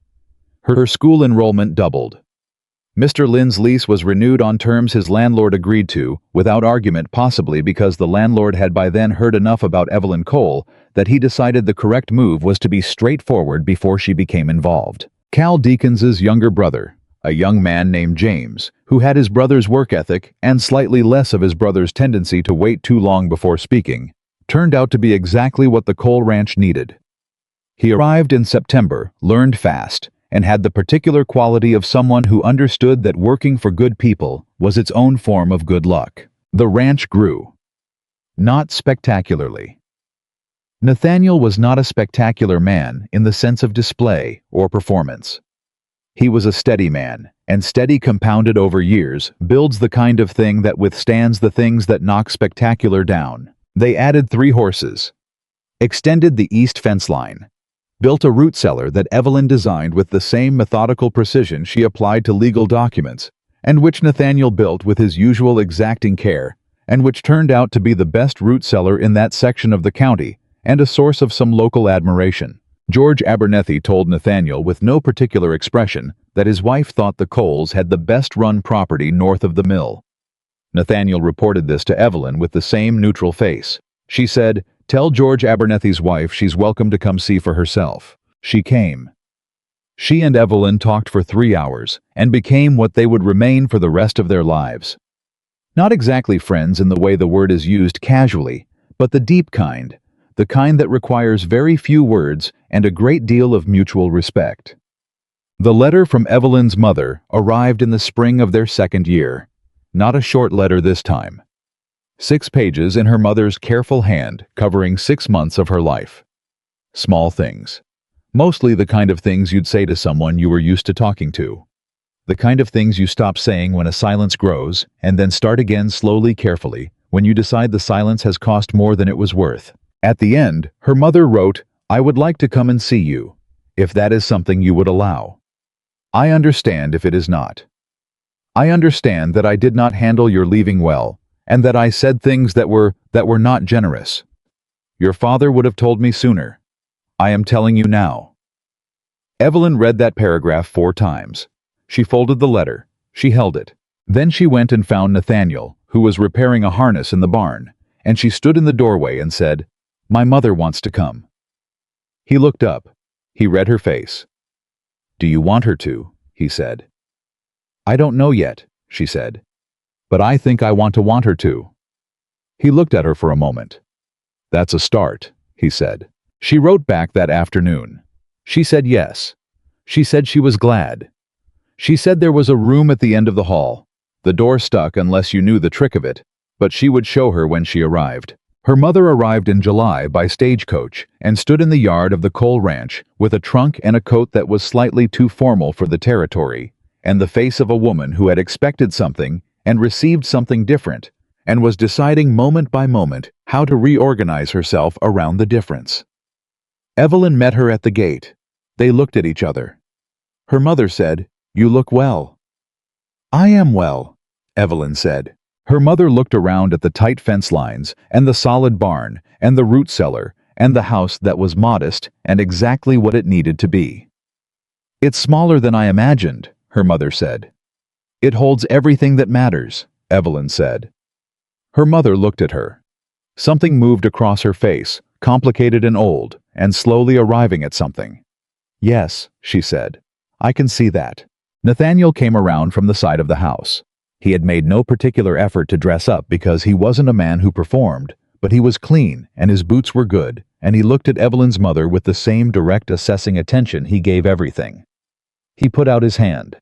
Her school enrollment doubled. Mr. Lynn's lease was renewed on terms his landlord agreed to, without argument, possibly because the landlord had by then heard enough about Evelyn Cole that he decided the correct move was to be straightforward before she became involved. Cal Deakins' younger brother, a young man named James, who had his brother's work ethic and slightly less of his brother's tendency to wait too long before speaking, turned out to be exactly what the Cole Ranch needed. He arrived in September, learned fast, and had the particular quality of someone who understood that working for good people was its own form of good luck. The ranch grew. Not spectacularly. Nathaniel was not a spectacular man in the sense of display or performance. He was a steady man, and steady compounded over years builds the kind of thing that withstands the things that knock spectacular down. They added 3 horses, extended the east fence line, built a root cellar that Evelyn designed with the same methodical precision she applied to legal documents, and which Nathaniel built with his usual exacting care, and which turned out to be the best root cellar in that section of the county, and a source of some local admiration. George Abernethy told Nathaniel with no particular expression that his wife thought the Coles had the best-run property north of the mill. Nathaniel reported this to Evelyn with the same neutral face. She said, "Tell George Abernethy's wife she's welcome to come see for herself." She came. She and Evelyn talked for 3 hours and became what they would remain for the rest of their lives. Not exactly friends in the way the word is used casually, but the deep kind, the kind that requires very few words and a great deal of mutual respect. The letter from Evelyn's mother arrived in the spring of their 2nd year. Not a short letter this time. 6 pages in her mother's careful hand, covering 6 months of her life. Small things. Mostly the kind of things you'd say to someone you were used to talking to. The kind of things you stop saying when a silence grows, and then start again slowly, carefully, when you decide the silence has cost more than it was worth. At the end, her mother wrote, "I would like to come and see you, if that is something you would allow. I understand if it is not. I understand that I did not handle your leaving well, and that I said things that were not generous. Your father would have told me sooner. I am telling you now." Evelyn read that paragraph 4 times. She folded the letter. She held it. Then she went and found Nathaniel, who was repairing a harness in the barn, and she stood in the doorway and said, "My mother wants to come." He looked up. He read her face. "Do you want her to?" he said. "I don't know yet," she said. "But I think I want her to." He looked at her for a moment. "That's a start," he said. She wrote back that afternoon. She said yes. She said she was glad. She said there was a room at the end of the hall. The door stuck unless you knew the trick of it, but she would show her when she arrived. Her mother arrived in July by stagecoach and stood in the yard of the Cole ranch with a trunk and a coat that was slightly too formal for the territory, and the face of a woman who had expected something and received something different, and was deciding moment by moment how to reorganize herself around the difference. Evelyn met her at the gate. They looked at each other. Her mother said, "You look well." "I am well," Evelyn said. Her mother looked around at the tight fence lines, and the solid barn, and the root cellar, and the house that was modest and exactly what it needed to be. "It's smaller than I imagined," her mother said. "It holds everything that matters," Evelyn said. Her mother looked at her. Something moved across her face, complicated and old, and slowly arriving at something. "Yes," she said. "I can see that." Nathaniel came around from the side of the house. He had made no particular effort to dress up because he wasn't a man who performed, but he was clean and his boots were good, and he looked at Evelyn's mother with the same direct assessing attention he gave everything. He put out his hand.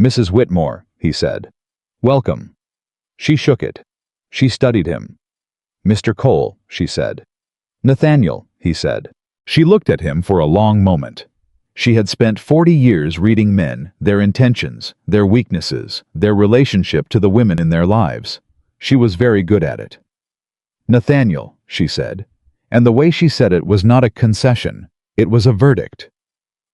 "Mrs. Whitmore," he said. "Welcome." She shook it. She studied him. "Mr. Cole," she said. "Nathaniel," he said. She looked at him for a long moment. She had spent 40 years reading men, their intentions, their weaknesses, their relationship to the women in their lives. She was very good at it. "Nathaniel," she said, and the way she said it was not a concession, it was a verdict.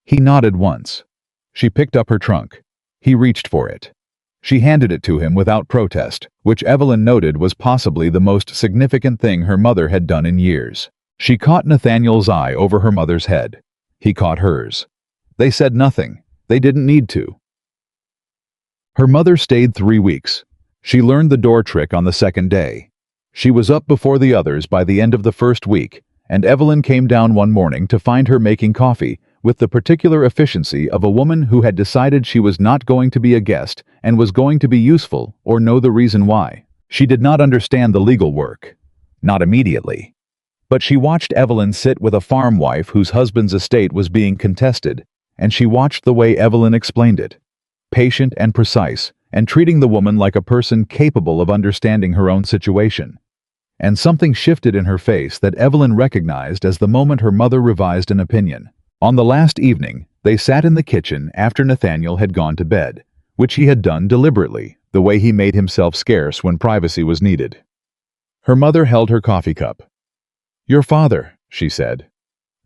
He nodded once. She picked up her trunk. He reached for it. She handed it to him without protest, which Evelyn noted was possibly the most significant thing her mother had done in years. She caught Nathaniel's eye over her mother's head. He caught hers. They said nothing. They didn't need to. Her mother stayed 3 weeks. She learned the door trick on the second day. She was up before the others by the end of the first week, and Evelyn came down one morning to find her making coffee with the particular efficiency of a woman who had decided she was not going to be a guest and was going to be useful or know the reason why. She did not understand the legal work. Not immediately. But she watched Evelyn sit with a farm wife whose husband's estate was being contested, and she watched the way Evelyn explained it. Patient and precise, and treating the woman like a person capable of understanding her own situation. And something shifted in her face that Evelyn recognized as the moment her mother revised an opinion. On the last evening, they sat in the kitchen after Nathaniel had gone to bed, which he had done deliberately, the way he made himself scarce when privacy was needed. Her mother held her coffee cup. "Your father," she said,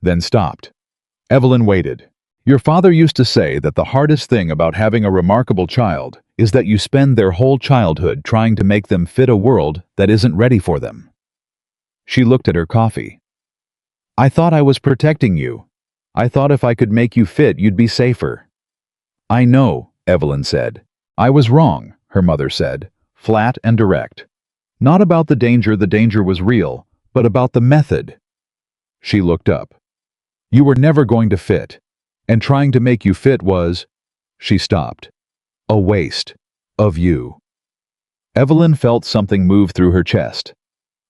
then stopped. Evelyn waited. "Your father used to say that the hardest thing about having a remarkable child is that you spend their whole childhood trying to make them fit a world that isn't ready for them." She looked at her coffee. "I thought I was protecting you. I thought if I could make you fit, you'd be safer." "I know," Evelyn said. "I was wrong," her mother said, flat and direct. "Not about the danger was real, but about the method." She looked up. "You were never going to fit, and trying to make you fit was—" She stopped. "A waste. Of you." Evelyn felt something move through her chest.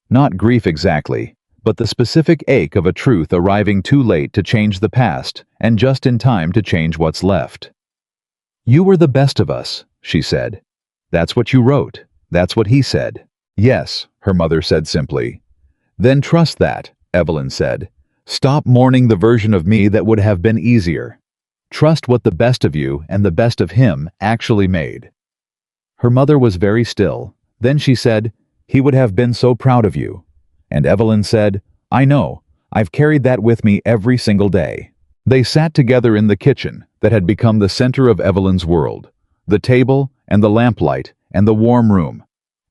Not grief exactly, but the specific ache of a truth arriving too late to change the past and just in time to change what's left. "You were the best of us," she said. "That's what you wrote. That's what he said." "Yes," her mother said simply. "Then trust that," Evelyn said. Stop mourning the version of me that would have been easier. Trust what the best of you and the best of him actually made." Her mother was very still. Then she said, "He would have been so proud of you." And Evelyn said, "I know. I've carried that with me every single day." They sat together in the kitchen that had become the center of Evelyn's world, the table and the lamplight and the warm room.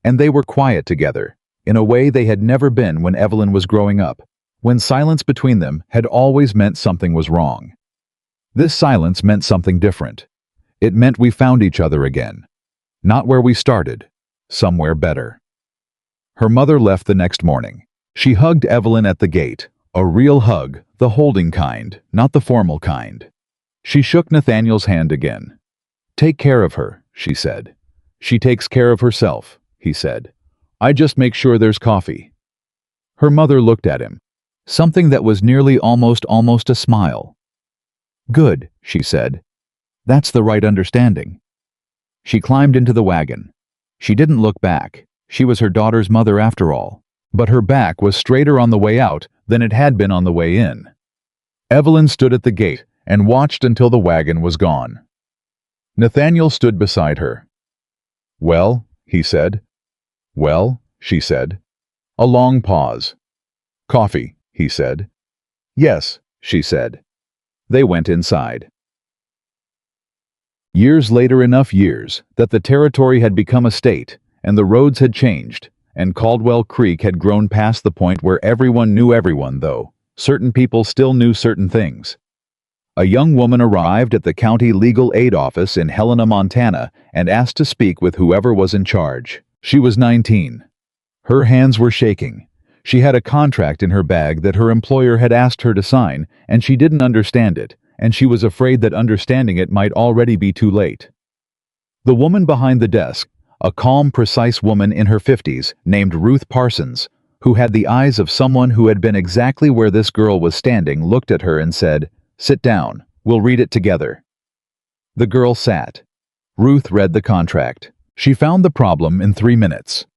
And they were quiet together, in a way they had never been when Evelyn was growing up, when silence between them had always meant something was wrong. This silence meant something different. It meant we found each other again. Not where we started, somewhere better. Her mother left the next morning. She hugged Evelyn at the gate, a real hug, the holding kind, not the formal kind. She shook Nathaniel's hand again. "Take care of her," she said. "She takes care of herself," he said. "I just make sure there's coffee." Her mother looked at him, something that was nearly almost a smile. "Good," she said. "That's the right understanding." She climbed into the wagon. She didn't look back. She was her daughter's mother after all. But her back was straighter on the way out than it had been on the way in. Evelyn stood at the gate and watched until the wagon was gone. Nathaniel stood beside her. "Well," he said. "Well," she said. A long pause. "Coffee," he said. "Yes," she said. They went inside. Years later, enough years that the territory had become a state, and the roads had changed, and Caldwell Creek had grown past the point where everyone knew everyone, though certain people still knew certain things. A young woman arrived at the county legal aid office in Helena, Montana, and asked to speak with whoever was in charge. She was 19. Her hands were shaking. She had a contract in her bag that her employer had asked her to sign, and she didn't understand it, and she was afraid that understanding it might already be too late. The woman behind the desk, a calm, precise woman in her 50s named Ruth Parsons, who had the eyes of someone who had been exactly where this girl was standing, looked at her and said, "Sit down, we'll read it together." The girl sat. Ruth read the contract. She found the problem in 3 minutes.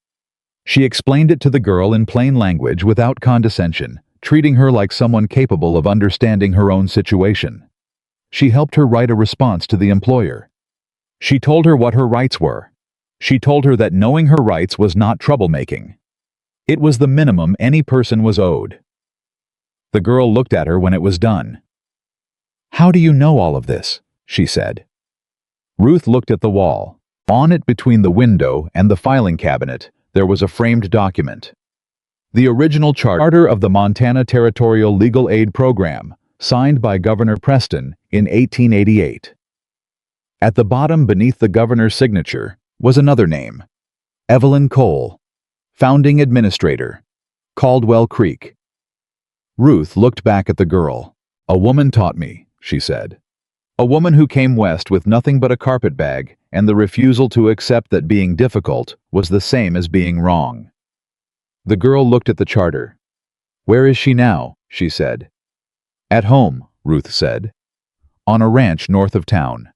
She explained it to the girl in plain language without condescension, treating her like someone capable of understanding her own situation. She helped her write a response to the employer. She told her what her rights were. She told her that knowing her rights was not troublemaking. It was the minimum any person was owed. The girl looked at her when it was done. "How do you know all of this?" she said. Ruth looked at the wall. On it, between the window and the filing cabinet, there was a framed document. The original charter of the Montana Territorial Legal Aid Program, signed by Governor Preston in 1888. At the bottom, beneath the governor's signature, was another name. Evelyn Cole, Founding Administrator, Caldwell Creek. Ruth looked back at the girl. "A woman taught me," she said. "A woman who came west with nothing but a carpet bag and the refusal to accept that being difficult was the same as being wrong." The girl looked at the charter. "Where is she now?" she said. "At home," Ruth said. "On a ranch north of town.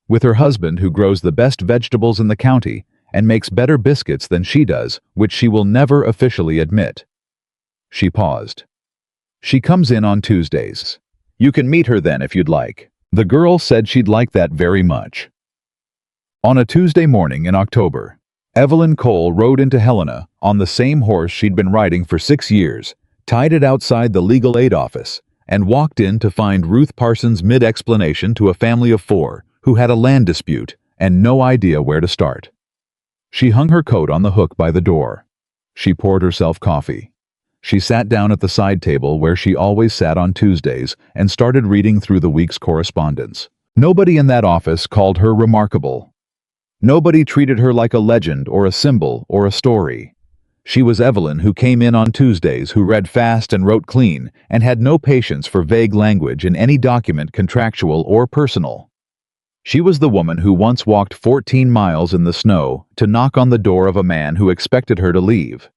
With her husband, who grows the best vegetables in the county and makes better biscuits than she does, which she will never officially admit." She paused. "She comes in on Tuesdays. You can meet her then if you'd like." The girl said she'd like that very much. On a Tuesday morning in October, Evelyn Cole rode into Helena on the same horse she'd been riding for 6 years, tied it outside the legal aid office, and walked in to find Ruth Parsons mid-explanation to a family of 4 who had a land dispute and no idea where to start. She hung her coat on the hook by the door. She poured herself coffee. She sat down at the side table where she always sat on Tuesdays and started reading through the week's correspondence. Nobody in that office called her remarkable. Nobody treated her like a legend or a symbol or a story. She was Evelyn, who came in on Tuesdays, who read fast and wrote clean, and had no patience for vague language in any document, contractual or personal. She was the woman who once walked 14 miles in the snow to knock on the door of a man who expected her to leave.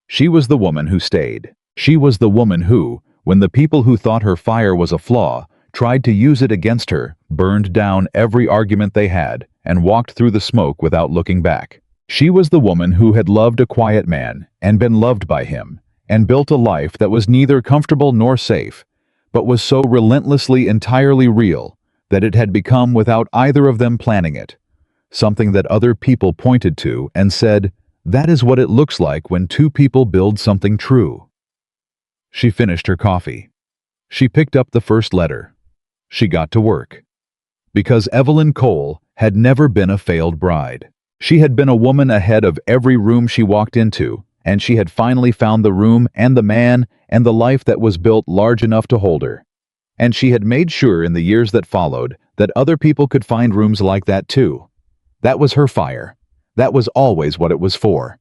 She was the woman who stayed. She was the woman who, when the people who thought her fire was a flaw tried to use it against her, burned down every argument they had and walked through the smoke without looking back. She was the woman who had loved a quiet man and been loved by him, and built a life that was neither comfortable nor safe, but was so relentlessly entirely real that it had become, without either of them planning it, something that other people pointed to and said, "That is what it looks like when two people build something true." She finished her coffee. She picked up the first letter. She got to work. Because Evelyn Cole had never been a failed bride. She had been a woman ahead of every room she walked into, and she had finally found the room and the man and the life that was built large enough to hold her. And she had made sure in the years that followed that other people could find rooms like that too. That was her fire. That was always what it was for.